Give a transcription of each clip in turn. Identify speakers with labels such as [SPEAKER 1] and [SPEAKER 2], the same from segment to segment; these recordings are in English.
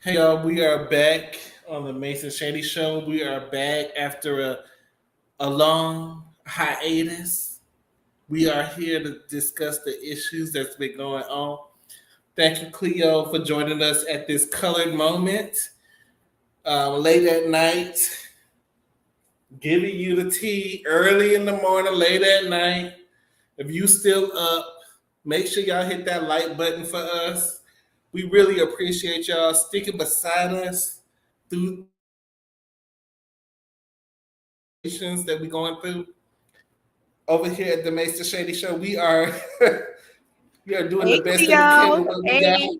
[SPEAKER 1] Hey y'all, we are back on the MASE and SHADY show. We are back after a long hiatus. We are here to discuss the issues that's been going on. Thank you, Cleo, for joining us at this colored moment, late at night, giving you the tea early in the morning, late at night. If you still up, make sure y'all hit that like button for us. We really appreciate y'all sticking beside us through that we're going through over here at the Master Shady Show. We are we are doing
[SPEAKER 2] Hey,
[SPEAKER 1] the best that we can
[SPEAKER 2] Cleo.
[SPEAKER 1] with what we got.
[SPEAKER 2] Hey.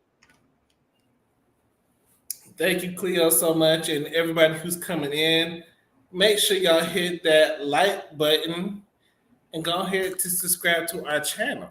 [SPEAKER 1] Thank you, Cleo, so much, and everybody who's coming in. Make sure y'all hit that like button and go ahead to subscribe to our channel.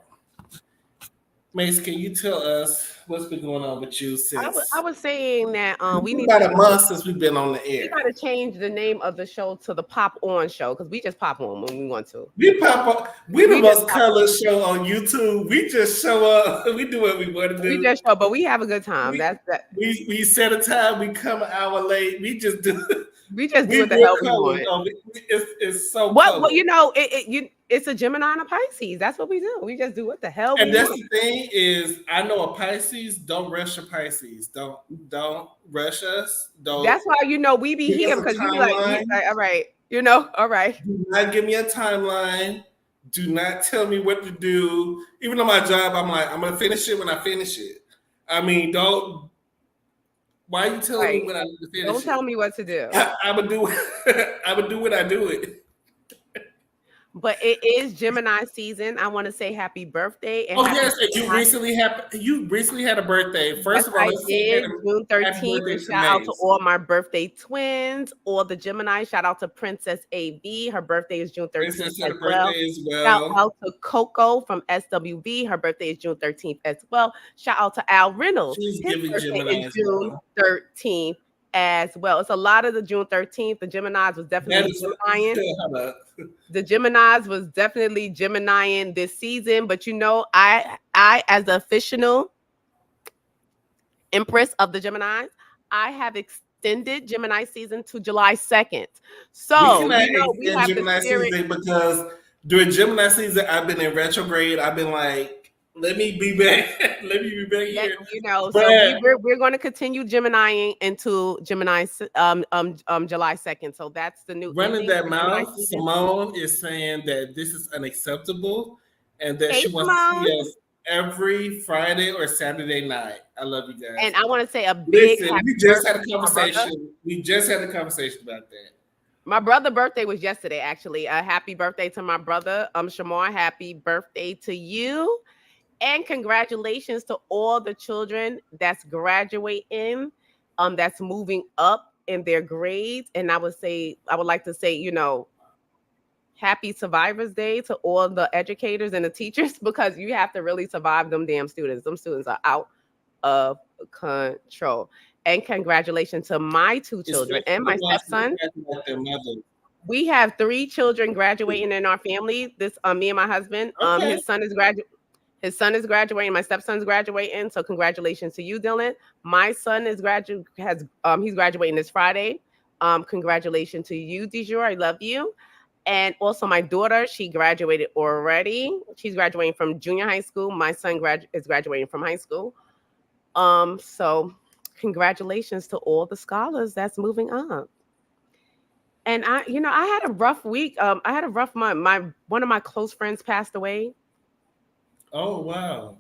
[SPEAKER 1] Mace, can you tell us what's been going on with you
[SPEAKER 2] I
[SPEAKER 1] since
[SPEAKER 2] was saying that we need
[SPEAKER 1] about a month since we've been on the
[SPEAKER 2] we
[SPEAKER 1] air?
[SPEAKER 2] got to change the name of the show to the Pop On Show because we just pop on when we want to.
[SPEAKER 1] We pop up. We the
[SPEAKER 2] We just
[SPEAKER 1] most
[SPEAKER 2] pop
[SPEAKER 1] colorless show on YouTube. We just show up. We do what we want to
[SPEAKER 2] We
[SPEAKER 1] do.
[SPEAKER 2] just show, but we have a good time.
[SPEAKER 1] We,
[SPEAKER 2] That's that.
[SPEAKER 1] we set a time. We come an hour late. We just do.
[SPEAKER 2] We just do
[SPEAKER 1] We
[SPEAKER 2] what the
[SPEAKER 1] real
[SPEAKER 2] hell we
[SPEAKER 1] colors.
[SPEAKER 2] want.
[SPEAKER 1] It's so
[SPEAKER 2] What?
[SPEAKER 1] color.
[SPEAKER 2] Well, you know, it's a Gemini and a Pisces. That's what we do. We just do what the hell
[SPEAKER 1] And
[SPEAKER 2] we
[SPEAKER 1] that's
[SPEAKER 2] want.
[SPEAKER 1] the thing is, I know a Pisces. Don't rush a Pisces. Don't rush us. Don't
[SPEAKER 2] That's why we be
[SPEAKER 1] give
[SPEAKER 2] here
[SPEAKER 1] us a
[SPEAKER 2] because you
[SPEAKER 1] timeline.
[SPEAKER 2] like, all right, all right.
[SPEAKER 1] Do not give me a timeline. Do not tell me what to do. Even on my job, I'm like, I'm gonna finish it when I finish it. I mean, don't. Why are you telling me
[SPEAKER 2] Right.
[SPEAKER 1] when I need to finish
[SPEAKER 2] Don't
[SPEAKER 1] it?
[SPEAKER 2] tell me what to do.
[SPEAKER 1] I would do. I would do what I do it.
[SPEAKER 2] But it is Gemini season. I want to say happy birthday and
[SPEAKER 1] Oh
[SPEAKER 2] happy
[SPEAKER 1] yes, and
[SPEAKER 2] Gemini.
[SPEAKER 1] you recently had a birthday.
[SPEAKER 2] Yes,
[SPEAKER 1] First of all,
[SPEAKER 2] I
[SPEAKER 1] let's say
[SPEAKER 2] did. June
[SPEAKER 1] happy
[SPEAKER 2] 13th.
[SPEAKER 1] birthday
[SPEAKER 2] And
[SPEAKER 1] to
[SPEAKER 2] shout out to
[SPEAKER 1] Maze.
[SPEAKER 2] all my birthday twins, all the Gemini. Shout out to Princess AV. Her birthday is June 13th
[SPEAKER 1] Princess had
[SPEAKER 2] as
[SPEAKER 1] a
[SPEAKER 2] well.
[SPEAKER 1] birthday as
[SPEAKER 2] Shout
[SPEAKER 1] well.
[SPEAKER 2] out to Coco from SWV. Her birthday is June 13th as well. Shout out to Al Reynolds.
[SPEAKER 1] She's
[SPEAKER 2] His
[SPEAKER 1] giving
[SPEAKER 2] birthday
[SPEAKER 1] Gemini
[SPEAKER 2] is
[SPEAKER 1] as
[SPEAKER 2] June
[SPEAKER 1] well.
[SPEAKER 2] 13th as well. It's a lot of the June 13th. The Geminis was
[SPEAKER 1] That
[SPEAKER 2] definitely
[SPEAKER 1] is
[SPEAKER 2] Gemini. The Geminis was definitely Gemini this season. But I as the official Empress of the Geminis, I have extended Gemini season to July 2nd.
[SPEAKER 1] we
[SPEAKER 2] So,
[SPEAKER 1] cannot
[SPEAKER 2] we
[SPEAKER 1] extend
[SPEAKER 2] have the
[SPEAKER 1] Gemini
[SPEAKER 2] spirit.
[SPEAKER 1] season because during Gemini season, I've been in retrograde. I've been like, let me be back. Let me be back here.
[SPEAKER 2] So
[SPEAKER 1] But
[SPEAKER 2] we're going to continue Gemini into Gemini July 2nd. So that's the new
[SPEAKER 1] running
[SPEAKER 2] ending
[SPEAKER 1] that
[SPEAKER 2] for Gemini
[SPEAKER 1] mouth,
[SPEAKER 2] season.
[SPEAKER 1] Simone is saying that this is unacceptable and that
[SPEAKER 2] Hey,
[SPEAKER 1] she wants to
[SPEAKER 2] Simone.
[SPEAKER 1] see us every Friday or Saturday night. I love you guys.
[SPEAKER 2] And I want to say a big
[SPEAKER 1] Listen,
[SPEAKER 2] happy
[SPEAKER 1] we just had a
[SPEAKER 2] birthday to my brother.
[SPEAKER 1] conversation. We just had a conversation about that.
[SPEAKER 2] My brother's birthday was yesterday, actually. A happy birthday to my brother, Shamar. Happy birthday to you. And congratulations to all the children that's graduating, that's moving up in their grades. And I would like to say, happy Survivors Day to all the educators and the teachers because you have to really survive them damn students. Them students are out of control. And congratulations to my two children and my stepson. We have 3 children graduating in our family. This me and my husband.
[SPEAKER 1] Okay.
[SPEAKER 2] His son is graduating. My stepson's graduating. So congratulations to you, Dylan. My son he's graduating this Friday. Congratulations to you, Dijor. I love you. And also my daughter, she graduated already. She's graduating from junior high school. My son is graduating from high school. So congratulations to all the scholars that's moving up. And I had a rough week. I had a rough month. One of my close friends passed away.
[SPEAKER 1] Oh wow.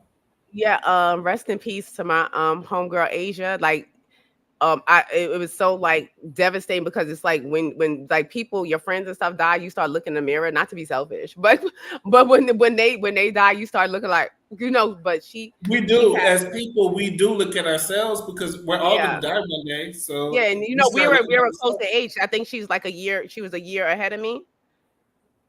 [SPEAKER 2] Yeah, rest in peace to my homegirl Asia. Like it was so like devastating because it's like when like people, your friends and stuff die, you start looking in the mirror, not to be selfish, but when they die, you start looking like, but
[SPEAKER 1] we do as people, we do look at ourselves because we're all gonna die one day. So
[SPEAKER 2] yeah, and we were close to age. I think she was a year ahead of me.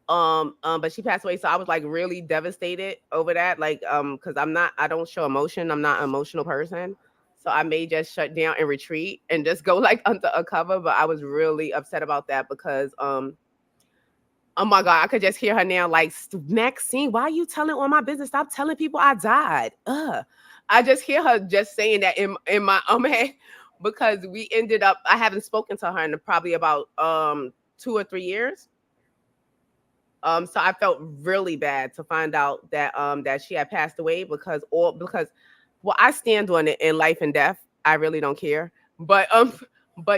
[SPEAKER 2] But she passed away, so I was like really devastated over that. Like, because I don't show emotion. I'm not an emotional person. So I may just shut down and retreat and just go like under a cover. But I was really upset about that because oh my God, I could just hear her now like, Maxine, why are you telling all my business? Stop telling people I died. I just hear her just saying that in my head. because we ended up. I haven't spoken to her in probably about 2 or 3 years. So I felt really bad to find out that that she had passed away because well, I stand on it in life and death. I really don't care. But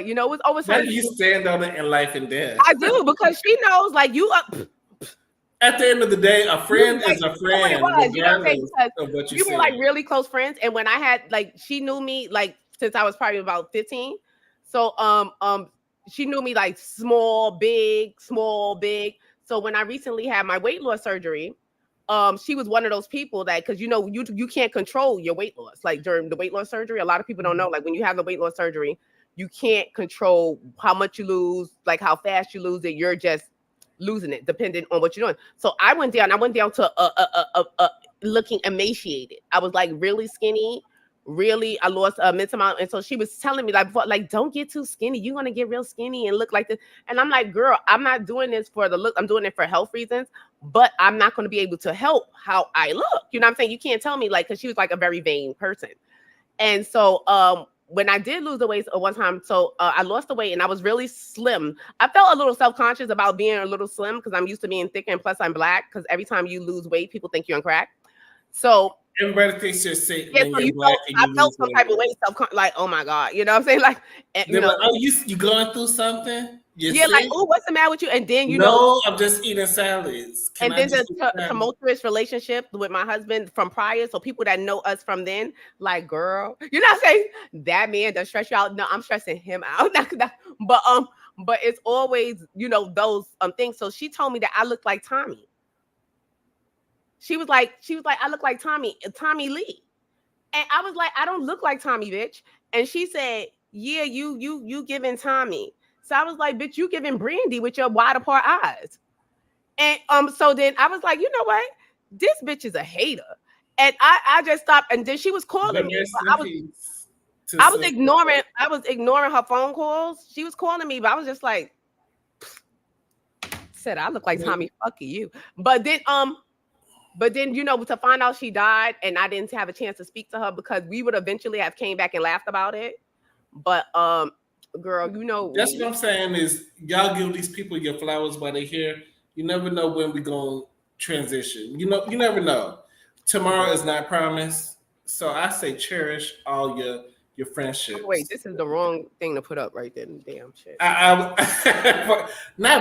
[SPEAKER 2] you know, it was always
[SPEAKER 1] Now
[SPEAKER 2] some
[SPEAKER 1] you
[SPEAKER 2] people.
[SPEAKER 1] stand on it in life and death.
[SPEAKER 2] I do because she knows, like you up.
[SPEAKER 1] At the end of the day, a
[SPEAKER 2] You
[SPEAKER 1] friend
[SPEAKER 2] like,
[SPEAKER 1] is a
[SPEAKER 2] you know what it
[SPEAKER 1] friend,
[SPEAKER 2] was, you know what I'm saying?
[SPEAKER 1] regardless
[SPEAKER 2] Because
[SPEAKER 1] of what you
[SPEAKER 2] we were
[SPEAKER 1] say.
[SPEAKER 2] like really close friends, and when I had like she knew me like since I was probably about 15. So she knew me like small, big, small, big. So when I recently had my weight loss surgery, she was one of those people that because you know you can't control your weight loss. Like during the weight loss surgery, a lot of people don't know. Like when you have the weight loss surgery, you can't control how much you lose, like how fast you lose it. You're just losing it depending on what you're doing. So I went down. I went down to looking emaciated. I was like really skinny. Really, I lost a immense amount, and so she was telling me like, don't get too skinny. You're gonna get real skinny and look like this. And I'm like, girl, I'm not doing this for the look. I'm doing it for health reasons. But I'm not going to be able to help how I look. You know what I'm saying? You can't tell me like because she was like a very vain person. And so when I did lose the weight one time, so I lost the weight and I was really slim. I felt a little self-conscious about being a little slim because I'm used to being thick and plus I'm black because every time you lose weight, people think you're on crack. So
[SPEAKER 1] Everybody thinks you're sick
[SPEAKER 2] yeah,
[SPEAKER 1] when
[SPEAKER 2] so
[SPEAKER 1] you're black and
[SPEAKER 2] I
[SPEAKER 1] you
[SPEAKER 2] felt
[SPEAKER 1] lose
[SPEAKER 2] some
[SPEAKER 1] weight.
[SPEAKER 2] type of weight, like, oh my God, you know what I'm saying? Like, you
[SPEAKER 1] They're
[SPEAKER 2] know,
[SPEAKER 1] like, oh, you going through something? You're
[SPEAKER 2] yeah, like,
[SPEAKER 1] sick?
[SPEAKER 2] oh, what's the matter with you? And then, you know,
[SPEAKER 1] No, I'm just eating salads. Can
[SPEAKER 2] and
[SPEAKER 1] I
[SPEAKER 2] then
[SPEAKER 1] just
[SPEAKER 2] the
[SPEAKER 1] eat salads?
[SPEAKER 2] tumultuous relationship with my husband from prior. So people that know us from then, like, girl, you're not saying that man does stress you out. No, I'm stressing him out. But it's always, you know, those things. So she told me that I look like Tommy. She was like, I look like Tommy Lee. And I was like, I don't look like Tommy, bitch. And she said, yeah, you giving Tommy. So I was like, bitch, you giving Brandy with your wide apart eyes. And so then I was like, you know what? This bitch is a hater. And I just stopped. And then she was calling
[SPEAKER 1] But
[SPEAKER 2] me.
[SPEAKER 1] rest
[SPEAKER 2] But
[SPEAKER 1] in peace to
[SPEAKER 2] I was
[SPEAKER 1] sister.
[SPEAKER 2] ignoring her phone calls. She was calling me, but I was just like, said I look like Tommy fucking you. But then you know, to find out she died and I didn't have a chance to speak to her because we would eventually have came back and laughed about it. But girl, you know,
[SPEAKER 1] That's what I'm saying is y'all give these people your flowers while they're here. You never know when we gonna transition. You know, you never know. Tomorrow is not promised. So I say cherish all your
[SPEAKER 2] wait,
[SPEAKER 1] friendships.
[SPEAKER 2] this is the wrong thing to put up right there. Damn shit.
[SPEAKER 1] Not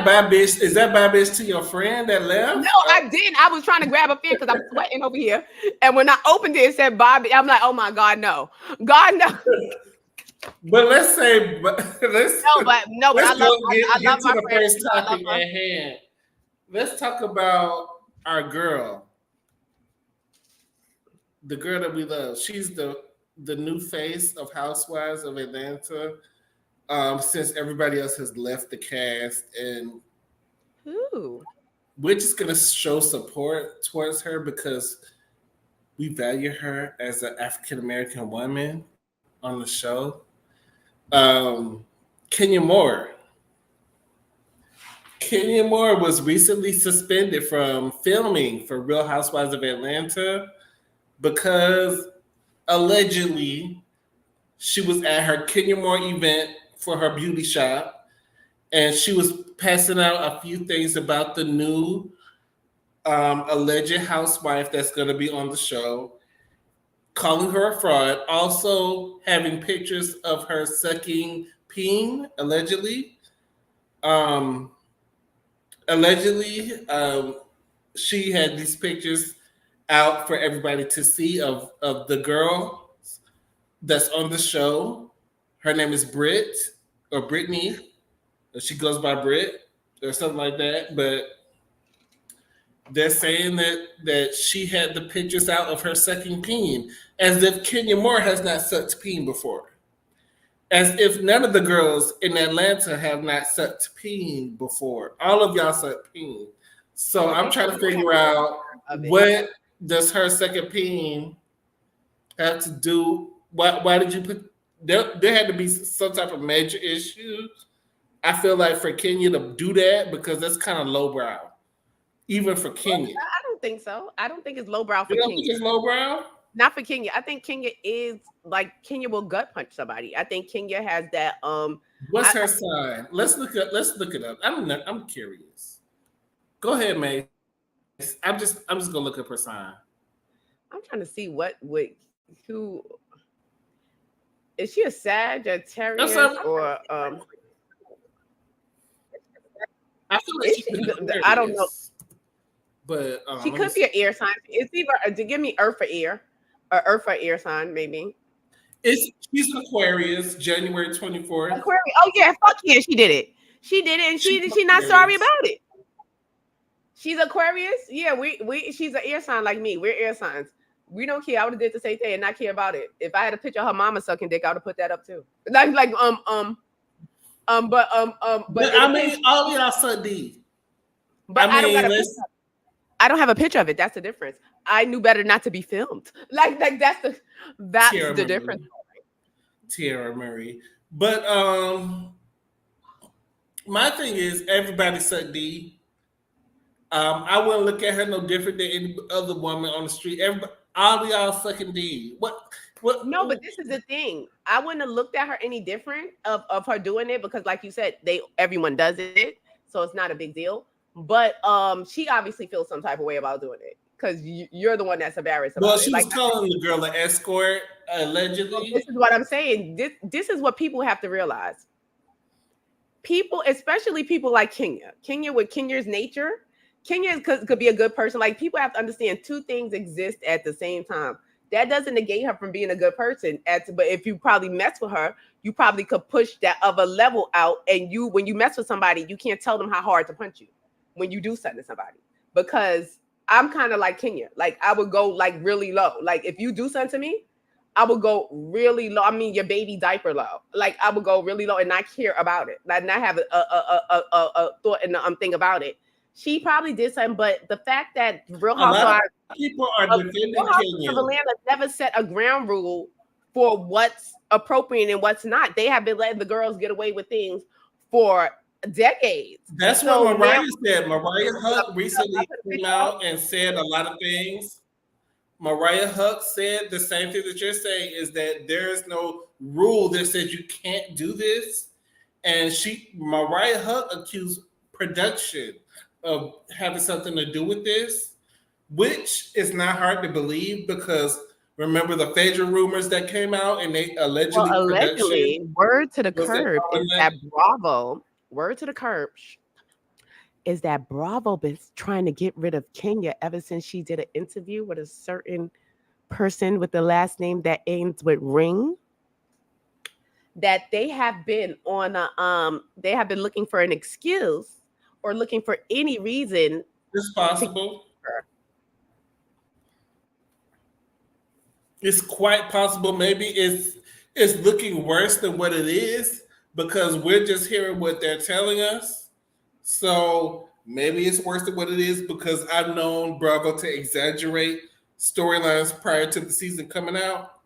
[SPEAKER 1] bad bitch. Is that bad bitch to your friend that
[SPEAKER 2] No,
[SPEAKER 1] left?
[SPEAKER 2] I didn't. I was trying to grab a fan because I'm sweating over here. And when I opened it, it said Bobby. I'm like, oh my God, no. God, no.
[SPEAKER 1] But let's say, but let's
[SPEAKER 2] No, but
[SPEAKER 1] let's go
[SPEAKER 2] I love
[SPEAKER 1] get to
[SPEAKER 2] my
[SPEAKER 1] the
[SPEAKER 2] friend.
[SPEAKER 1] first
[SPEAKER 2] You know, I love
[SPEAKER 1] topic
[SPEAKER 2] her.
[SPEAKER 1] at hand. Let's talk about our girl, the girl that we love. She's the new face of Housewives of Atlanta. Since everybody else has left the cast, and
[SPEAKER 2] Ooh.
[SPEAKER 1] we're just gonna show support towards her because we value her as an African American woman on the show. Um, Kenya Moore. Kenya Moore was recently suspended from filming for Real Housewives of Atlanta because allegedly she was at her Kenya Moore event for her beauty shop and she was passing out a few things about the new alleged housewife that's going to be on the show, calling her a fraud, also having pictures of her sucking peen, allegedly. Um, allegedly, she had these pictures out for everybody to see of the girl that's on the show. Her name is Britt or Brittany. She goes by Britt or something like that. But they're saying that she had the pictures out of her sucking peen, as if Kenya Moore has not sucked peen before, as if none of the girls in Atlanta have not sucked peen before. All of y'all sucked peen. So
[SPEAKER 2] Well,
[SPEAKER 1] I'm
[SPEAKER 2] they
[SPEAKER 1] trying to
[SPEAKER 2] have
[SPEAKER 1] figure
[SPEAKER 2] a
[SPEAKER 1] out
[SPEAKER 2] picture of it.
[SPEAKER 1] what does her second peen have to do. Why did you put there had to be some type of major issue. I feel like for Kenya to do that because that's kind of lowbrow, even for Kenya.
[SPEAKER 2] I don't think so. I don't think it's lowbrow
[SPEAKER 1] You
[SPEAKER 2] for
[SPEAKER 1] don't think
[SPEAKER 2] Kenya.
[SPEAKER 1] it's lowbrow?
[SPEAKER 2] Not for Kenya. I think Kenya is like Kenya will gut punch somebody. I think Kenya has that.
[SPEAKER 1] What's
[SPEAKER 2] I,
[SPEAKER 1] her sign? Let's look it up. I'm curious. Go ahead, Mace. I'm just gonna look up her sign.
[SPEAKER 2] I'm trying to see what would who is she a
[SPEAKER 1] I'm
[SPEAKER 2] Sagittarius
[SPEAKER 1] sorry.
[SPEAKER 2] or
[SPEAKER 1] I feel like
[SPEAKER 2] is
[SPEAKER 1] she's
[SPEAKER 2] she,
[SPEAKER 1] an
[SPEAKER 2] I don't know.
[SPEAKER 1] Aquarius, but
[SPEAKER 2] She
[SPEAKER 1] let me
[SPEAKER 2] could be
[SPEAKER 1] see.
[SPEAKER 2] an air sign. It's either to give me Earth or air, or Earth or air sign maybe.
[SPEAKER 1] She's an Aquarius, January 24th.
[SPEAKER 2] Aquarius. Oh yeah, fuck yeah, she did it. She did it, and
[SPEAKER 1] She's
[SPEAKER 2] she not sorry
[SPEAKER 1] Aquarius.
[SPEAKER 2] about it. She's Aquarius. Yeah, we she's an air sign like me. We're air signs. We don't care. I would have did the same thing and not care about it. If I had a picture of her mama sucking dick, I would have put that up too. But
[SPEAKER 1] But
[SPEAKER 2] it
[SPEAKER 1] I
[SPEAKER 2] depends.
[SPEAKER 1] mean, all y'all so deep.
[SPEAKER 2] But
[SPEAKER 1] I
[SPEAKER 2] I don't got
[SPEAKER 1] mean,
[SPEAKER 2] a picture.
[SPEAKER 1] let's
[SPEAKER 2] I don't have a picture of it. That's the difference. I knew better not to be filmed. Like that's
[SPEAKER 1] Tierra
[SPEAKER 2] the difference.
[SPEAKER 1] Marie. Tierra Marie. But my thing is everybody suck D. I wouldn't look at her no different than any other woman on the street. Everybody, all y'all sucking D. What?
[SPEAKER 2] No, but this is the thing. I wouldn't have looked at her any different of her doing it because, like you said, everyone does it, so it's not a big deal. But she obviously feels some type of way about doing it because you're the one that's embarrassed
[SPEAKER 1] Well,
[SPEAKER 2] about it.
[SPEAKER 1] she was
[SPEAKER 2] Like
[SPEAKER 1] calling the girl an escort, allegedly.
[SPEAKER 2] this is what I'm saying. This is what people have to realize. People, especially people like Kenya with Kenya's nature, Kenya could be a good person. Like people have to understand two things exist at the same time. That doesn't negate her from being a good person. But if you probably mess with her, you probably could push that other level out. And when you mess with somebody, you can't tell them how hard to punch you when you do something to somebody. Because I'm kind of like Kenya. Like I would go like really low. Like if you do something to me, I would go really low. I mean, your baby diaper low. Like I would go really low and not care about it. Like not have a thought and thing about it. She probably did something, but the fact that Real
[SPEAKER 1] A lot of
[SPEAKER 2] Housewives
[SPEAKER 1] people are
[SPEAKER 2] of
[SPEAKER 1] defending
[SPEAKER 2] Real Housewives
[SPEAKER 1] Kenya.
[SPEAKER 2] of Atlanta never set a ground rule for what's appropriate and what's not. They have been letting the girls get away with things for decades.
[SPEAKER 1] That's
[SPEAKER 2] So
[SPEAKER 1] what
[SPEAKER 2] now
[SPEAKER 1] Mariah said. Mariah Huck recently came out and said a lot of things. Mariah Huck said the same thing that you're saying is that there is no rule that says you can't do this. And Mariah Huck accused production of having something to do with this, which is not hard to believe because remember the Phaedra rumors that came out and they allegedly production
[SPEAKER 2] word to the
[SPEAKER 1] was
[SPEAKER 2] curb is
[SPEAKER 1] involved in
[SPEAKER 2] that Bravo, word to the curb is that Bravo been trying to get rid of Kenya ever since she did an interview with a certain person with the last name that ends with Ring. That they have been on they have been looking for an excuse or looking for any reason.
[SPEAKER 1] It's possible. It's quite possible. Maybe it's looking worse than what it is because we're just hearing what they're telling us. So maybe it's worse than what it is because I've known Bravo to exaggerate storylines prior to the season coming out.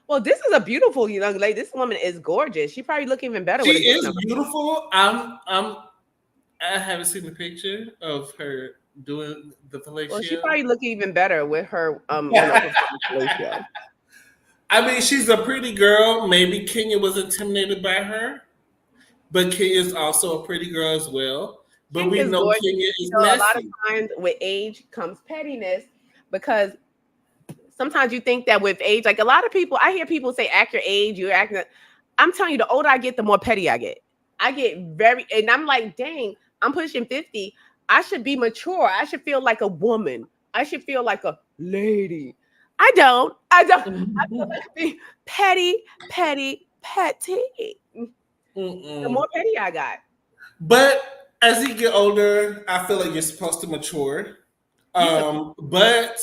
[SPEAKER 2] Well, this is a beautiful young lady. This woman is gorgeous. She probably look even better
[SPEAKER 1] She
[SPEAKER 2] with a
[SPEAKER 1] is beautiful. I haven't seen the picture of her doing the fellatio.
[SPEAKER 2] Well, she probably look even better with her fellatio.
[SPEAKER 1] I mean, she's a pretty girl. Maybe Kenya was intimidated by her, but Kenya's also a pretty girl as well. But we know
[SPEAKER 2] gorgeous.
[SPEAKER 1] Kenya is
[SPEAKER 2] a
[SPEAKER 1] messy.
[SPEAKER 2] lot of times with age comes pettiness because sometimes you think that with age, like a lot of people, I hear people say, act your age, you're acting. I'm telling you, the older I get, the more petty I get. I get and I'm like, dang, I'm pushing 50. I should be mature. I should feel like a woman. I should feel like a lady. I don't. I feel like petty. The more petty I got.
[SPEAKER 1] But as you get older, I feel like you're supposed to mature. But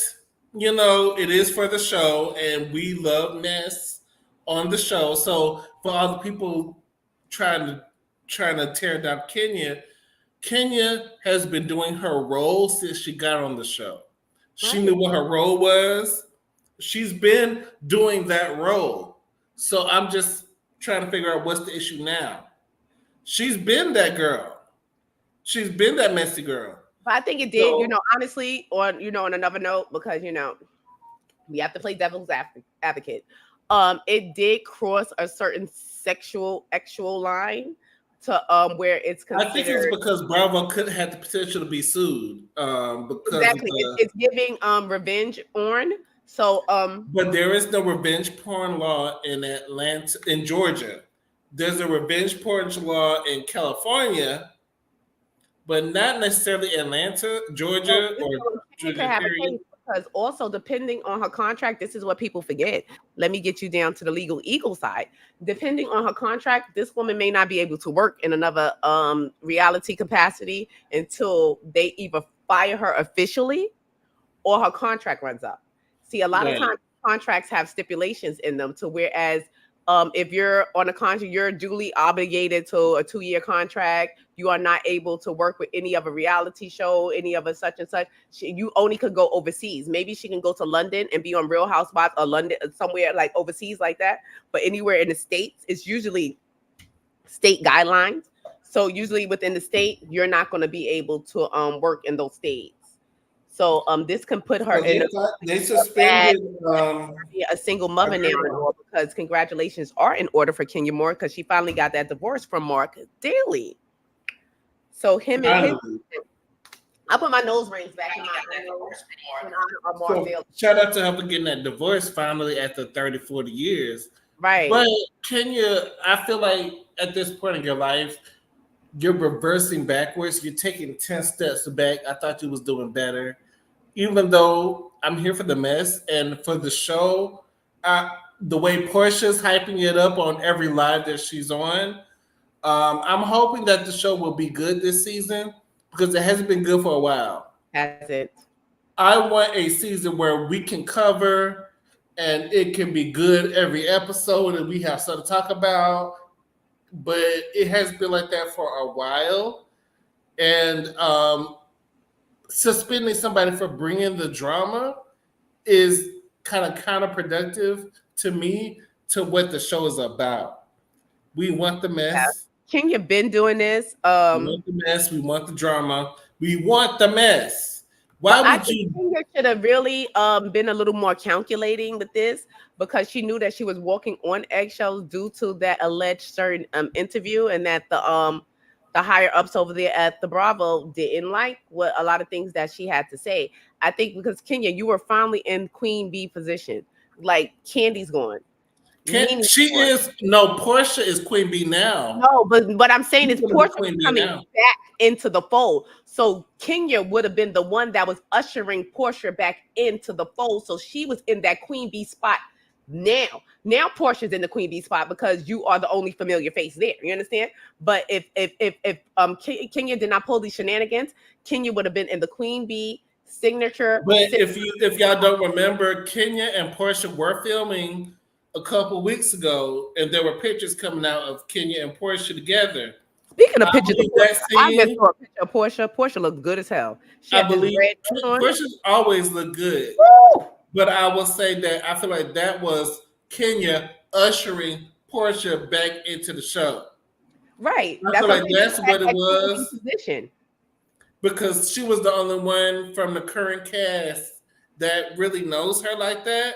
[SPEAKER 1] you know, it is for the show, and we love mess on the show. So for all the people trying to tear down Kenya, Kenya has been doing her role since she got on the show. She knew what her role was. She's been doing that role. So I'm just trying to figure out what's the issue now. She's been that girl. She's been that messy girl.
[SPEAKER 2] But I think it did, honestly, on another note, because, we have to play devil's advocate. It did cross a certain sexual line to where it's
[SPEAKER 1] I think it's
[SPEAKER 2] considered.
[SPEAKER 1] because Bravo could have the potential to be sued because of
[SPEAKER 2] Exactly.
[SPEAKER 1] the.
[SPEAKER 2] It's giving revenge on. So
[SPEAKER 1] But there is no revenge porn law in Atlanta, in Georgia. There's a revenge porn law in California, but not necessarily Atlanta,
[SPEAKER 2] so
[SPEAKER 1] Georgia,
[SPEAKER 2] this
[SPEAKER 1] or
[SPEAKER 2] one could
[SPEAKER 1] Georgia
[SPEAKER 2] have a
[SPEAKER 1] period.
[SPEAKER 2] case because also depending on her contract, this is what people forget. Let me get you down to the legal eagle side. Depending on her contract, this woman may not be able to work in another reality capacity until they either fire her officially or her contract runs up. See, a lot of
[SPEAKER 1] Right.
[SPEAKER 2] times contracts have stipulations in them to whereas if you're on a contract, you're duly obligated to a 2-year contract. You are not able to work with any of a reality show, any of a such and such. You only could go overseas. Maybe she can go to London and be on Real Housewives or London, somewhere like overseas like that. But anywhere in the States, it's usually state guidelines. So usually within the state, you're not going to be able to work in those states. So this can put her
[SPEAKER 1] So
[SPEAKER 2] in
[SPEAKER 1] they
[SPEAKER 2] a
[SPEAKER 1] suspended.
[SPEAKER 2] a single mother now in order, because congratulations are in order for Kenya Moore because she finally got that divorce from Mark Daly. So him and his, I put my nose rings back in my nose in honor of Mark
[SPEAKER 1] So
[SPEAKER 2] Daly.
[SPEAKER 1] shout out to her for getting that divorce finally after 30, 40 years.
[SPEAKER 2] Right.
[SPEAKER 1] But Kenya, I feel like at this point in your life, you're reversing backwards. You're taking 10 steps back. I thought you was doing better. Even though I'm here for the mess and for the show, the way Portia's hyping it up on every live that she's on, I'm hoping that the show will be good this season because it hasn't been good for a while.
[SPEAKER 2] Has it?
[SPEAKER 1] I want a season where we can cover and it can be good every episode and we have something to talk about. But it has been like that for a while. And suspending somebody for bringing the drama is kind of counterproductive to me to what the show is about. We want the mess.
[SPEAKER 2] Kenya been doing this.
[SPEAKER 1] We want the mess. We want the drama. We want the mess. Why
[SPEAKER 2] I
[SPEAKER 1] would
[SPEAKER 2] think
[SPEAKER 1] you?
[SPEAKER 2] Kenya should have really been a little more calculating with this because she knew that she was walking on eggshells due to that alleged certain interview, and that the higher ups over there at the Bravo didn't like what a lot of things that she had to say. I think because Kenya, you were finally in Queen Bee position. Like Candy's gone.
[SPEAKER 1] Can, she
[SPEAKER 2] gone.
[SPEAKER 1] is no Portia is Queen Bee now.
[SPEAKER 2] No, but what I'm saying
[SPEAKER 1] She's
[SPEAKER 2] is
[SPEAKER 1] gonna be
[SPEAKER 2] Portia
[SPEAKER 1] Queen
[SPEAKER 2] was
[SPEAKER 1] Bee
[SPEAKER 2] coming
[SPEAKER 1] now.
[SPEAKER 2] back into the fold. So Kenya would have been the one that was ushering Portia back into the fold. So she was in that Queen Bee spot now. Now Portia's in the Queen Bee spot because you are the only familiar face there. You understand? But if Kenya did not pull these shenanigans, Kenya would have been in the Queen Bee signature.
[SPEAKER 1] But if y'all don't remember, Kenya and Portia were filming a couple weeks ago, and there were pictures coming out of Kenya and Portia together.
[SPEAKER 2] Speaking of pictures of Portia, I just
[SPEAKER 1] scene,
[SPEAKER 2] saw a picture of Portia. Portia looked good as hell. She
[SPEAKER 1] I
[SPEAKER 2] had this
[SPEAKER 1] believe
[SPEAKER 2] red dress on.
[SPEAKER 1] Portia's always look good.
[SPEAKER 2] Woo!
[SPEAKER 1] But I will say that I feel like that was Kenya ushering Portia back into the show.
[SPEAKER 2] Right.
[SPEAKER 1] I feel like that's what it
[SPEAKER 2] that
[SPEAKER 1] was.
[SPEAKER 2] Position.
[SPEAKER 1] Because she was the only one from the current cast that really knows her like that.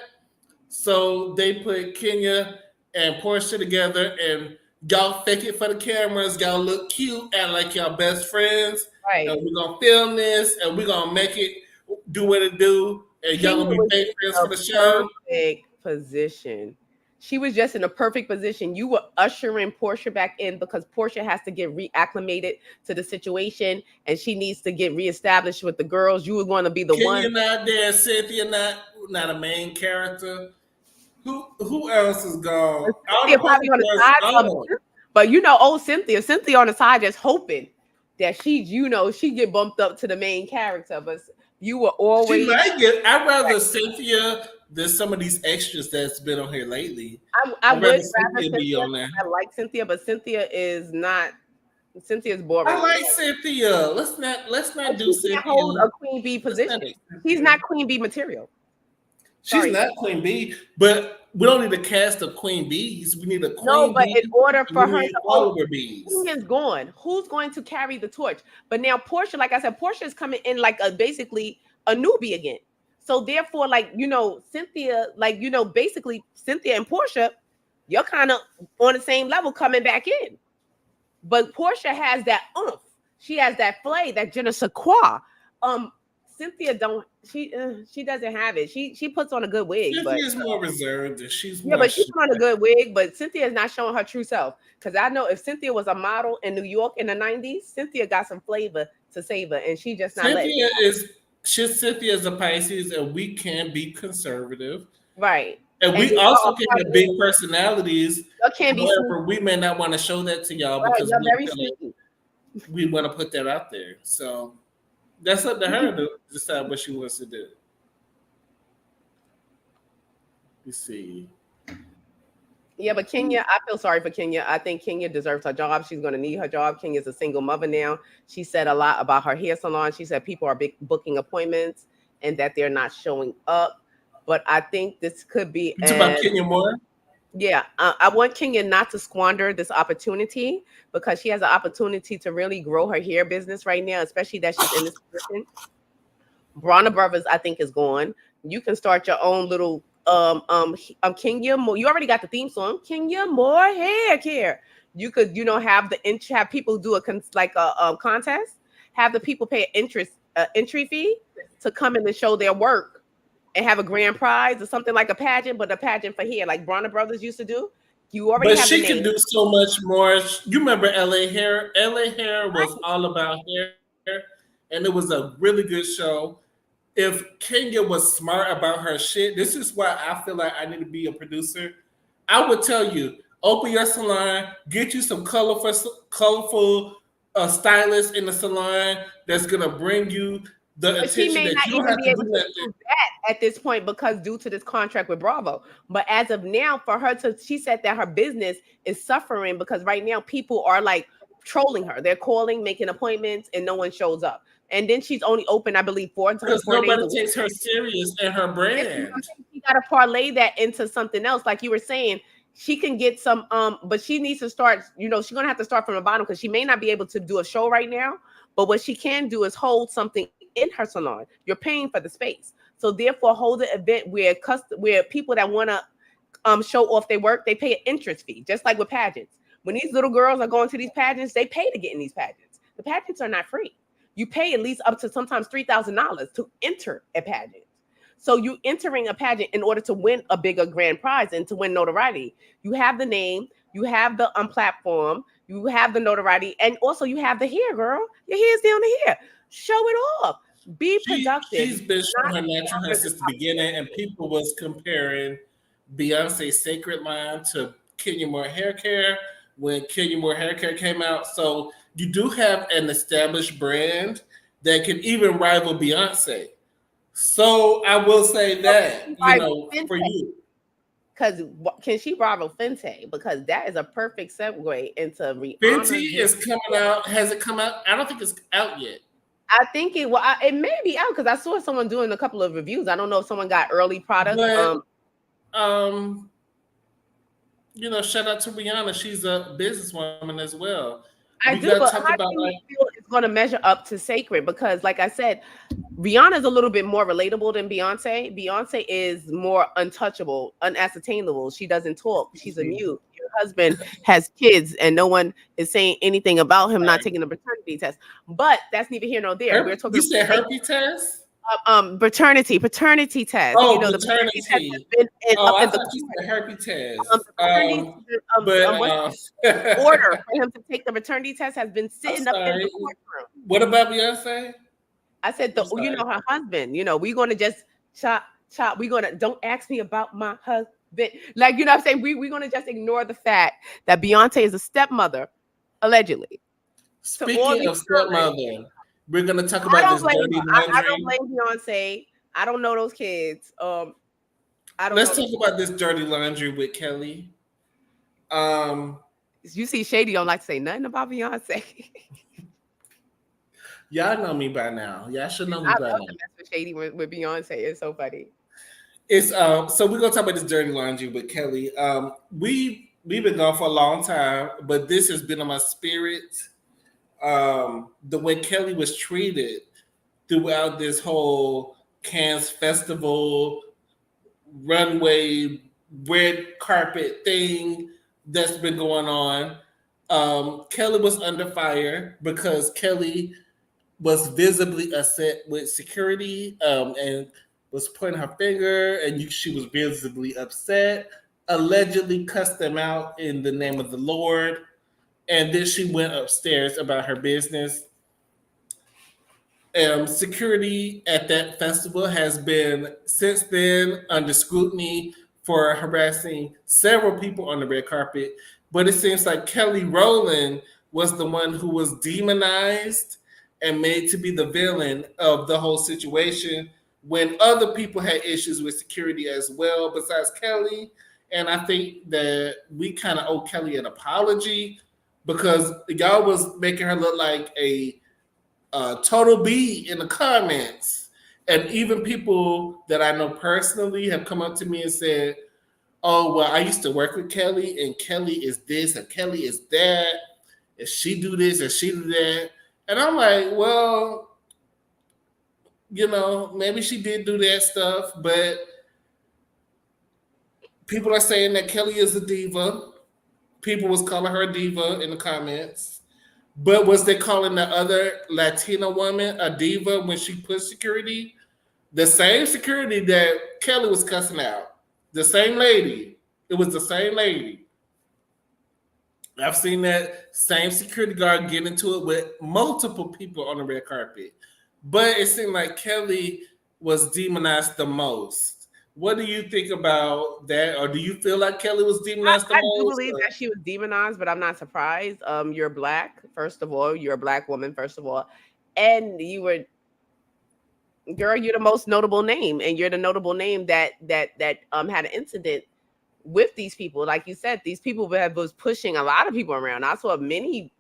[SPEAKER 1] So they put Kenya and Portia together, and y'all fake it for the cameras. Y'all look cute, act like y'all best friends.
[SPEAKER 2] Right.
[SPEAKER 1] And we're gonna film this, and we're gonna make it do what it do. And y'all gonna be fake friends for the show.
[SPEAKER 2] Perfect position. She was just in a perfect position. You were ushering Portia back in because Portia has to get reacclimated to the situation, and she needs to get reestablished with the girls. You were going to be the one.
[SPEAKER 1] Kenya not there. Cynthia not a main character. Who else is gone?
[SPEAKER 2] Cynthia probably on the side, but old Cynthia on the side just hoping that she get bumped up to the main character. But you were always.
[SPEAKER 1] She might get. I'd rather Cynthia than some of these extras that's been on here lately.
[SPEAKER 2] I would rather
[SPEAKER 1] Cynthia be on there.
[SPEAKER 2] I like Cynthia, but Cynthia is not. Cynthia's boring.
[SPEAKER 1] I like Cynthia. Let's not do Cynthia.
[SPEAKER 2] Hold a Queen Bee position. She's not Queen Bee material.
[SPEAKER 1] She's not Queen Bee, but we don't need a cast of Queen Bees. We need a Queen
[SPEAKER 2] No, but
[SPEAKER 1] Bee,
[SPEAKER 2] in order for her to
[SPEAKER 1] follower bees.
[SPEAKER 2] Kenya's gone. Who's going to carry the torch? But now Portia, like I said, Portia is coming in like basically a newbie again. So therefore, like, Cynthia, like, basically Cynthia and Portia, you're kind of on the same level coming back in. But Portia has that oomph. She has that flay, that je ne sais quoi. Cynthia don't. She doesn't have it. She puts on a good wig, but
[SPEAKER 1] Cynthia's more reserved and she's
[SPEAKER 2] yeah,
[SPEAKER 1] more
[SPEAKER 2] but she
[SPEAKER 1] shy.
[SPEAKER 2] put on a good wig. But Cynthia is not showing her true self. Because I know if Cynthia was a model in New York in the '90s, Cynthia got some flavor to savor, and she just not letting
[SPEAKER 1] Cynthia
[SPEAKER 2] it.
[SPEAKER 1] is Cynthia is a Pisces, and we can be conservative,
[SPEAKER 2] Right.
[SPEAKER 1] and
[SPEAKER 2] And
[SPEAKER 1] we
[SPEAKER 2] then
[SPEAKER 1] also
[SPEAKER 2] y'all
[SPEAKER 1] can have
[SPEAKER 2] partner,
[SPEAKER 1] big personalities.
[SPEAKER 2] y'all can't be sneaky.
[SPEAKER 1] However, we may not want to show that to y'all
[SPEAKER 2] Right,
[SPEAKER 1] because
[SPEAKER 2] y'all
[SPEAKER 1] we
[SPEAKER 2] very
[SPEAKER 1] feel like
[SPEAKER 2] sneaky.
[SPEAKER 1] we want to put that out there. So that's up to her to decide what she wants to do. Let's see.
[SPEAKER 2] Yeah, but Kenya, I feel sorry for Kenya. I think Kenya deserves her job. She's going to need her job. Kenya's a single mother now. She said a lot about her hair salon. She said people are booking appointments and that they're not showing up. But I think this could be
[SPEAKER 1] You talk about Kenya Moore?
[SPEAKER 2] yeah, I want Kenya not to squander this opportunity because she has an opportunity to really grow her hair business right now, especially that she's in this position. Bronner Brothers, I think, is gone. You can start your own little Kenya Moore. You already got the theme song, Kenya Moore Hair Care. You could, have have people do a contest, have the people pay an entry fee to come in and show their work and have a grand prize or something like a pageant, but a pageant for hair, like Bronner Brothers used to do. You already
[SPEAKER 1] But
[SPEAKER 2] have the
[SPEAKER 1] she could
[SPEAKER 2] name.
[SPEAKER 1] do so much more. You remember LA Hair? LA Hair was all about hair, and it was a really good show. If Kenya was smart about her shit, this is why I feel like I need to be a producer. I would tell you, open your salon, get you some colorful stylists in the salon that's gonna bring you the
[SPEAKER 2] But she
[SPEAKER 1] attention
[SPEAKER 2] may
[SPEAKER 1] that
[SPEAKER 2] not
[SPEAKER 1] you don't
[SPEAKER 2] even
[SPEAKER 1] have
[SPEAKER 2] be
[SPEAKER 1] to
[SPEAKER 2] able
[SPEAKER 1] do
[SPEAKER 2] to
[SPEAKER 1] nothing.
[SPEAKER 2] do that at this point because due to this contract with Bravo. But as of now, for her to, she said that her business is suffering because right now people are like trolling her. They're calling, making appointments, and no one shows up. And then she's only open, I believe,
[SPEAKER 1] Because
[SPEAKER 2] 4 days
[SPEAKER 1] nobody
[SPEAKER 2] a week.
[SPEAKER 1] takes her serious in her
[SPEAKER 2] This is what I'm
[SPEAKER 1] brand.
[SPEAKER 2] saying. She got to parlay that into something else. Like you were saying, she can get some, but she needs to start, she's going to have to start from the bottom because she may not be able to do a show right now. But what she can do is hold something in her salon. You're paying for the space. So therefore, hold an event where people that want to show off their work, they pay an interest fee, just like with pageants. When these little girls are going to these pageants, they pay to get in these pageants. The pageants are not free. You pay at least up to sometimes $3,000 to enter a pageant. So you entering a pageant in order to win a bigger grand prize and to win notoriety. You have the name, you have the platform, you have the notoriety, and also you have the hair, girl. Your hair's down the hair. Show it off. Be productive.
[SPEAKER 1] She's been
[SPEAKER 2] Not
[SPEAKER 1] showing her natural hair since the beginning, and people was comparing Beyonce's Sacred Line to Kenya Moore Hair Care when Kenya Moore Hair Care came out. So you do have an established brand that can even rival Beyonce. So I will say that, for you.
[SPEAKER 2] because can she rival Fenty? Because that is a perfect segue into Rihanna's.
[SPEAKER 1] Fenty is coming out. Has it come out? I don't think it's out yet.
[SPEAKER 2] I think it may be out because I saw someone doing a couple of reviews. I don't know if someone got early product.
[SPEAKER 1] But shout out to Rihanna. She's a businesswoman as well.
[SPEAKER 2] I
[SPEAKER 1] We
[SPEAKER 2] do,
[SPEAKER 1] gotta
[SPEAKER 2] but
[SPEAKER 1] talk
[SPEAKER 2] how
[SPEAKER 1] about
[SPEAKER 2] do you feel it's going to measure up to Sacred? Because, like I said, Rihanna is a little bit more relatable than Beyonce. Beyonce is more untouchable, unascertainable. She doesn't talk. She's a mute. Your husband has kids, and no one is saying anything about him not taking the paternity test. But that's neither here nor there. We're talking
[SPEAKER 1] you said herpes test?
[SPEAKER 2] paternity test.
[SPEAKER 1] Oh,
[SPEAKER 2] The paternity test
[SPEAKER 1] paternity.
[SPEAKER 2] has been
[SPEAKER 1] Oh,
[SPEAKER 2] up
[SPEAKER 1] I
[SPEAKER 2] in the
[SPEAKER 1] thought you said herpes test.
[SPEAKER 2] the paternity what's the order for him to take the maternity test has been
[SPEAKER 1] I'm
[SPEAKER 2] sitting up in the
[SPEAKER 1] sorry.
[SPEAKER 2] courtroom.
[SPEAKER 1] What about Beyonce?
[SPEAKER 2] I said,
[SPEAKER 1] I'm sorry.
[SPEAKER 2] her husband, we're going to just chop. We're going to, don't ask me about my husband. Like, what I'm saying? We're going to just ignore the fact that Beyonce is a stepmother, allegedly.
[SPEAKER 1] Speaking of stepmother, we're going to talk
[SPEAKER 2] I
[SPEAKER 1] about
[SPEAKER 2] don't
[SPEAKER 1] this
[SPEAKER 2] blame
[SPEAKER 1] dirty
[SPEAKER 2] her. I
[SPEAKER 1] laundry.
[SPEAKER 2] don't blame Beyonce. I don't know those kids.
[SPEAKER 1] Let's talk about this dirty laundry with Kelly.
[SPEAKER 2] You see, Shady don't like to say nothing about Beyonce.
[SPEAKER 1] Y'all know me by now. Y'all should know me by now.
[SPEAKER 2] I love to mess with Shady with Beyonce. It's so funny.
[SPEAKER 1] It's so we're gonna talk about this dirty laundry with Kelly. We've been gone for a long time, but this has been on my spirit. The way Kelly was treated throughout this whole Cannes Festival runway red carpet thing that's been going on. Kelly was under fire because Kelly was visibly upset with security and was pointing her finger, and she was visibly upset. Allegedly cussed them out in the name of the Lord, and then she went upstairs about her business. Security at that festival has been since then under scrutiny for harassing several people on the red carpet. But it seems like Kelly Rowland was the one who was demonized and made to be the villain of the whole situation when other people had issues with security as well, besides Kelly. And I think that we kind of owe Kelly an apology because y'all was making her look like a total B in the comments. And even people that I know personally have come up to me and said, oh, well, I used to work with Kelly, and Kelly is this, and Kelly is that, and she do this, and she do that. And I'm like, well, maybe she did do that stuff, but people are saying that Kelly is a diva. People was calling her a diva in the comments. But was they calling the other Latina woman a diva when she put security? The same security that Kelly was cussing out. The same lady. It was the same lady. I've seen that same security guard get into it with multiple people on the red carpet. But it seemed like Kelly was demonized the most. What do you think about that? Or do you feel like Kelly was demonized the most?
[SPEAKER 2] I do believe that she was demonized, but I'm not surprised. You're Black, first of all. You're a Black woman, first of all. And girl, you're the most notable name. And you're the notable name that had an incident with these people. Like you said, these people was pushing a lot of people around. I saw many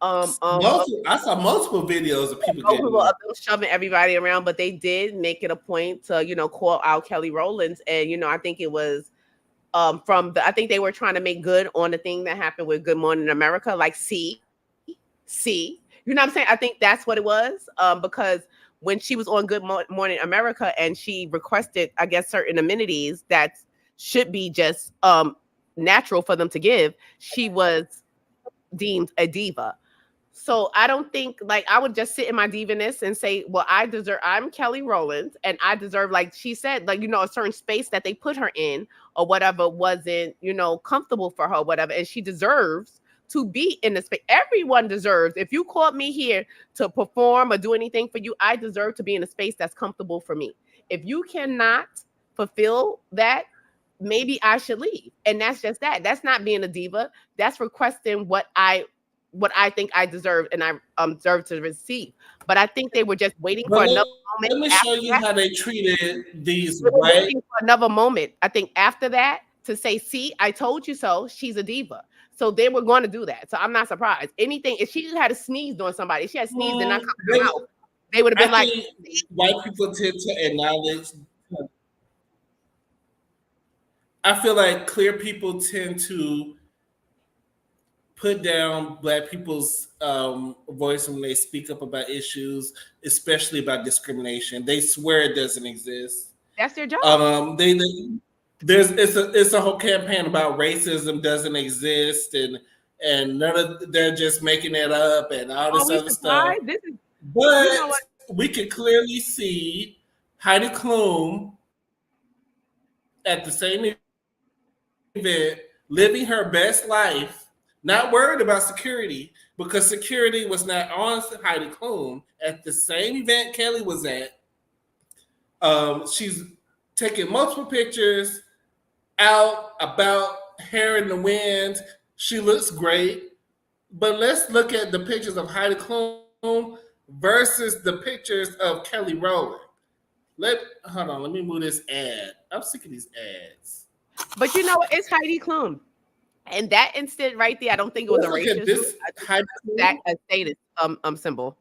[SPEAKER 1] I saw multiple videos of people
[SPEAKER 2] shoving everybody around, but they did make it a point to call out Kelly Rowland. And I think it was I think they were trying to make good on the thing that happened with Good Morning America, like see, you know what I'm saying? I think that's what it was, because when she was on Good Morning America and she requested, I guess, certain amenities that should be just natural for them to give, she was deemed a diva. So I don't think, like, I would just sit in my divaness and say, well, I'm Kelly Rowland, and I deserve, like she said, like, a certain space that they put her in or whatever wasn't, comfortable for her, whatever. And she deserves to be in the space. Everyone deserves. If you called me here to perform or do anything for you, I deserve to be in a space that's comfortable for me. If you cannot fulfill that, maybe I should leave. And that's just that. That's not being a diva. That's requesting what I think I deserve and I deserve to receive. But I think they were just waiting for another moment.
[SPEAKER 1] Let me show you how they treated these
[SPEAKER 2] waiting for another moment. I think after that to say, see, I told you so, she's a diva. So they were going to do that. So I'm not surprised. Anything, if she had sneezed on somebody, if she had sneezed and not come out, they would have been like,
[SPEAKER 1] white people tend to acknowledge. I feel like clear people tend to put down Black people's voice when they speak up about issues, especially about discrimination. They swear it doesn't exist.
[SPEAKER 2] That's their job.
[SPEAKER 1] It's a whole campaign about racism doesn't exist, and they're just making it up and all this other stuff. But we can clearly see Heidi Klum at the same event living her best life, not worried about security, because security was not on Heidi Klum. At the same event Kelly was at, she's taking multiple pictures out about hair in the wind. She looks great. But let's look at the pictures of Heidi Klum versus the pictures of Kelly Rowland. Hold on, let me move this ad. I'm sick of these ads.
[SPEAKER 2] But it's Heidi Klum. And that instant right there, I don't think it was a racist. A status symbol.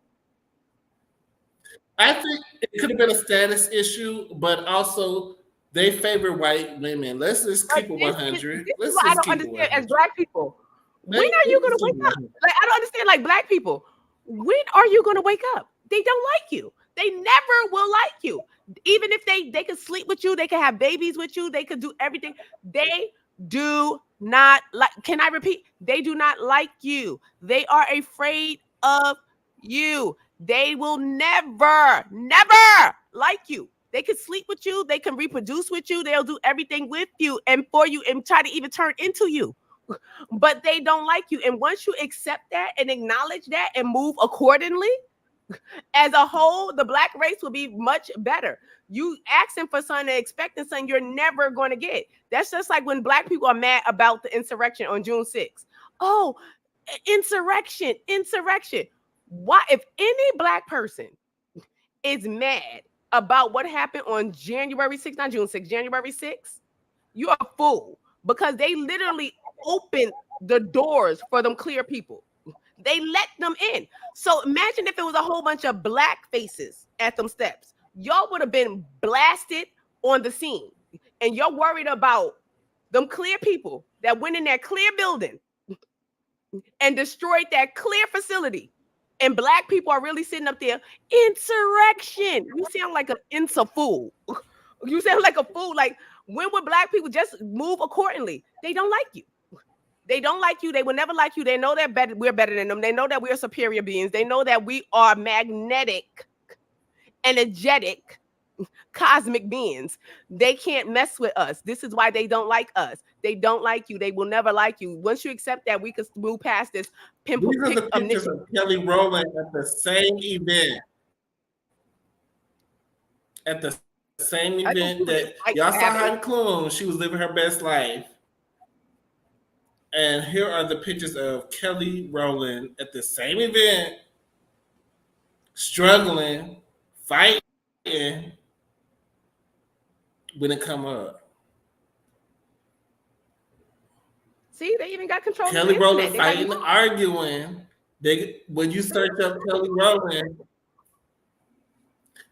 [SPEAKER 1] I think it could have been a status issue, but also they favor white women. Let's just keep it 100.
[SPEAKER 2] I don't understand as Black people. When are you going to wake up? Like, I don't understand, like, Black people. When are you going to wake up? They don't like you. They never will like you. Even if they could sleep with you, they could have babies with you, they could do everything. They do not like, can I repeat? They do not like you. They are afraid of you. They will never, never like you. They can sleep with you, they can reproduce with you, they'll do everything with you and for you and try to even turn into you. But they don't like you. And once you accept that and acknowledge that and move accordingly, as a whole, the Black race will be much better. You asking for something and expecting something you're never going to get. That's just like when Black people are mad about the insurrection on June 6th. Oh, insurrection. Why, if any Black person is mad about what happened on January 6th, not June 6th, January 6th, you're a fool, because they literally opened the doors for them clear people. They let them in. So imagine if it was a whole bunch of Black faces at them steps. Y'all would have been blasted on the scene. And you're worried about them clear people that went in that clear building and destroyed that clear facility. And Black people are really sitting up there, insurrection. You sound like an fool. You sound like a fool. Like, when would Black people just move accordingly? They don't like you. They don't like you. They will never like you. They know that we're better than them. They know that we're superior beings. They know that we are magnetic, energetic, cosmic beings. They can't mess with us. This is why they don't like us. They don't like you. They will never like you. Once you accept that, we can move past this pimple.
[SPEAKER 1] These are the pictures of Kelly Rowland at the same event. At the same event that y'all saw Heidi Klum. She was living her best life. And here are the pictures of Kelly Rowland at the same event, struggling, fighting when it come up.
[SPEAKER 2] See, they even got control.
[SPEAKER 1] Kelly Rowland fighting, arguing. When you search up Kelly Rowland,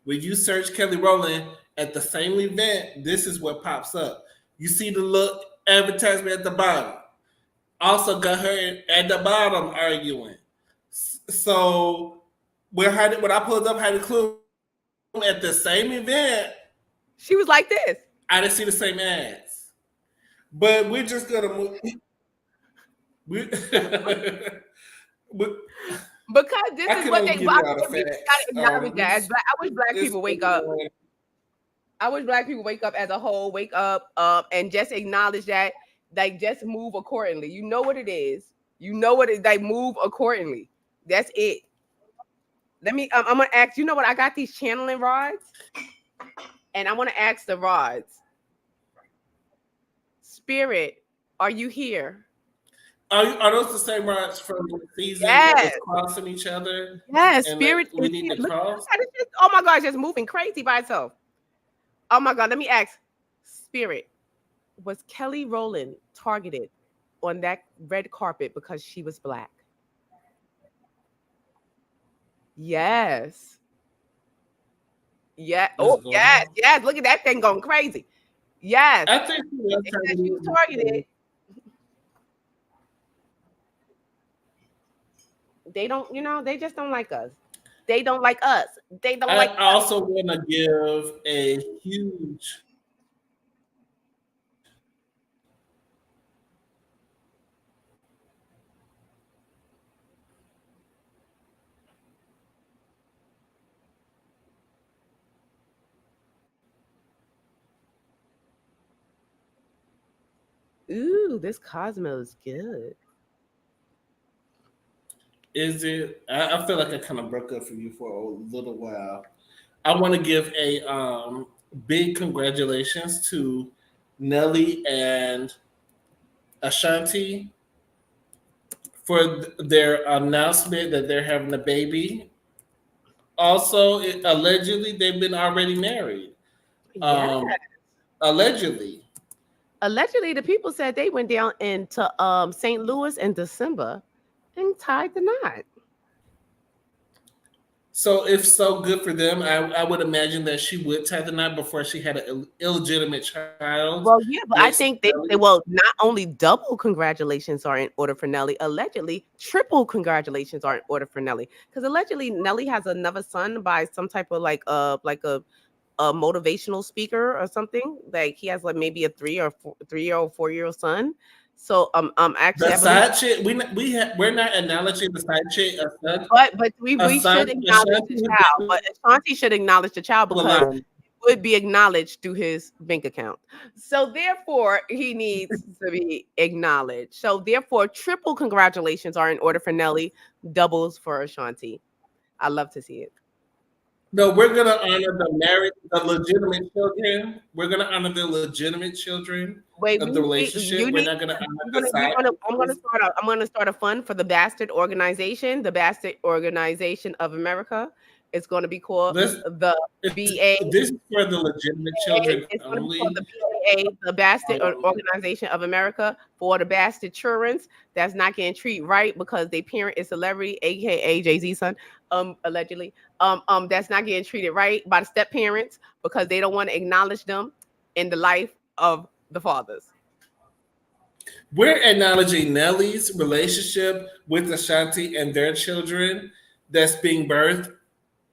[SPEAKER 1] when you search Kelly Rowland at the same event, this is what pops up. You see the little advertisement at the bottom. Also got her at the bottom arguing. So when I pulled up Heidi Klum at the same event,
[SPEAKER 2] she was like this.
[SPEAKER 1] I didn't see the same ads. But we're just gonna move.
[SPEAKER 2] Because this is what they gotta acknowledge that. I wish Black people wake up. I wish Black people wake up as a whole, wake up and just acknowledge that. Like, just move accordingly. You know what it is. You know what it is. Like, move accordingly. That's it. Let me, I'm gonna ask, you know what? I got these channeling rods, and I want to ask the rods. Spirit, are you here?
[SPEAKER 1] Are those the same rods from the season?
[SPEAKER 2] Yes.
[SPEAKER 1] Crossing each other?
[SPEAKER 2] Yes, Spirit.
[SPEAKER 1] We need to cross.
[SPEAKER 2] Oh my God, just moving crazy by itself. Oh my God, let me ask. Spirit, was Kelly Rowland targeted on that red carpet because she was Black? Yes. Yeah. Oh, yes. Yes. Look at that thing going crazy. Yes.
[SPEAKER 1] I think
[SPEAKER 2] she was targeted. They don't, they just don't like us. They don't like us. They don't like us.
[SPEAKER 1] I also want to give a huge
[SPEAKER 2] Ooh, this Cosmo is good.
[SPEAKER 1] Is it? I feel like I kind of broke up for you for a little while. I want to give a big congratulations to Nelly and Ashanti for their announcement that they're having a baby. Also, allegedly, they've been already married.
[SPEAKER 2] Yes.
[SPEAKER 1] Allegedly,
[SPEAKER 2] the people said they went down into St. Louis in December and tied the knot.
[SPEAKER 1] So if so, good for them. I would imagine that she would tie the knot before she had an illegitimate child.
[SPEAKER 2] Well, yeah, but I think not only double congratulations are in order for Nelly, allegedly triple congratulations are in order for Nelly. Because allegedly Nelly has another son by some type of like a a motivational speaker or something. Like he has like maybe a 3 or 4 year old son. So actually
[SPEAKER 1] The
[SPEAKER 2] I believe,
[SPEAKER 1] side chick, we're not acknowledging the side chick.
[SPEAKER 2] but
[SPEAKER 1] A
[SPEAKER 2] we
[SPEAKER 1] son,
[SPEAKER 2] should
[SPEAKER 1] a
[SPEAKER 2] acknowledge
[SPEAKER 1] Shanti
[SPEAKER 2] the
[SPEAKER 1] who
[SPEAKER 2] child.
[SPEAKER 1] did
[SPEAKER 2] But Ashanti should acknowledge the child
[SPEAKER 1] a
[SPEAKER 2] because
[SPEAKER 1] lot.
[SPEAKER 2] would be acknowledged through his bank account. So therefore, he needs to be acknowledged. So therefore, triple congratulations are in order for Nelly, doubles for Ashanti. I love to see it.
[SPEAKER 1] No, we're gonna honor the legitimate children. We're gonna honor the legitimate children
[SPEAKER 2] Wait,
[SPEAKER 1] of the relationship.
[SPEAKER 2] you
[SPEAKER 1] We're
[SPEAKER 2] need.
[SPEAKER 1] not gonna honor
[SPEAKER 2] You're
[SPEAKER 1] the
[SPEAKER 2] gonna, you're
[SPEAKER 1] side
[SPEAKER 2] gonna,
[SPEAKER 1] pieces.
[SPEAKER 2] I'm gonna start a fund for the Bastard Organization of America. It's gonna be called
[SPEAKER 1] Let's.
[SPEAKER 2] the BA.
[SPEAKER 1] This is for the legitimate children
[SPEAKER 2] It's going to be called
[SPEAKER 1] only.
[SPEAKER 2] the BAA, the Bastard
[SPEAKER 1] Um,
[SPEAKER 2] Organization of America, for the bastard children that's not getting treated right because their parent is celebrity, aka Jay-Z's son, allegedly. That's not getting treated right by the step parents because they don't want to acknowledge them in the life of the fathers.
[SPEAKER 1] we're acknowledging Nelly's relationship with Ashanti and their children that's being birthed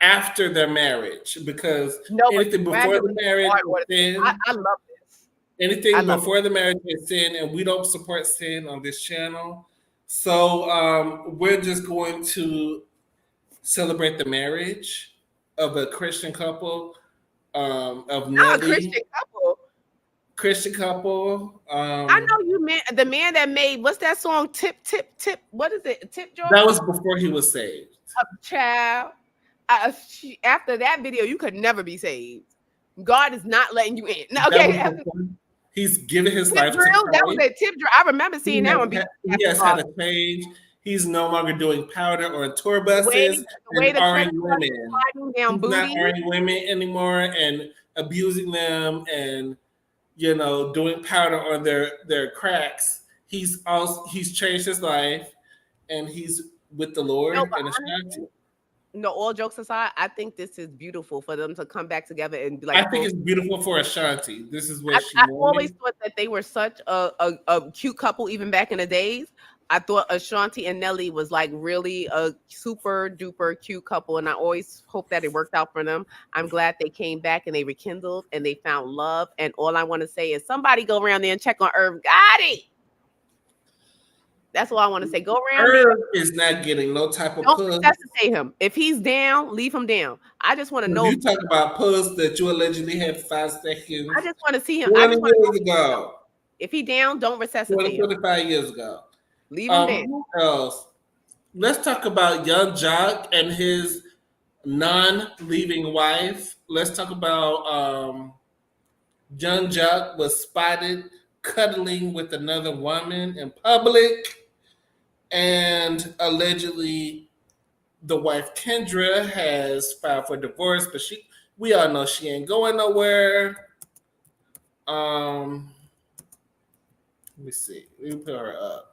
[SPEAKER 1] after their marriage, because
[SPEAKER 2] No, but
[SPEAKER 1] anything before the
[SPEAKER 2] congratulations
[SPEAKER 1] marriage
[SPEAKER 2] are in
[SPEAKER 1] is
[SPEAKER 2] order.
[SPEAKER 1] sin.
[SPEAKER 2] I love this. I
[SPEAKER 1] Anything
[SPEAKER 2] love it.
[SPEAKER 1] before the marriage is sin, and we don't support sin on this channel. So we're just going to celebrate the marriage of a Christian couple, of
[SPEAKER 2] Not a Christian
[SPEAKER 1] Nelly,
[SPEAKER 2] couple.
[SPEAKER 1] Christian couple.
[SPEAKER 2] I know you meant the man that made what's that song? Tip, tip, tip. What is it? Tip jar?
[SPEAKER 1] That was before he was saved.
[SPEAKER 2] Child. After that video, you could never be saved. God is not letting you in. No,
[SPEAKER 1] That
[SPEAKER 2] okay.
[SPEAKER 1] was before he's given his
[SPEAKER 2] Tip
[SPEAKER 1] life to
[SPEAKER 2] drill. That was
[SPEAKER 1] Christ.
[SPEAKER 2] a tip drill. I remember seeing that one.
[SPEAKER 1] He has had a change. He's no longer doing powder or tour buses
[SPEAKER 2] The way
[SPEAKER 1] and
[SPEAKER 2] the
[SPEAKER 1] eyeing
[SPEAKER 2] credit card is
[SPEAKER 1] women.
[SPEAKER 2] sliding down
[SPEAKER 1] He's not
[SPEAKER 2] booty.
[SPEAKER 1] eyeing women anymore and abusing them and doing powder on their cracks. He's changed his life and he's with the
[SPEAKER 2] No,
[SPEAKER 1] Lord
[SPEAKER 2] but
[SPEAKER 1] and
[SPEAKER 2] honestly,
[SPEAKER 1] Ashanti.
[SPEAKER 2] no, all jokes aside, I think this is beautiful for them to come back together and be
[SPEAKER 1] I
[SPEAKER 2] like
[SPEAKER 1] think
[SPEAKER 2] full.
[SPEAKER 1] it's beautiful for Ashanti. This is what she
[SPEAKER 2] I always
[SPEAKER 1] wanted.
[SPEAKER 2] thought that they were such a cute couple, even back in the days. I thought Ashanti and Nelly was like really a super duper cute couple, and I always hope that it worked out for them. I'm glad they came back and they rekindled and they found love. And all I want to say is somebody go around there and check on Irv Gotti. That's all I want to say. Go around there.
[SPEAKER 1] Irv is not getting no type of
[SPEAKER 2] Don't
[SPEAKER 1] puss.
[SPEAKER 2] resuscitate him. If he's down, leave him down. I just want to know.
[SPEAKER 1] You talk about puss that you allegedly had 5 seconds
[SPEAKER 2] I just want to see him. I
[SPEAKER 1] 20
[SPEAKER 2] just want to
[SPEAKER 1] years
[SPEAKER 2] know.
[SPEAKER 1] ago,
[SPEAKER 2] If he down, don't
[SPEAKER 1] 20,
[SPEAKER 2] resuscitate him.
[SPEAKER 1] 25 years ago.
[SPEAKER 2] Leave him down.
[SPEAKER 1] Who else? Let's talk about Young Jock and his non-leaving wife. Let's talk about Young Jock was spotted cuddling with another woman in public, and allegedly the wife Kendra has filed for divorce, but we all know she ain't going nowhere. Let me see. Let me put her up.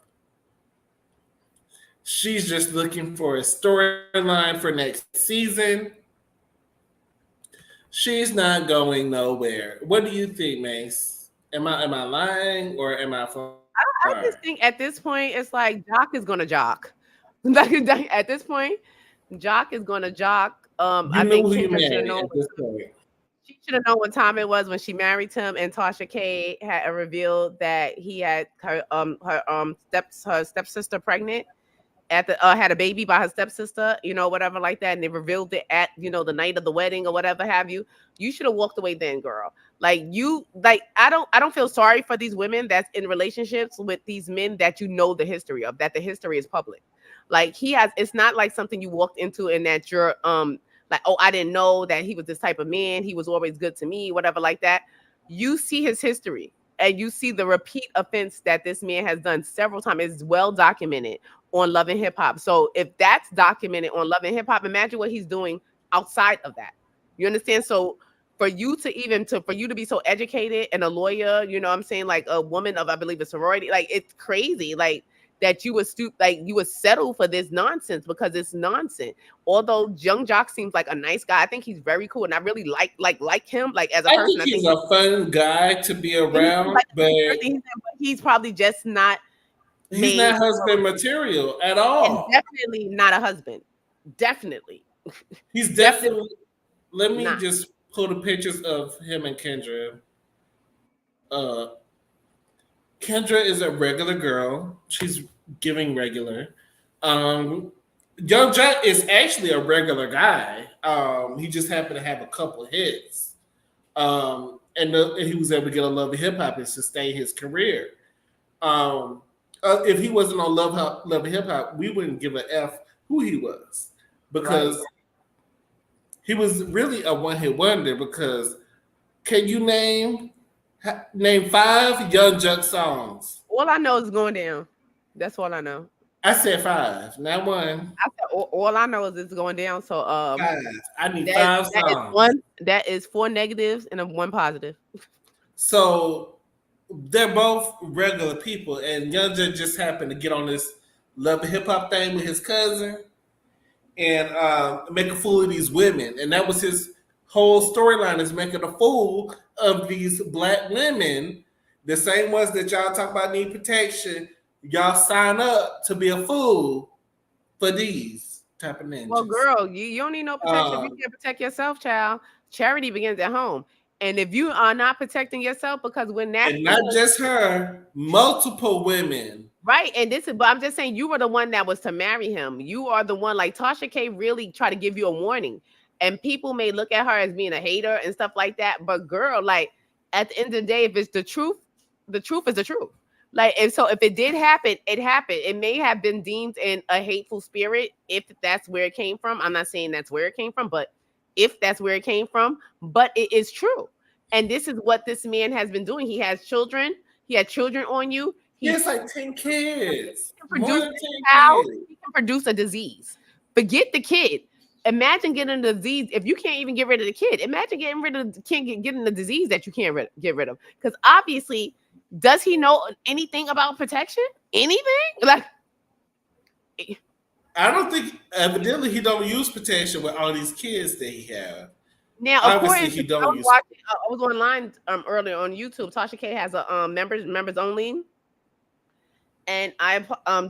[SPEAKER 1] She's just looking for a storyline for next season. She's not going nowhere. What do you think, Mace? Am I lying or am I far?
[SPEAKER 2] I just think at this point, it's like Jock is gonna jock. At this point, Jock is gonna jock. I
[SPEAKER 1] You know
[SPEAKER 2] think
[SPEAKER 1] who you
[SPEAKER 2] Kendra should have
[SPEAKER 1] married
[SPEAKER 2] known.
[SPEAKER 1] at this point.
[SPEAKER 2] She should have known what time it was when she married him, and Tasha K had revealed that he had her stepsister pregnant at the had a baby by her stepsister, whatever like that, and they revealed it at the night of the wedding or whatever have you. You should have walked away then, girl. I don't feel sorry for these women that's in relationships with these men that the history of, that the history is public. Like it's not like something you walked into and that you're like, oh, I didn't know that he was this type of man. He was always good to me, whatever like that. You see his history and you see the repeat offense that this man has done several times. It's well documented on Love and Hip Hop. So if that's documented on Love and Hip Hop, imagine what he's doing outside of that. You understand? So for you to be so educated and a lawyer, what I'm saying, like a woman of, I believe, a sorority, like it's crazy. Like that you would settle for this nonsense because it's nonsense. Although Young Jock seems like a nice guy, I think he's very cool, and I really like him, like as a person.
[SPEAKER 1] I think he's a fun guy to be around, but
[SPEAKER 2] he's probably just not.
[SPEAKER 1] He's not husband material at all.
[SPEAKER 2] And definitely not a husband. Definitely.
[SPEAKER 1] He's definitely. Let me
[SPEAKER 2] not.
[SPEAKER 1] just pull the pictures of him and Kendra. Kendra is a regular girl. She's giving regular. Um, Young Jack is actually a regular guy. He just happened to have a couple hits. And he was able to get on Love and Hip Hop and sustain his career. Um, if he wasn't on Love and Hip Hop, we wouldn't give a F who he was,
[SPEAKER 2] Right.
[SPEAKER 1] because he was really a one hit wonder. Because can you name 5 Young Jack songs?
[SPEAKER 2] All I know is going down. That's all I know.
[SPEAKER 1] I said 5, not one.
[SPEAKER 2] I said all I know is it's going down. So
[SPEAKER 1] 5. I need
[SPEAKER 2] that
[SPEAKER 1] 5
[SPEAKER 2] that is
[SPEAKER 1] songs.
[SPEAKER 2] one that is 4 negatives and a 1 positive.
[SPEAKER 1] So they're both regular people, and Young Jack just happened to get on this Love and Hip Hop thing with his cousin and make a fool of these women, and that was his whole storyline, is making a fool of these black women, the same ones that y'all talk about need protection. Y'all sign up to be a fool for these type of ninjas.
[SPEAKER 2] Well, girl, you don't need no protection if you can't protect yourself, child. Charity begins at home. And if you are not protecting yourself, because when that
[SPEAKER 1] and not just her, multiple women.
[SPEAKER 2] Right. And this is, but I'm just saying, you were the one that was to marry him. You are the one, like Tasha K really try to give you a warning. And people may look at her as being a hater and stuff like that. But girl, like at the end of the day, if it's the truth is the truth. Like, and so if it did happen, it happened. It may have been deemed in a hateful spirit if that's where it came from. I'm not saying that's where it came from, but if that's where it came from, but it is true. And this is what this man has been doing. He has children. He had children on you.
[SPEAKER 1] He has like 10 kids. More than 10 kids.
[SPEAKER 2] He can produce a disease. Forget the kid. Imagine getting the disease. If you can't even get rid of the kid, imagine getting rid of getting the disease that you can't get rid of. Because obviously, does he know anything about protection? Anything? Like,
[SPEAKER 1] I don't think, evidently he don't use protection with all these kids that he have.
[SPEAKER 2] now,
[SPEAKER 1] Obviously,
[SPEAKER 2] according
[SPEAKER 1] he
[SPEAKER 2] to
[SPEAKER 1] don't
[SPEAKER 2] I was
[SPEAKER 1] use.
[SPEAKER 2] watching, I was online earlier on YouTube. Tasha K has a members only, and I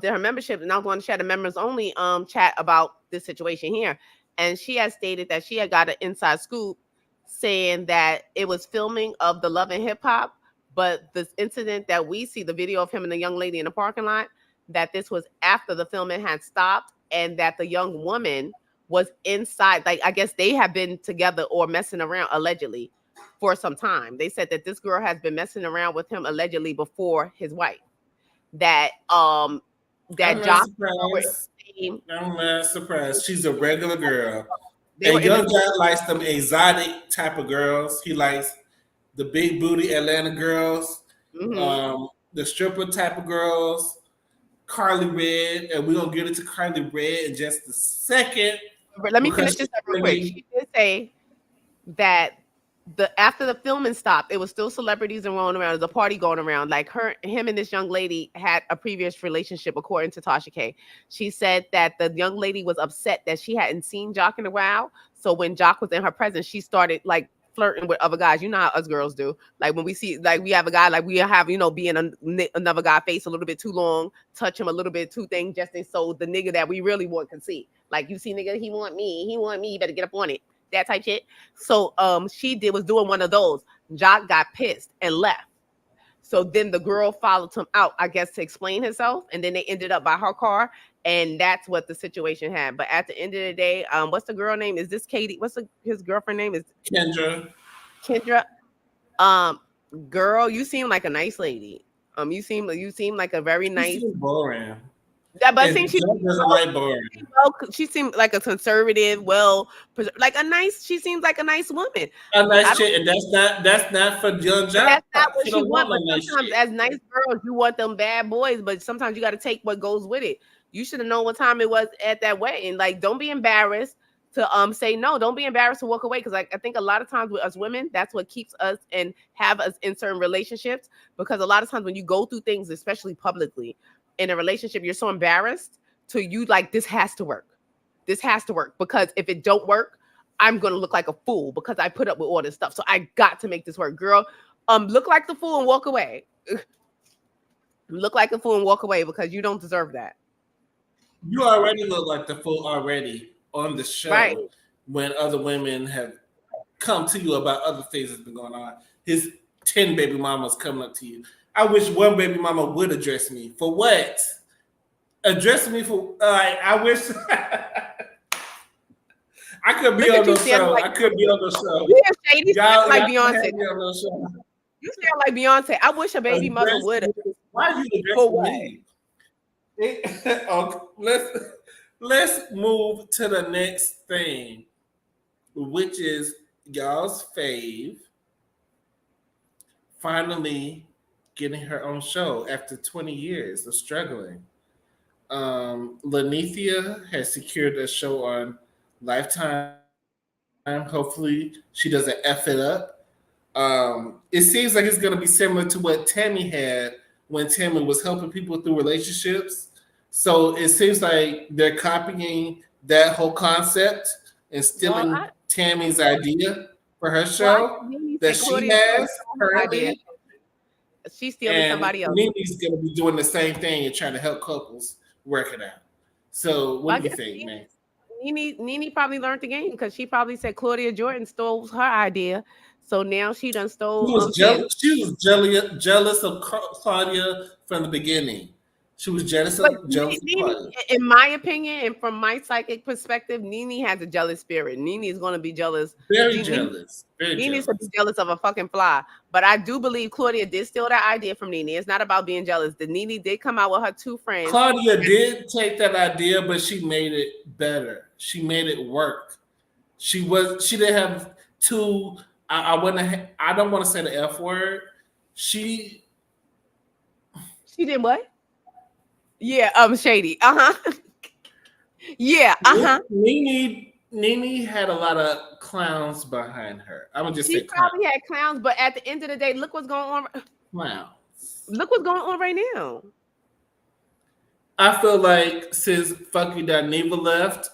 [SPEAKER 2] did her membership, and I was going to share the members only chat about this situation here. And she has stated that she had got an inside scoop saying that it was filming of the Love and Hip Hop, but this incident that we see, the video of him and the young lady in the parking lot, that this was after the filming had stopped, and that the young woman was inside. Like, I guess they have been together or messing around allegedly for some time. They said that this girl has been messing around with him allegedly before his wife. That
[SPEAKER 1] I'm
[SPEAKER 2] Josh.
[SPEAKER 1] not surprised. She's a regular girl.
[SPEAKER 2] They were
[SPEAKER 1] And Young Jack likes them exotic type of girls. He likes the big booty Atlanta girls, the stripper type of girls, Carly Red, and we're gonna get into Carly Red in just a second.
[SPEAKER 2] Let me finish this up real quick. She did say that after the filming stopped, it was still celebrities and rolling around. There's a party going around. Like him and this young lady had a previous relationship, according to Tasha K. She said that the young lady was upset that she hadn't seen Jock in a while. So when Jock was in her presence, she started like flirting with other guys. You know how us girls do. Like when we see, like we have a guy, like we have, being another guy face a little bit too long, touch him a little bit too thing, just so the nigga that we really want can see. Like, you see, nigga, he want me, you better get up on it. That type shit. So she was doing one of those. Jock got pissed and left. So then the girl followed him out, I guess, to explain herself, and then they ended up by her car, and that's what the situation had. But at the end of the day, what's the girl name? Is this Katie? What's his girlfriend name? Is Kendra. Girl, you seem like a nice lady. You seem like a very nice.
[SPEAKER 1] Boring.
[SPEAKER 2] Yeah, but I think she
[SPEAKER 1] doesn't like boring.
[SPEAKER 2] She seemed like a conservative, she seems like a nice woman.
[SPEAKER 1] A nice chick, and that's not for Young Jack.
[SPEAKER 2] That's not what she wants. But sometimes, as nice girls, you want them bad boys, but sometimes you got to take what goes with it. You should have known what time it was at that wedding. Like, don't be embarrassed to say no. Don't be embarrassed to walk away, because I think a lot of times with us women, that's what keeps us and have us in certain relationships. Because a lot of times when you go through things, especially publicly in a relationship, you're so embarrassed to you, like, this has to work. This has to work, because if it don't work, I'm gonna look like a fool because I put up with all this stuff. So I got to make this work, girl. Look like the fool and walk away. Look like a fool and walk away, because you don't deserve that.
[SPEAKER 1] You already look like the fool already on the show, right? When other women have come to you about other things that's been going on. His 10 baby mamas coming up to you. I wish one baby mama would address me. For what? Address me for I wish I could be
[SPEAKER 2] Look
[SPEAKER 1] on
[SPEAKER 2] at you
[SPEAKER 1] the
[SPEAKER 2] standing
[SPEAKER 1] show.
[SPEAKER 2] like
[SPEAKER 1] I could be on the show.
[SPEAKER 2] yeah, Shady
[SPEAKER 1] Y'all,
[SPEAKER 2] sound like
[SPEAKER 1] y'all
[SPEAKER 2] Beyonce.
[SPEAKER 1] have me on the show.
[SPEAKER 2] You sound like Beyonce. I wish a baby mother would.
[SPEAKER 1] Why are you
[SPEAKER 2] For
[SPEAKER 1] addressing me? Okay, let's move to the next thing, which is y'all's fave finally getting her own show after 20 years of struggling. Lanithia has secured a show on Lifetime. Hopefully, she doesn't F it up. It seems like it's going to be similar to what Tammy had when Tammy was helping people through relationships. So it seems like they're copying that whole concept and stealing Tammy's idea for her show that she has currently.
[SPEAKER 2] She's stealing somebody else.
[SPEAKER 1] Nene's going to be doing the same thing and trying to help couples work it out. So what do you think, man?
[SPEAKER 2] Nene probably learned the game because she probably said Claudia Jordan stole her idea. So now she done stole.
[SPEAKER 1] She was jealous of Claudia from the beginning. She was jealous of Claudia.
[SPEAKER 2] In my opinion, and from my psychic perspective, Nene has a jealous spirit. Nene is going to be jealous.
[SPEAKER 1] Very jealous.
[SPEAKER 2] Nene needs to be jealous of a fucking fly. But I do believe Claudia did steal that idea from Nene. It's not about being jealous. The Nene did come out with her two friends.
[SPEAKER 1] Claudia did take that idea, but she made it better. She made it work. She didn't have two. I don't want to say the F word. She
[SPEAKER 2] did what? Yeah, Shady. Yeah,
[SPEAKER 1] Nene had a lot of clowns behind her. I'm gonna just say
[SPEAKER 2] probably had clowns, but at the end of the day, look what's going on.
[SPEAKER 1] Clowns.
[SPEAKER 2] Look what's going on right now.
[SPEAKER 1] I feel like since Funky Neva left,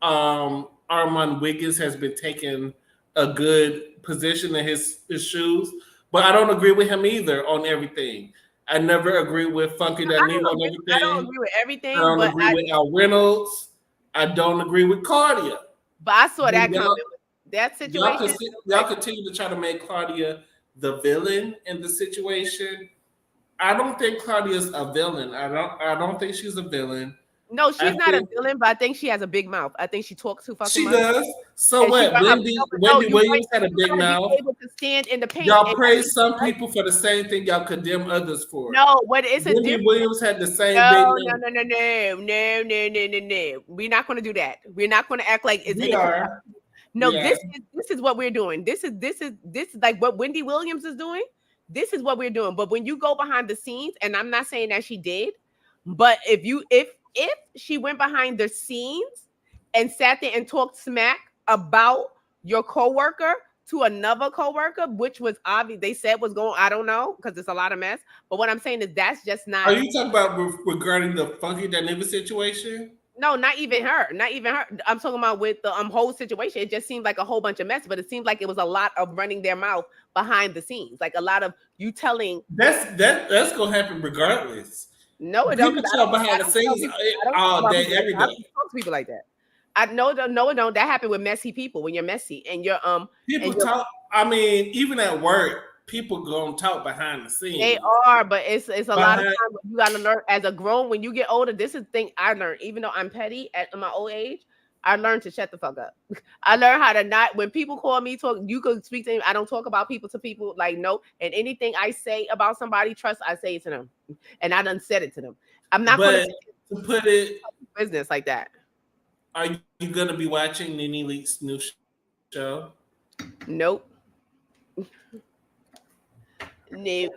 [SPEAKER 1] Armand Wiggins has been taking a good position in his shoes, but I don't agree with him either on everything. I never agree with Funky Neva on everything.
[SPEAKER 2] I don't agree with everything.
[SPEAKER 1] I don't agree with Al Reynolds. I don't agree with Claudia.
[SPEAKER 2] But I saw that coming. That situation.
[SPEAKER 1] Y'all continue to try to make Claudia the villain in the situation. I don't think Claudia's a villain. I don't think she's a villain.
[SPEAKER 2] No, she's not a villain, but I think she has a big mouth. I think she talks too fucking much.
[SPEAKER 1] She does. So what? Wendy Williams had a big mouth.
[SPEAKER 2] Able to stand in the paint.
[SPEAKER 1] Y'all praise some people for the same thing y'all condemn others for.
[SPEAKER 2] No, what is it?
[SPEAKER 1] Wendy Williams had the same
[SPEAKER 2] big mouth. No. We're not going to do that. We're not going to act like it's.
[SPEAKER 1] We are.
[SPEAKER 2] No, this is what we're doing. This is like what Wendy Williams is doing. This is what we're doing. But when you go behind the scenes, and I'm not saying that she did, but if she went behind the scenes and sat there and talked smack about your coworker to another coworker, which was obvious, they said was going, I don't know, because it's a lot of mess. But what I'm saying is that's just not.
[SPEAKER 1] Are you talking about regarding the Funky Neva situation?
[SPEAKER 2] No, not even her. I'm talking about with the whole situation. It just seemed like a whole bunch of mess, but it seemed like it was a lot of running their mouth behind the scenes, like a lot of you telling.
[SPEAKER 1] That's gonna happen regardless.
[SPEAKER 2] No, it don't.
[SPEAKER 1] People talk behind the scenes all day, every day. I don't
[SPEAKER 2] talk to people like that. No, it don't. That happened with messy people when you're messy and you're
[SPEAKER 1] people talk. I mean, even at work, people gonna talk behind the scenes.
[SPEAKER 2] They are, but it's a lot of times you gotta learn as a grown. When you get older, this is the thing I learned. Even though I'm petty at my old age, I learned to shut the fuck up. I learned how to not. When people call me, talk. You could speak to me. I don't talk about people to people. Like no, and anything I say about somebody, trust I say it to them, and I done said it to them. I'm not going
[SPEAKER 1] to put it
[SPEAKER 2] business like that.
[SPEAKER 1] Are you gonna be watching Nene Leakes' new show?
[SPEAKER 2] Nope. Nope.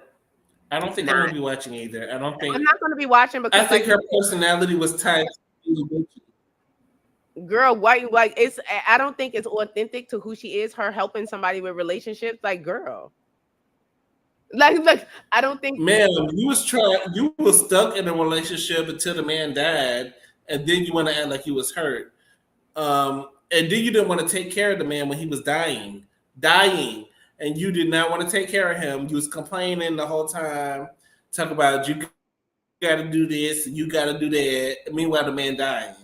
[SPEAKER 1] I don't think I'm gonna be watching either. I don't think
[SPEAKER 2] I'm not gonna be watching because
[SPEAKER 1] I think her personality was tied to
[SPEAKER 2] girl, why like it's I don't think it's authentic to who she is, her helping somebody with relationships. Like, girl. Like I don't think
[SPEAKER 1] man, you was stuck in a relationship until the man died, and then you want to act like you was hurt. And then you didn't want to take care of the man when he was dying, and you did not want to take care of him. You was complaining the whole time, talk about you got to do this and you got to do that. Meanwhile, the man dying.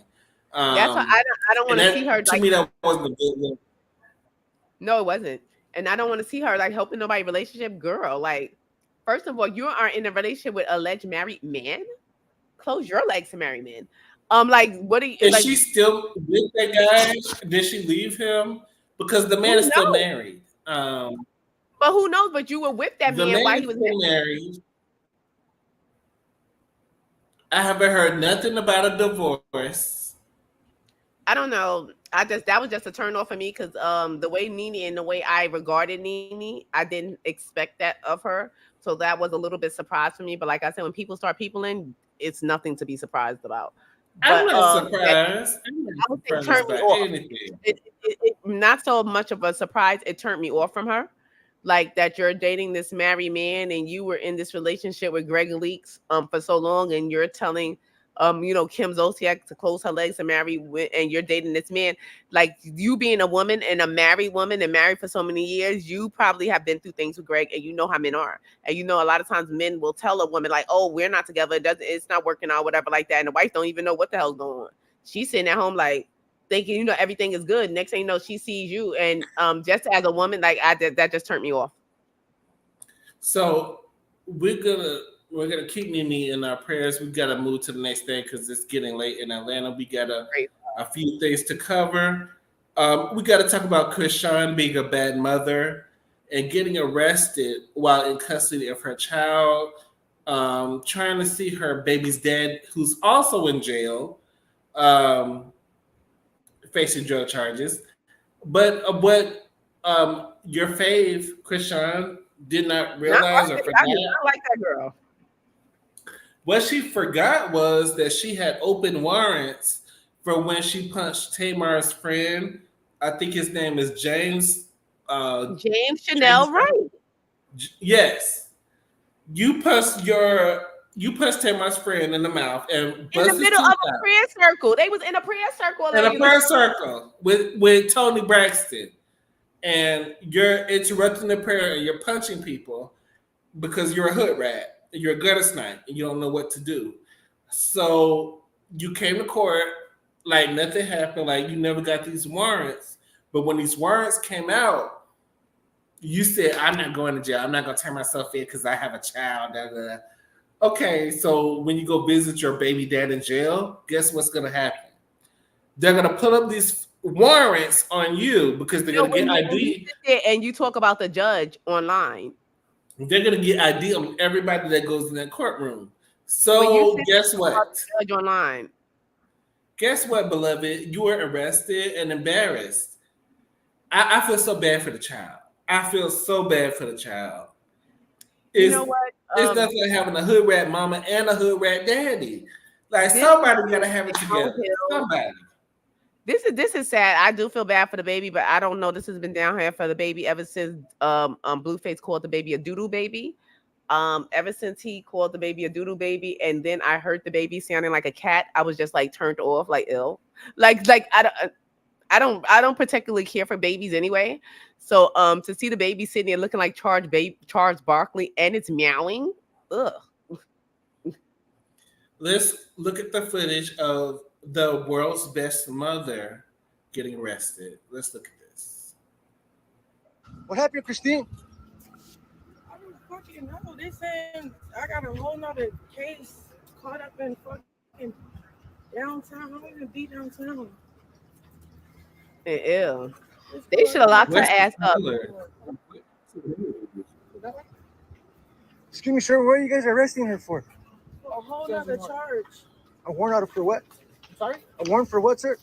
[SPEAKER 2] That's why I don't want to see her.
[SPEAKER 1] To me, that wasn't a good look.
[SPEAKER 2] No, it wasn't. And I don't want to see her like helping nobody relationship. Girl, like, first of all, you are in a relationship with alleged married man. Close your legs to married men. Like, what are you
[SPEAKER 1] Is
[SPEAKER 2] like?
[SPEAKER 1] she still with that guy? Did she leave him? Because the
[SPEAKER 2] Who
[SPEAKER 1] man is still
[SPEAKER 2] knows?
[SPEAKER 1] married.
[SPEAKER 2] But who knows? But you were with that
[SPEAKER 1] The
[SPEAKER 2] man
[SPEAKER 1] man
[SPEAKER 2] while
[SPEAKER 1] is
[SPEAKER 2] he was.
[SPEAKER 1] still married. I haven't heard nothing about a divorce.
[SPEAKER 2] I don't know. I just that was just a turn off for me because the way Nene and the way I regarded Nene, I didn't expect that of her. So that was a little bit surprised for me. But like I said, when people start peopling, it's nothing to be surprised about.
[SPEAKER 1] I'm
[SPEAKER 2] But
[SPEAKER 1] not
[SPEAKER 2] that
[SPEAKER 1] surprised. I'm not
[SPEAKER 2] I would say
[SPEAKER 1] surprised
[SPEAKER 2] turned me
[SPEAKER 1] by
[SPEAKER 2] off.
[SPEAKER 1] anything.
[SPEAKER 2] Not so much of a surprise. It turned me off from her. Like that you're dating this married man and you were in this relationship with Greg Leaks for so long and you're telling Kim Zolciak to close her legs and and you're dating this man. Like you being a woman and a married woman and married for so many years, you probably have been through things with Greg and you know how men are. And you know a lot of times men will tell a woman like, oh, we're not together, it's not working out, whatever like that. And the wife don't even know what the hell's going on. She's sitting at home like thinking, everything is good. Next thing you know, she sees you. And just as a woman, like that just turned me off.
[SPEAKER 1] So we're gonna keep Nene in our prayers. We gotta move to the next thing because it's getting late in Atlanta. We got a few things to cover. We got to talk about Krishan being a bad mother and getting arrested while in custody of her child, trying to see her baby's dad, who's also in jail, um, facing drug charges. But your fave, Krishan, did not
[SPEAKER 2] Not
[SPEAKER 1] realize
[SPEAKER 2] like
[SPEAKER 1] or
[SPEAKER 2] that.
[SPEAKER 1] forgot.
[SPEAKER 2] I did not like that girl.
[SPEAKER 1] What she forgot was that she had open warrants for when she punched Tamar's friend. I think his name is James.
[SPEAKER 2] James
[SPEAKER 1] James.
[SPEAKER 2] Chanel, right?
[SPEAKER 1] Yes, you punched Tamar's friend in the mouth and
[SPEAKER 2] In the
[SPEAKER 1] bust his
[SPEAKER 2] middle
[SPEAKER 1] tooth
[SPEAKER 2] of a
[SPEAKER 1] out
[SPEAKER 2] prayer circle. They was in a prayer circle,
[SPEAKER 1] in a
[SPEAKER 2] lady.
[SPEAKER 1] prayer circle with Tony Braxton, and you're interrupting the prayer and you're punching people because you're a hood rat, you're a gutter snipe, and you don't know what to do. So you came to court like nothing happened, like you never got these warrants. But when these warrants came out, you said, "I'm not going to jail. I'm not going to turn myself in because I have a child." Da, da, da. Okay, so when you go visit your baby dad in jail, guess what's going to happen? They're going to put up these warrants on you because they're going to get
[SPEAKER 2] When you
[SPEAKER 1] ID.
[SPEAKER 2] sit there and you talk about the judge online,
[SPEAKER 1] They're going to get ID on everybody that goes in that courtroom.
[SPEAKER 2] when you
[SPEAKER 1] So
[SPEAKER 2] sit
[SPEAKER 1] guess
[SPEAKER 2] there and talk about
[SPEAKER 1] what?
[SPEAKER 2] the judge online,
[SPEAKER 1] Guess what, beloved? You were arrested and embarrassed. I feel so bad for the child. I feel so bad for the child.
[SPEAKER 2] you
[SPEAKER 1] It's
[SPEAKER 2] know what?
[SPEAKER 1] it's nothing like having a hood rat mama and a hood rat daddy. Like
[SPEAKER 2] This
[SPEAKER 1] somebody gotta have it together.
[SPEAKER 2] downhill.
[SPEAKER 1] Somebody.
[SPEAKER 2] This is sad. I do feel bad for the baby, but I don't know. This has been down here for the baby ever since Blueface called the baby a doodoo baby. Ever since he called the baby a doodoo baby, and then I heard the baby sounding like a cat, I was just like turned off, like ill. Like I don't particularly care for babies anyway. So to see the baby sitting there looking like Charles Barkley and it's meowing, ugh.
[SPEAKER 1] Let's look at the footage of the world's best mother getting arrested. Let's look at this.
[SPEAKER 3] What happened, Christine?
[SPEAKER 4] I don't fucking know. They saying I got a whole nother case caught up in fucking downtown. I don't even be downtown.
[SPEAKER 2] Ew. They should have locked her ass up.
[SPEAKER 3] Excuse me, sir. What are you guys arresting her for?
[SPEAKER 4] A whole nother charge.
[SPEAKER 3] A warrant out for what?
[SPEAKER 4] Sorry?
[SPEAKER 3] A warrant for what, sir?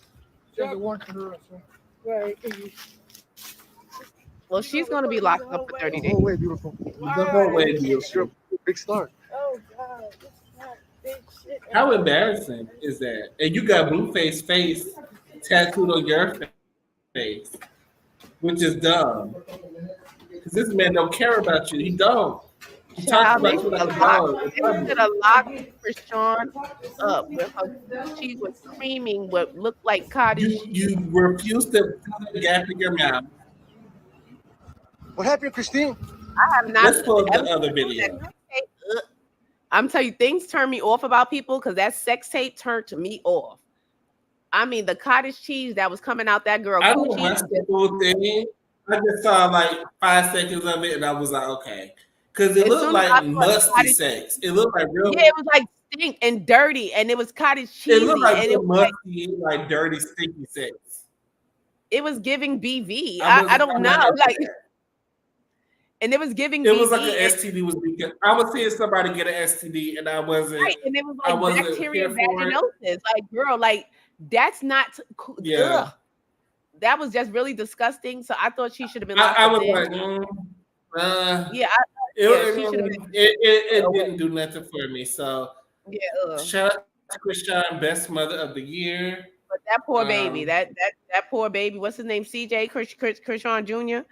[SPEAKER 4] There's a warrant for her arrest, sir. Right.
[SPEAKER 2] Well, she's gonna be locked up for 30
[SPEAKER 3] The
[SPEAKER 2] days.
[SPEAKER 3] whole way, beautiful.
[SPEAKER 1] The whole way,
[SPEAKER 3] You're a big star.
[SPEAKER 4] Oh God, this is not big shit.
[SPEAKER 1] How embarrassing is that? And you got Blueface face tattooed on your face, which is dumb. Because this man don't care about you. He don't. He talks about you like a dog.
[SPEAKER 2] They should have locked Krishan up with her. She was screaming what looked like cottage.
[SPEAKER 1] You refuse to put the gap in your mouth.
[SPEAKER 3] What happened, Christine?
[SPEAKER 2] I have not.
[SPEAKER 1] Let's pull up the other video.
[SPEAKER 2] I'm telling you, things turn me off about people because that sex tape turned me off. I mean, the cottage cheese that was coming out that girl.
[SPEAKER 1] I don't watch the whole thing. I just saw like 5 seconds of it, and I was like, okay, because it
[SPEAKER 2] As
[SPEAKER 1] looked
[SPEAKER 2] soon as I
[SPEAKER 1] like
[SPEAKER 2] saw the
[SPEAKER 1] musty
[SPEAKER 2] cottage,
[SPEAKER 1] sex. It looked like
[SPEAKER 2] yeah,
[SPEAKER 1] real.
[SPEAKER 2] it was like stink and dirty, and it was cottage
[SPEAKER 1] It looked
[SPEAKER 2] cheesy,
[SPEAKER 1] like
[SPEAKER 2] and
[SPEAKER 1] real musty, like dirty, sticky sex.
[SPEAKER 2] it was giving BV.
[SPEAKER 1] I
[SPEAKER 2] I
[SPEAKER 1] wasn't.
[SPEAKER 2] don't
[SPEAKER 1] I'm
[SPEAKER 2] know,
[SPEAKER 1] not into
[SPEAKER 2] like,
[SPEAKER 1] that.
[SPEAKER 2] and it was giving
[SPEAKER 1] It was like an
[SPEAKER 2] BV, and
[SPEAKER 1] STD was because I was seeing somebody get an STD, and I wasn't.
[SPEAKER 2] right, and it was
[SPEAKER 1] I
[SPEAKER 2] like
[SPEAKER 1] wasn't
[SPEAKER 2] bacteria
[SPEAKER 1] here for it.
[SPEAKER 2] vaginosis. Like, girl, like that's not.
[SPEAKER 1] Yeah,
[SPEAKER 2] Ugh, that was just really disgusting. So I thought she should have been locked
[SPEAKER 1] I
[SPEAKER 2] up
[SPEAKER 1] was
[SPEAKER 2] then.
[SPEAKER 1] like, uh,
[SPEAKER 2] Yeah, yeah, she should have been
[SPEAKER 1] it
[SPEAKER 2] away.
[SPEAKER 1] didn't do nothing for me. So
[SPEAKER 2] Yeah,
[SPEAKER 1] shout out to Krishan, best mother of the year.
[SPEAKER 2] but that poor baby,
[SPEAKER 1] Um,
[SPEAKER 2] that poor baby. What's his name? CJ Krishan Jr.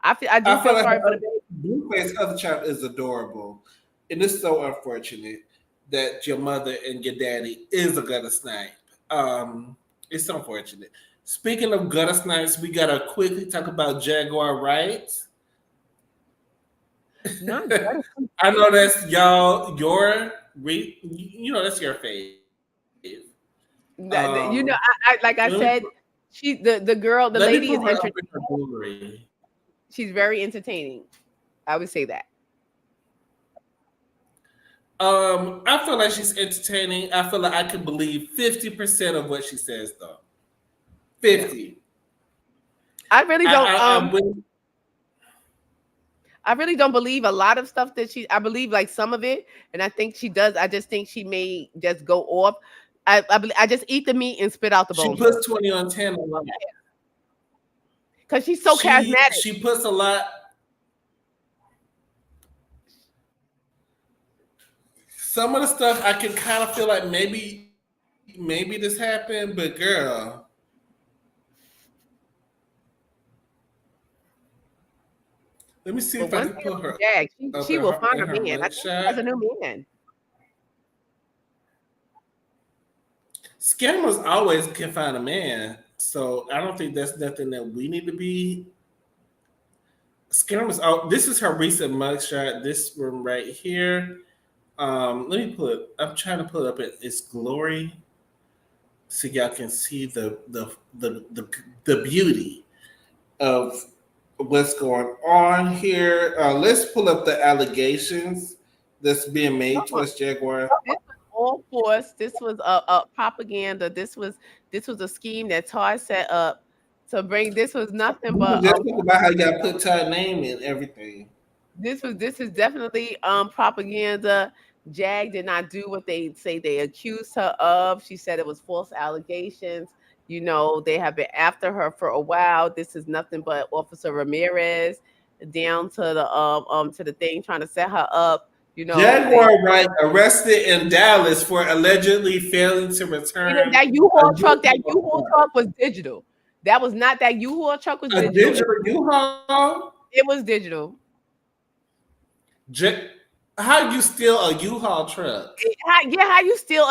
[SPEAKER 2] I do
[SPEAKER 1] I feel
[SPEAKER 2] feel
[SPEAKER 1] like
[SPEAKER 2] sorry for the
[SPEAKER 1] her
[SPEAKER 2] baby.
[SPEAKER 1] Blueface other child is adorable, and it's so unfortunate that your mother and your daddy is a gutter snipe. It's unfortunate. Speaking of gutter snipes, we gotta quickly talk about Jaguar rights.
[SPEAKER 2] Not good.
[SPEAKER 1] I know that's you know that's your fave.
[SPEAKER 2] You know, I like I
[SPEAKER 1] let me
[SPEAKER 2] said, the girl, the
[SPEAKER 1] let me
[SPEAKER 2] lady
[SPEAKER 1] put
[SPEAKER 2] is
[SPEAKER 1] her up in
[SPEAKER 2] entertaining.
[SPEAKER 1] her jewelry.
[SPEAKER 2] She's very entertaining. I would say that.
[SPEAKER 1] I feel like she's entertaining. I feel like I can believe 50% of what she says though.
[SPEAKER 2] Yeah.
[SPEAKER 1] 50.
[SPEAKER 2] I really don't
[SPEAKER 1] I wouldn't.
[SPEAKER 2] I really don't believe a lot of stuff that I believe like some of it, and I think she does. I just think she may just go off. I just eat the meat and spit out the
[SPEAKER 1] She
[SPEAKER 2] bones
[SPEAKER 1] puts 20 on 10 a lot.
[SPEAKER 2] because she's so charismatic.
[SPEAKER 1] She puts a lot. Some of the stuff I can kind of feel like maybe this happened, but girl. Let me see
[SPEAKER 2] But
[SPEAKER 1] if I
[SPEAKER 2] one
[SPEAKER 1] can
[SPEAKER 2] thing
[SPEAKER 1] put her
[SPEAKER 2] about Jag,
[SPEAKER 1] up
[SPEAKER 2] she
[SPEAKER 1] in
[SPEAKER 2] will
[SPEAKER 1] her,
[SPEAKER 2] find
[SPEAKER 1] in
[SPEAKER 2] a
[SPEAKER 1] her
[SPEAKER 2] man. I think she has a
[SPEAKER 1] mugshot.
[SPEAKER 2] new man.
[SPEAKER 1] Scammers always can find a man, so I don't think that's nothing that we need to be. Scammers. Oh, this is her recent mugshot. This one right here. Let me pull it. I'm trying to pull it up at its glory, so y'all can see the beauty of what's going on here. Let's pull up the allegations that's being made
[SPEAKER 2] Come on.
[SPEAKER 1] towards Jaguar.
[SPEAKER 2] This was all forced. This was a propaganda. This was a scheme that Tar set up to bring. This was nothing
[SPEAKER 1] We
[SPEAKER 2] but
[SPEAKER 1] can just talk about how y'all put her name in everything.
[SPEAKER 2] this is definitely propaganda. Jag did not do what they say they accused her of. She said it was false allegations. You know, they have been after her for a while. This is nothing but Officer Ramirez down to the thing trying to set her up. You know,
[SPEAKER 1] Jaguar Wright arrested in Dallas for allegedly failing to return
[SPEAKER 2] that
[SPEAKER 1] a
[SPEAKER 2] U-Haul truck. That
[SPEAKER 1] U-Haul
[SPEAKER 2] U-Haul truck was digital. That was not that U-Haul truck was
[SPEAKER 1] a
[SPEAKER 2] digital.
[SPEAKER 1] digital U-Haul.
[SPEAKER 2] It was digital.
[SPEAKER 1] How you steal a U-Haul truck?
[SPEAKER 2] How you steal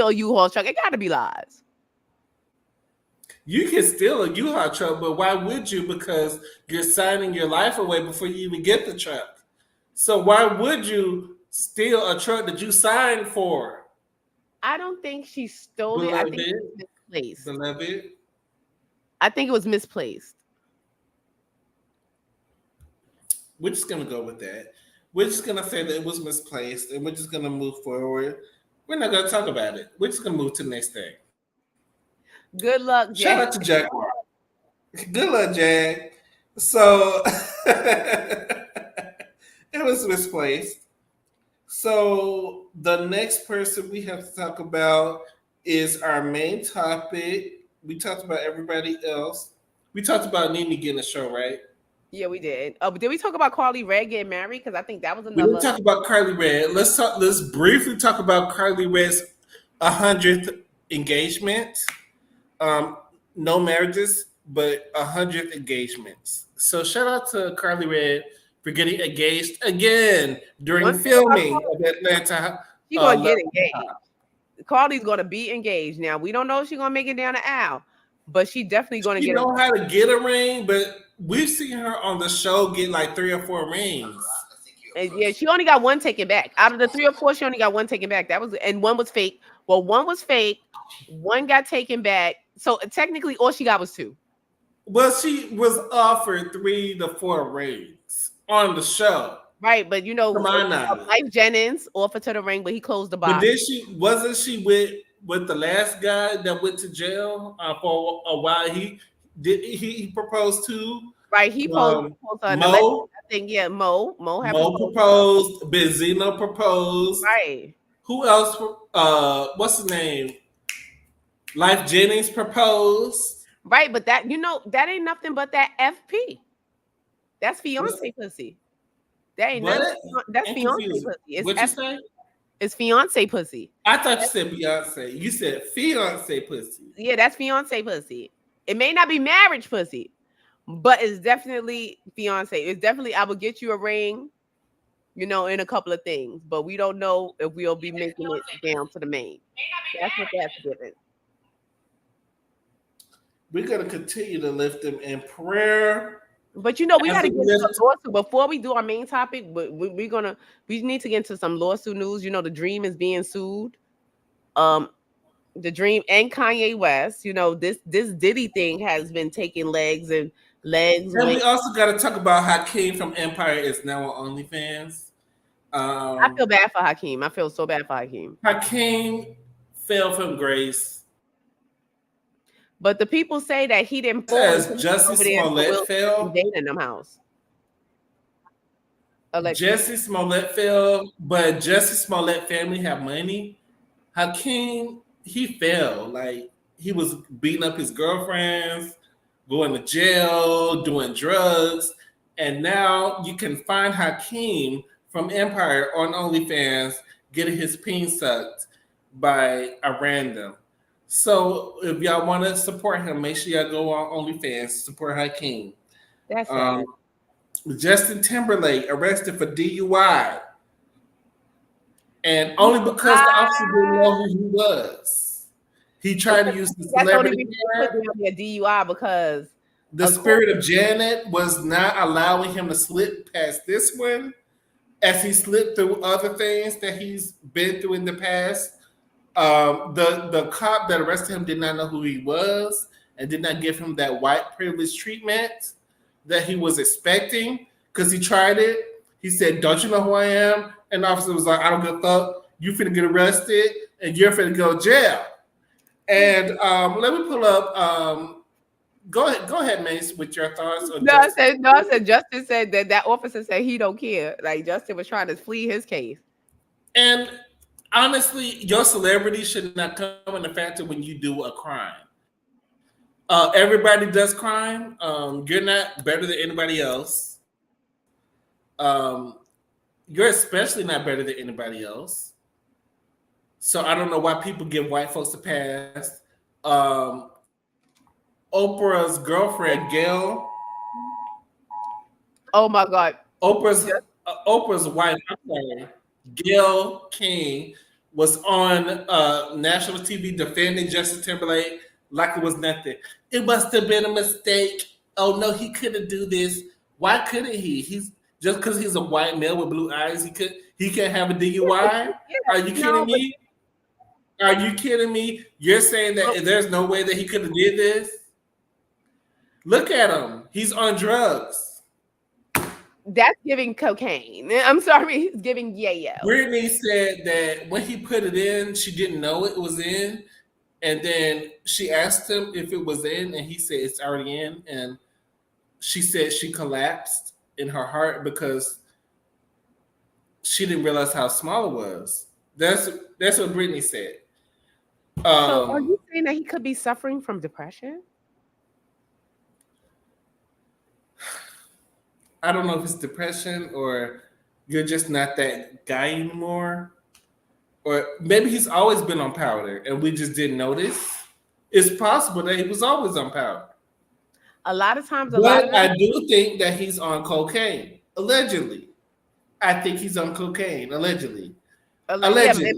[SPEAKER 2] a U-Haul truck? It got to be lies.
[SPEAKER 1] You can steal a U-Haul truck, but why would you? Because you're signing your life away before you even get the truck. So why would you steal a truck that you signed for?
[SPEAKER 2] I don't think she stole it. I think it was misplaced.
[SPEAKER 1] Beloved.
[SPEAKER 2] I think it was misplaced.
[SPEAKER 1] We're just gonna go with that. We're just gonna say that it was misplaced, and we're just gonna move forward. We're not gonna talk about it. We're just gonna move to the next thing.
[SPEAKER 2] Good luck,
[SPEAKER 1] Shout
[SPEAKER 2] Jag.
[SPEAKER 1] out to Jaguar. Good luck, Jag. So it was misplaced. So the next person we have to talk about is our main topic. We talked about everybody else. We talked about Nene getting a show, right?
[SPEAKER 2] Yeah, we did. Oh, but did we talk about Carly Rae getting married? Because I think that was
[SPEAKER 1] We
[SPEAKER 2] another.
[SPEAKER 1] didn't talk about Carly Rae. Let's briefly talk about Carly Rae's 100th engagement. No marriages, but 100th engagements. So shout out to Carly Rae for getting engaged again during filming of Atlanta.
[SPEAKER 2] She's gonna get engaged. Carly's gonna be engaged. Now we don't know if she's gonna make it down the aisle, but she definitely gonna
[SPEAKER 1] She
[SPEAKER 2] get.
[SPEAKER 1] know how to get a ring, but we've seen her on the show get like 3 or 4 rings.
[SPEAKER 2] And yeah, she only got one taken back. Out of the 3 or 4, she only got one taken back. That was, and one was fake. Well, one was fake. One got taken back. So technically, all she got was 2.
[SPEAKER 1] Well, she was offered 3 to 4 rings on the show,
[SPEAKER 2] Right, but
[SPEAKER 1] to my knowledge.
[SPEAKER 2] Mike Jennings offered to the ring, but he closed the
[SPEAKER 1] But
[SPEAKER 2] box.
[SPEAKER 1] then wasn't she with the last guy that went to jail for a while? He proposed to
[SPEAKER 2] Right, he proposed on the legend.
[SPEAKER 1] Mo.
[SPEAKER 2] I think Mo had
[SPEAKER 1] Mo
[SPEAKER 2] proposed.
[SPEAKER 1] proposed. Benzino proposed.
[SPEAKER 2] Right,
[SPEAKER 1] Who else? What's his name? Life Jennings proposed.
[SPEAKER 2] right, but that that ain't nothing but that FP. That's fiance pussy. That ain't
[SPEAKER 1] What?
[SPEAKER 2] nothing. That's
[SPEAKER 1] I'm
[SPEAKER 2] fiance
[SPEAKER 1] confused.
[SPEAKER 2] pussy. It's
[SPEAKER 1] What you say?
[SPEAKER 2] It's fiance pussy.
[SPEAKER 1] I thought you said Beyonce. You said fiance pussy.
[SPEAKER 2] Yeah, that's fiance pussy. It may not be marriage pussy, but it's definitely fiance. It's definitely I will get you a ring, in a couple of things, but we don't know if we'll be making it down to the main. That's what that's giving.
[SPEAKER 1] We're gonna continue to lift them in prayer.
[SPEAKER 2] But we got to get into a lawsuit before we do our main topic. But we need to get into some lawsuit news. The Dream is being sued. The Dream and Kanye West. This Diddy thing has been taking legs.
[SPEAKER 1] And we also got to talk about Hakeem from Empire is now on OnlyFans.
[SPEAKER 2] I feel bad for Hakeem. I feel so bad for Hakeem.
[SPEAKER 1] Hakeem fell from grace.
[SPEAKER 2] But the people say that he didn't fall.
[SPEAKER 1] As Jussie Smollett fell.
[SPEAKER 2] In them house.
[SPEAKER 1] Jussie Smollett fell, but Jussie Smollett family have money. Hakeem, he fell. Like, he was beating up his girlfriends, going to jail, doing drugs. And now you can find Hakeem from Empire on OnlyFans getting his peen sucked by a random. So if y'all want to support him, make sure y'all go on OnlyFans, support Hakeem.
[SPEAKER 2] That's sad.
[SPEAKER 1] Justin Timberlake arrested for DUI. And only because the officer didn't know who he was. He tried to use the celebrity.
[SPEAKER 2] That's only a DUI because
[SPEAKER 1] the spirit of Janet was not allowing him to slip past this one as he slipped through other things that he's been through in the past. The cop that arrested him did not know who he was and did not give him that white privilege treatment that he was expecting because he tried it. He said, "Don't you know who I am?" And the officer was like, "I don't give a fuck. You finna get arrested and you're finna go to jail." And let me pull up. Go ahead, Mace, with your thoughts.
[SPEAKER 2] I said Justin said that officer said he don't care. Like Justin was trying to flee his case.
[SPEAKER 1] And honestly, your celebrity should not come in the factor when you do a crime. Everybody does crime. You're not better than anybody else. You're especially not better than anybody else. So I don't know why people give white folks a pass. Oprah's girlfriend, Gail.
[SPEAKER 2] Oh my God.
[SPEAKER 1] Oprah's wife, I'm sorry, Gail King, was on national TV defending Justin Timberlake like it was nothing. It must have been a mistake. Oh no, he couldn't do this. Why couldn't he? He's just because he's a white male with blue eyes, he can't have a DUI? Are you kidding me? Are you kidding me? You're saying that there's no way that he could have did this? Look at him. He's on drugs.
[SPEAKER 2] That's giving cocaine. I'm sorry, he's giving yayo.
[SPEAKER 1] Brittany said that when he put it in, she didn't know it was in. And then she asked him if it was in, and he said it's already in. And she said she collapsed in her heart because she didn't realize how small it was. That's what Brittany said.
[SPEAKER 2] So are you saying that he could be suffering from depression?
[SPEAKER 1] I don't know if it's depression or you're just not that guy anymore. Or maybe he's always been on powder and we just didn't notice. It's possible that he was always on powder.
[SPEAKER 2] A lot of times,
[SPEAKER 1] I do think that he's on cocaine, allegedly. I think he's on cocaine, allegedly. Allegedly.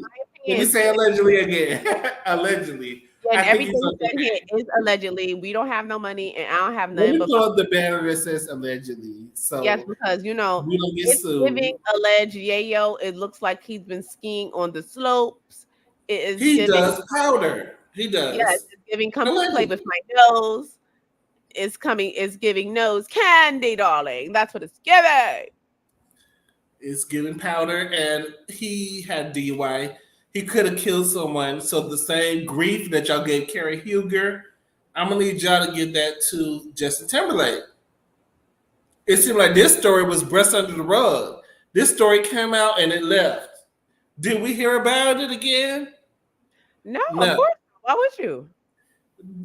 [SPEAKER 1] Let me say allegedly again. Allegedly.
[SPEAKER 2] And everything said here is allegedly. We don't have no money, and I don't have nothing.
[SPEAKER 1] Let me pull up the banner that says allegedly. So
[SPEAKER 2] yes, because we don't get it's sued. Giving alleged yayo. It looks like he's been skiing on the slopes.
[SPEAKER 1] He does powder. He does.
[SPEAKER 2] Yes, it's giving come to play with my nose. is coming, is giving nose candy, darling. That's what it's giving.
[SPEAKER 1] It's giving powder, and he had DUI. He could have killed someone. So the same grief that y'all gave Carrie Huger, I'm gonna need y'all to give that to Justin Timberlake. It seemed like this story was brushed under the rug. This story came out and it left. Did we hear about it again?
[SPEAKER 2] No, of course. Why would you?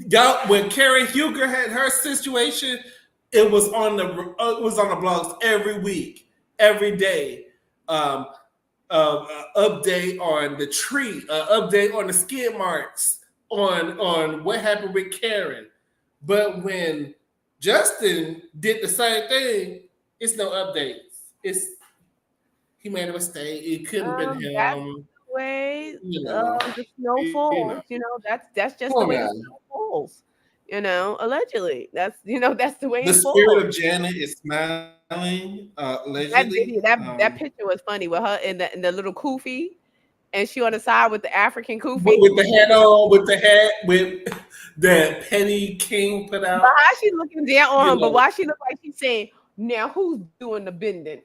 [SPEAKER 1] Y'all, when Carrie Huger had her situation, it was on the blogs every week, every day. Update on the tree, update on the skid marks, on what happened with Karen. But when Justin did the same thing, it's no updates. He made a mistake. It couldn't have been him.
[SPEAKER 2] Way
[SPEAKER 1] You know,
[SPEAKER 2] the snow falls. That's just the way the snow falls. Allegedly. That's the way
[SPEAKER 1] the
[SPEAKER 2] it
[SPEAKER 1] spirit
[SPEAKER 2] falls.
[SPEAKER 1] of Janet is smiling.
[SPEAKER 2] That
[SPEAKER 1] Allegedly,
[SPEAKER 2] video, that picture was funny with her in the little kufi, and she on the side with the African kufi.
[SPEAKER 1] with the hat on, with the Petty King put out.
[SPEAKER 2] But how she looking down on him? But why she look like she's saying, "Now who's doing the bending?"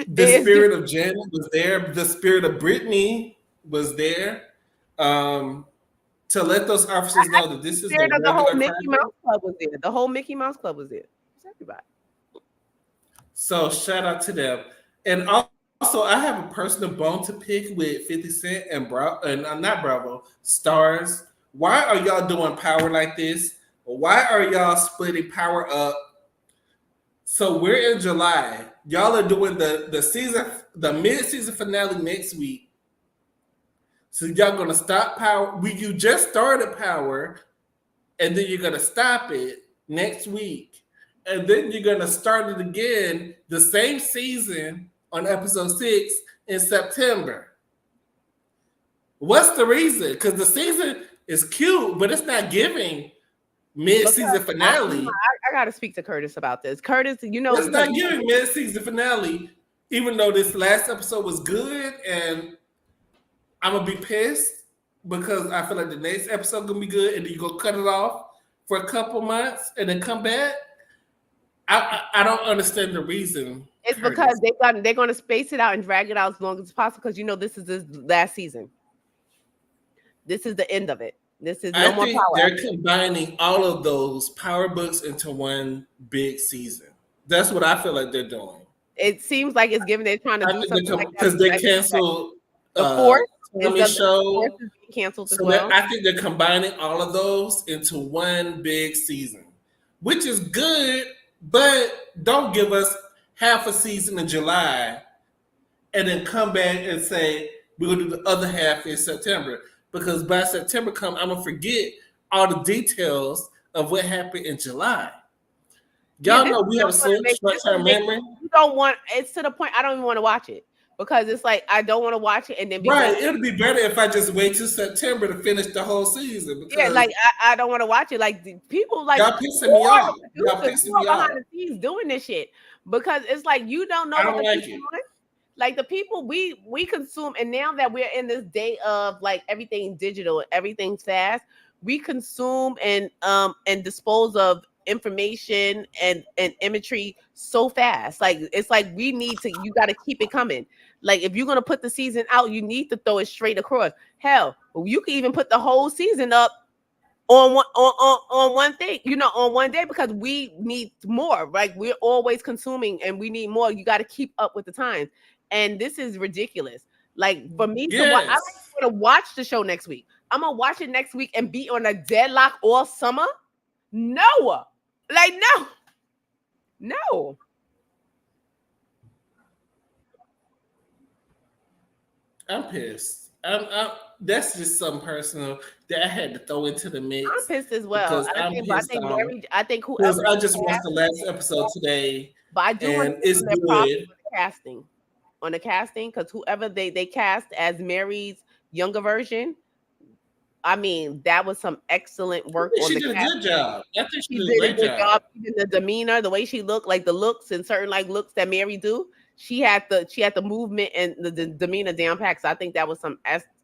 [SPEAKER 1] The spirit of Janet was there. The spirit of Brittany was there. To let those officers know that this is
[SPEAKER 2] the whole Mickey Mouse Club was there. The whole Mickey Mouse Club was there. It's everybody.
[SPEAKER 1] So shout out to them. And also, I have a personal bone to pick with 50 Cent and not Bravo, Stars. Why are y'all doing Power like this? Why are y'all splitting Power up? So we're in July. Y'all are doing the mid-season finale next week. So y'all gonna stop Power. You just started Power, and then you're gonna stop it next week, and then you're gonna start it again the same season on episode 6 in September. What's the reason? Because the season is cute, but it's not giving mid-season finale.
[SPEAKER 2] I gotta speak to Curtis about this. Curtis,
[SPEAKER 1] it's not giving mid-season finale, even though this last episode was good, and I'm gonna be pissed because I feel like the next episode gonna be good, and then you go cut it off for a couple months and then come back. I don't understand the reason.
[SPEAKER 2] It's because they're gonna space it out and drag it out as long as possible because this is this last season. This is the end of it. This is no more Power.
[SPEAKER 1] They're combining all of those Power books into one big season. That's what I feel like they're doing.
[SPEAKER 2] It seems like it's given. They're trying to do something like that
[SPEAKER 1] because they canceled
[SPEAKER 2] the fourth
[SPEAKER 1] show.
[SPEAKER 2] Is being canceled as well.
[SPEAKER 1] I think they're combining all of those into one big season, which is good. But don't give us half a season in July and then come back and say we're gonna do the other half in September. Because by September I'm gonna forget all the details of what happened in July. Y'all know we have a short-term memory.
[SPEAKER 2] You don't want. It's to the point I don't even want to watch it because it's like I don't want to watch it and then
[SPEAKER 1] It'd be better if I just wait till September to finish the whole season.
[SPEAKER 2] Yeah, like I don't want to watch it. Like people like
[SPEAKER 1] y'all pissing me off. Y'all pissing me off
[SPEAKER 2] behind the scenes doing this shit because it's like you don't know.
[SPEAKER 1] I don't like it.
[SPEAKER 2] Like the people we consume, and now that we're in this day of like everything digital, everything's fast, we consume and dispose of information and imagery so fast. Like it's like you got to keep it coming. Like if you're gonna put the season out, you need to throw it straight across. Hell, you can even put the whole season up on one thing, on one day because we need more. Like we're always consuming and we need more. You got to keep up with the times. And this is ridiculous. Like for me to watch, I'm going to watch the show next week. I'm going to watch it next week and be on a deadlock all summer. No. Like, no.
[SPEAKER 1] I'm pissed. That's just something personal that I had to throw into the mix.
[SPEAKER 2] I'm pissed as well. I think whoever.
[SPEAKER 1] I just watched the last episode today.
[SPEAKER 2] But I do want to
[SPEAKER 1] it's good.
[SPEAKER 2] On the casting, because whoever they cast as Mary's younger version, I mean, that was some excellent work.
[SPEAKER 1] She did a good job. I think she did a great job.
[SPEAKER 2] Even the demeanor, the way she looked, like the looks and certain like looks that Mary do, she had the movement and the demeanor down pat. So I think that was some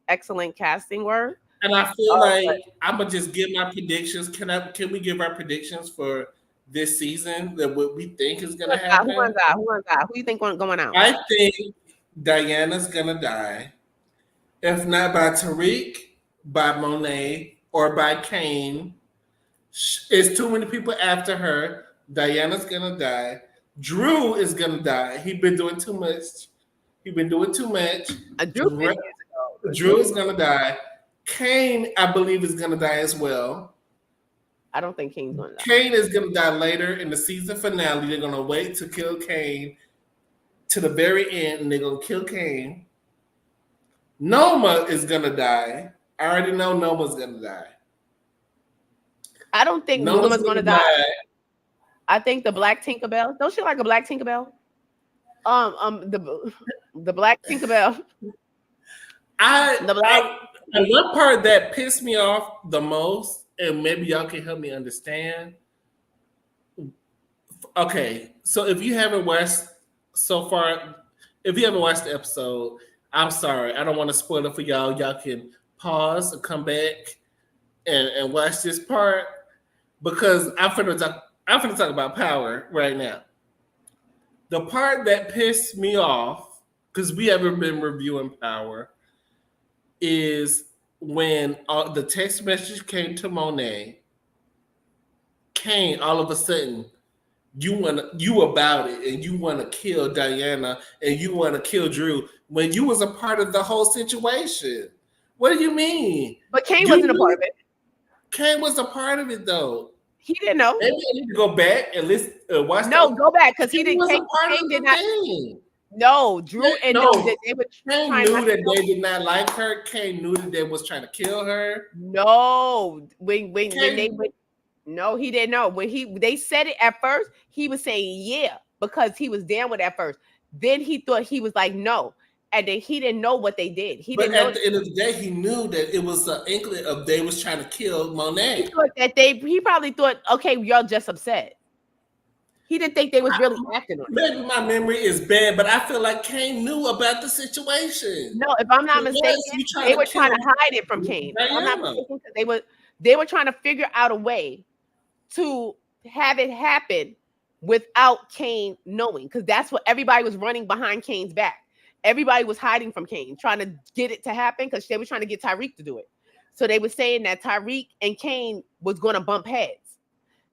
[SPEAKER 2] excellent casting work.
[SPEAKER 1] And I feel like I'm gonna just give my predictions. Can we give our predictions for this season that what we think is gonna
[SPEAKER 2] Who
[SPEAKER 1] happen?
[SPEAKER 2] wants out? Who wants out? Who you think going out?
[SPEAKER 1] I think Diana's gonna die. If not by Tariq, by Monet, or by Kane. It's too many people after her. Diana's gonna die. Drew is gonna die. He been doing too much. He been doing too much.
[SPEAKER 2] Drew,
[SPEAKER 1] Drew is gonna die. Kane, I believe, is gonna die as well.
[SPEAKER 2] I don't think Kane's gonna die.
[SPEAKER 1] Kane is gonna die later in the season finale. They're gonna wait to kill Kane to the very end, and they're gonna kill Kane. Noma is gonna die. I already know Noma's gonna die.
[SPEAKER 2] I don't think Noma's gonna die. I think the Black Tinkerbell. Don't she like a Black Tinkerbell? The Black Tinkerbell.
[SPEAKER 1] And one part that pissed me off the most, and maybe y'all can help me understand. Okay, so if you haven't watched so far, if you haven't watched the episode, I'm sorry. I don't want to spoil it for y'all. Y'all can pause and come back and watch this part because I'm finna talk about power right now. The part that pissed me off, because we haven't been reviewing Power, is when the text message came to Monet. Kane, all of a sudden, you about it, and you want to kill Diana, and you want to kill Drew when you was a part of the whole situation. What do you mean?
[SPEAKER 2] But Kane wasn't a part of it.
[SPEAKER 1] Kane was a part of it, though.
[SPEAKER 2] He didn't know.
[SPEAKER 1] Maybe I need to go back and listen. Watch.
[SPEAKER 2] No, go back because he didn't.
[SPEAKER 1] Kane did not.
[SPEAKER 2] No, Drew and they were
[SPEAKER 1] Kane knew that they did not like her. Kane knew that they was trying to kill her.
[SPEAKER 2] No, when they went, no, he didn't know. When they said it at first, he was saying yeah because he was down with it at first. Then he thought he was like no, and then he didn't know what they did.
[SPEAKER 1] But at the end of the day, he knew that it was an inkling of they was trying to kill Monet.
[SPEAKER 2] He thought that he probably thought, okay, y'all just upset. He didn't think they was really acting on it.
[SPEAKER 1] Maybe my memory is bad, but I feel like Kane knew about the situation.
[SPEAKER 2] No, if I'm not mistaken, they were trying to hide it from Kane. If I'm not mistaken, they were trying to figure out a way to have it happen without Kane knowing, because that's what everybody was running behind Kane's back. Everybody was hiding from Kane, trying to get it to happen because they were trying to get Tariq to do it. So they were saying that Tariq and Kane was going to bump heads.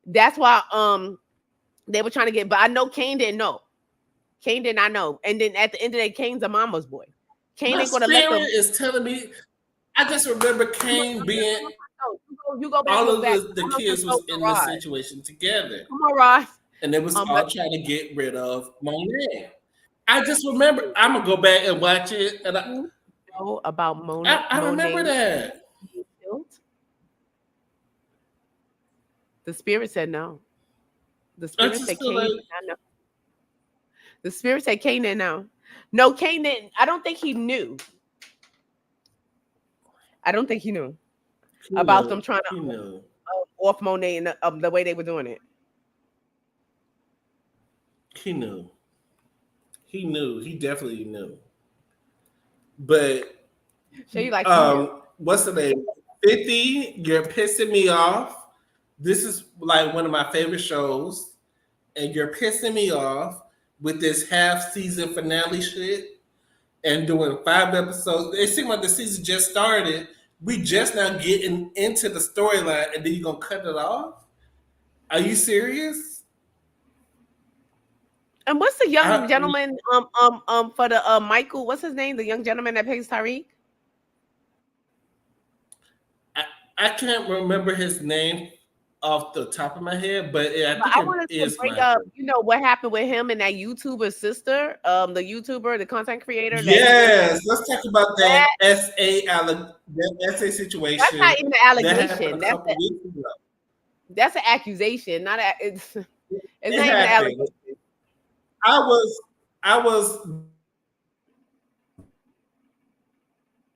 [SPEAKER 2] That's why they were trying to get, but I know Kane didn't know. Kane did not know. And then at the end of the day, Kane's a mama's boy. Kane ain't going to let them.
[SPEAKER 1] Is telling me, I just remember Kane being,
[SPEAKER 2] you go back,
[SPEAKER 1] all of the kids was in the situation together.
[SPEAKER 2] Come on, Ross.
[SPEAKER 1] And they was all trying to get rid of Monet. I just remember, I'm going to go back and watch it. And I
[SPEAKER 2] know about Monet.
[SPEAKER 1] I remember that.
[SPEAKER 2] The spirit said no. The spirit said Kane did not know. The spirit said Kane didn't know. No, Kane didn't. I don't think he knew. I don't think he knew about them trying to off Monet and the way they were doing it.
[SPEAKER 1] He knew. He knew. He definitely knew. But
[SPEAKER 2] so you like
[SPEAKER 1] what's the name? 50, you're pissing me off. This is like one of my favorite shows, and you're pissing me off with this half season finale shit and doing 5 episodes. It seems like the season just started. We just now getting into the storyline, and then you're gonna cut it off? Are you serious?
[SPEAKER 2] And what's the young gentleman for the Michael? What's his name? The young gentleman that plays Tariq?
[SPEAKER 1] I can't remember his name off the top of my head, but
[SPEAKER 2] I wanted to bring up, what happened with him and that YouTuber sister, the YouTuber, the content creator.
[SPEAKER 1] Yes, let's talk about that SA situation.
[SPEAKER 2] That's not even an allegation. That's an accusation, not it's not even an allegation.
[SPEAKER 1] I was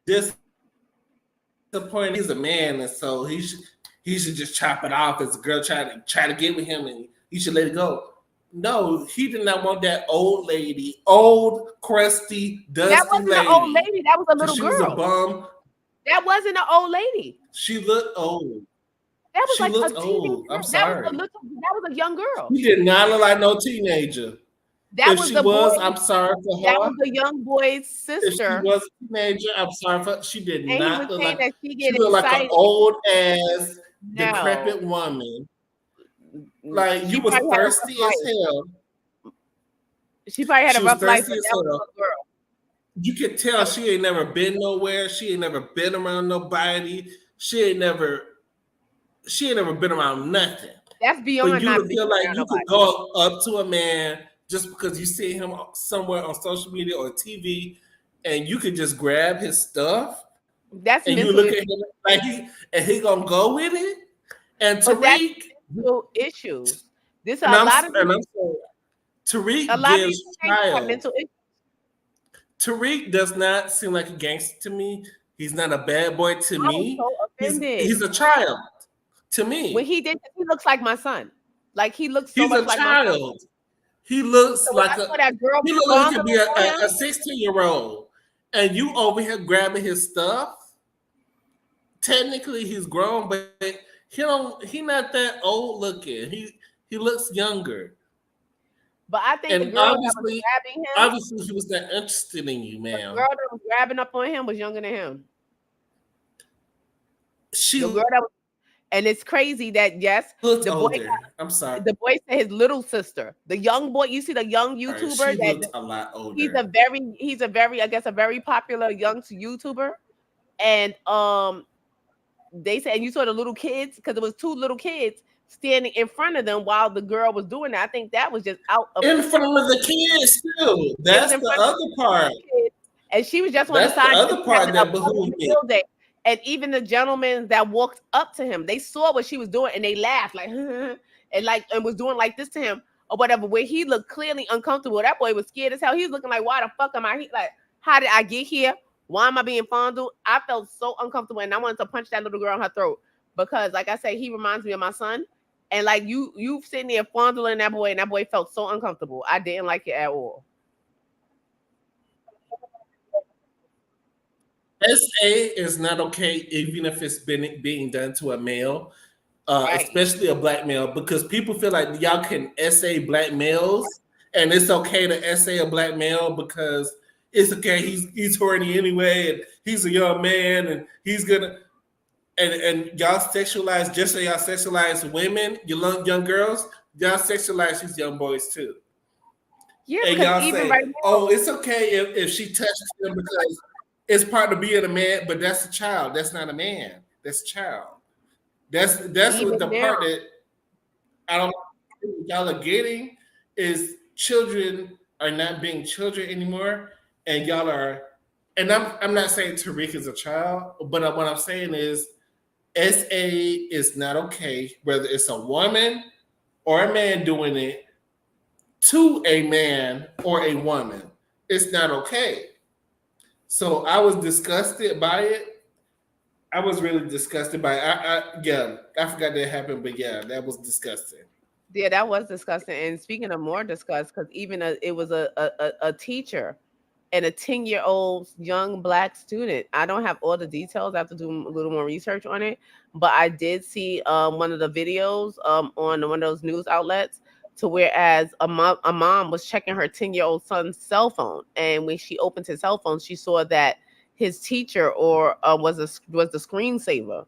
[SPEAKER 1] disappointed. He's a man, and so he should just chop it off as a girl try to get with him, and he should let it go. No, he did not want that old lady, old crusty, dusty lady.
[SPEAKER 2] That wasn't an old lady. That was a little girl.
[SPEAKER 1] She was a bum.
[SPEAKER 2] That wasn't an old lady.
[SPEAKER 1] She looked old.
[SPEAKER 2] That was
[SPEAKER 1] She
[SPEAKER 2] like a
[SPEAKER 1] looked
[SPEAKER 2] teenage
[SPEAKER 1] old.
[SPEAKER 2] girl.
[SPEAKER 1] I'm sorry.
[SPEAKER 2] That was a young girl.
[SPEAKER 1] She did not look like no teenager.
[SPEAKER 2] That
[SPEAKER 1] If
[SPEAKER 2] was
[SPEAKER 1] she
[SPEAKER 2] the boy.
[SPEAKER 1] was, I'm sorry for
[SPEAKER 2] That
[SPEAKER 1] her.
[SPEAKER 2] was the young boy's
[SPEAKER 1] If she
[SPEAKER 2] sister.
[SPEAKER 1] was a teenager, I'm sorry for her. She did
[SPEAKER 2] And he was
[SPEAKER 1] not look
[SPEAKER 2] saying
[SPEAKER 1] like
[SPEAKER 2] that she
[SPEAKER 1] she
[SPEAKER 2] get
[SPEAKER 1] looked like an
[SPEAKER 2] excited.
[SPEAKER 1] old ass,
[SPEAKER 2] No.
[SPEAKER 1] decrepit woman. Like
[SPEAKER 2] She
[SPEAKER 1] you was
[SPEAKER 2] probably had a rough
[SPEAKER 1] thirsty as
[SPEAKER 2] life.
[SPEAKER 1] hell.
[SPEAKER 2] She probably had a
[SPEAKER 1] She was
[SPEAKER 2] rough life,
[SPEAKER 1] thirsty
[SPEAKER 2] but
[SPEAKER 1] as
[SPEAKER 2] that was a
[SPEAKER 1] hell.
[SPEAKER 2] good girl.
[SPEAKER 1] You could tell she ain't never been nowhere. She ain't never been around nobody. She ain't never been around nothing.
[SPEAKER 2] That's
[SPEAKER 1] But
[SPEAKER 2] beyond
[SPEAKER 1] you
[SPEAKER 2] not
[SPEAKER 1] would
[SPEAKER 2] being
[SPEAKER 1] feel like
[SPEAKER 2] around
[SPEAKER 1] you could
[SPEAKER 2] nobody.
[SPEAKER 1] go up to a man just because you see him somewhere on social media or TV, and you could just grab his stuff,
[SPEAKER 2] That's
[SPEAKER 1] and you
[SPEAKER 2] mental
[SPEAKER 1] look at
[SPEAKER 2] issues.
[SPEAKER 1] him like he gonna go with it. And
[SPEAKER 2] But that's
[SPEAKER 1] Tariq,
[SPEAKER 2] mental issues. This
[SPEAKER 1] and
[SPEAKER 2] a
[SPEAKER 1] I'm
[SPEAKER 2] lot of
[SPEAKER 1] and
[SPEAKER 2] these,
[SPEAKER 1] I'm saying,
[SPEAKER 2] a
[SPEAKER 1] Tariq
[SPEAKER 2] lot of
[SPEAKER 1] gives
[SPEAKER 2] these teenagers have
[SPEAKER 1] child.
[SPEAKER 2] mental issues.
[SPEAKER 1] Tariq does not seem like a gangster to me. He's not a bad boy to
[SPEAKER 2] I was
[SPEAKER 1] me.
[SPEAKER 2] so offended
[SPEAKER 1] He's a child to me.
[SPEAKER 2] when he did. He looks like my son. Like he looks so
[SPEAKER 1] He's
[SPEAKER 2] much
[SPEAKER 1] a
[SPEAKER 2] like my son.
[SPEAKER 1] child. He looks
[SPEAKER 2] So when
[SPEAKER 1] like
[SPEAKER 2] I saw that girl
[SPEAKER 1] he look like he could be
[SPEAKER 2] fondling on him,
[SPEAKER 1] a 16-year-old, and you over here grabbing his stuff. Technically, he's grown, but he not that old looking. He looks younger.
[SPEAKER 2] but I think the
[SPEAKER 1] And
[SPEAKER 2] girl that was grabbing him,
[SPEAKER 1] obviously, he was not interested in you,
[SPEAKER 2] the
[SPEAKER 1] ma'am.
[SPEAKER 2] girl that was grabbing up on him was younger than him.
[SPEAKER 1] She
[SPEAKER 2] The girl that was, and it's crazy that yes,
[SPEAKER 1] looks
[SPEAKER 2] the boy
[SPEAKER 1] older. I'm sorry.
[SPEAKER 2] the boy said his little sister, the young boy. You see the young YouTuber
[SPEAKER 1] She
[SPEAKER 2] that
[SPEAKER 1] looks a lot older.
[SPEAKER 2] he's a very I guess a very popular young YouTuber, and they said, and you saw the little kids because it was two little kids standing in front of them while the girl was doing that. I think that was just out of
[SPEAKER 1] in front of the kids too. That's the other part.
[SPEAKER 2] Kids, and she was just on
[SPEAKER 1] That's
[SPEAKER 2] the side.
[SPEAKER 1] the other part that behooved me.
[SPEAKER 2] And even the gentlemen that walked up to him, they saw what she was doing and they laughed like, and was doing like this to him or whatever. Where he looked clearly uncomfortable. That boy was scared as hell. He was looking like, why the fuck am I here? Like, how did I get here? Why am I being fondled? I felt so uncomfortable and I wanted to punch that little girl in her throat because, like I said, he reminds me of my son. And like you sitting there fondling that boy, and that boy felt so uncomfortable. I didn't like it at all.
[SPEAKER 1] SA is not okay, even if it's being done to a male,
[SPEAKER 2] Right.
[SPEAKER 1] especially a black male, because people feel like y'all can SA black males, and it's okay to SA a black male because it's okay. He's horny anyway, and he's a young man, and he's gonna. And y'all sexualize just so y'all sexualize women, you young girls, y'all sexualize these young boys too.
[SPEAKER 2] Yeah,
[SPEAKER 1] And
[SPEAKER 2] because
[SPEAKER 1] y'all
[SPEAKER 2] even
[SPEAKER 1] say,
[SPEAKER 2] right now,
[SPEAKER 1] oh, it's okay if she touches him because it's part of being a man, but that's a child. That's not a man. That's a child. That's
[SPEAKER 2] even
[SPEAKER 1] what the
[SPEAKER 2] now,
[SPEAKER 1] part that I don't think y'all are getting is children are not being children anymore, and y'all are. And I'm not saying Tariq is a child, but what I'm saying is SA is not okay, whether it's a woman or a man doing it to a man or a woman. It's not okay. So I was disgusted by it. I was really disgusted by it. I forgot that happened, but yeah, that was disgusting.
[SPEAKER 2] Yeah, that was disgusting. And speaking of more disgust, because even it was a teacher and a 10-year-old young black student. I don't have all the details. I have to do a little more research on it. But I did see one of the videos on one of those news outlets to whereas a mom was checking her 10-year-old son's cell phone. And when she opened his cell phone, she saw that his teacher was the screensaver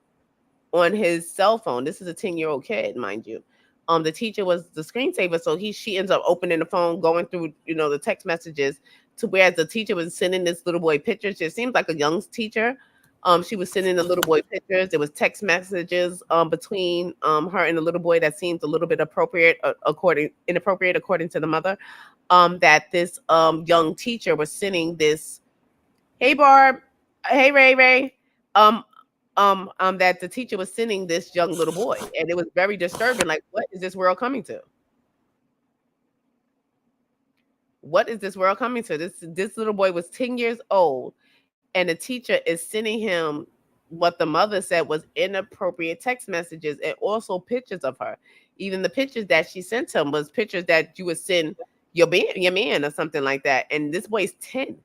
[SPEAKER 2] on his cell phone. This is a 10-year-old kid, mind you. The teacher was the screensaver, so she ends up opening the phone, going through the text messages, to whereas the teacher was sending this little boy pictures. It seems like a young teacher. She was sending the little boy pictures. There was text messages between her and the little boy that seems a little bit inappropriate according to the mother. That this young teacher was sending this, hey Barb, hey Ray, that the teacher was sending this young little boy, and it was very disturbing. Like, what is this world coming to? What is this world coming to? This little boy was 10 years old, and the teacher is sending him what the mother said was inappropriate text messages and also pictures of her. Even the pictures that she sent him was pictures that you would send your man or something like that. And this boy's 10.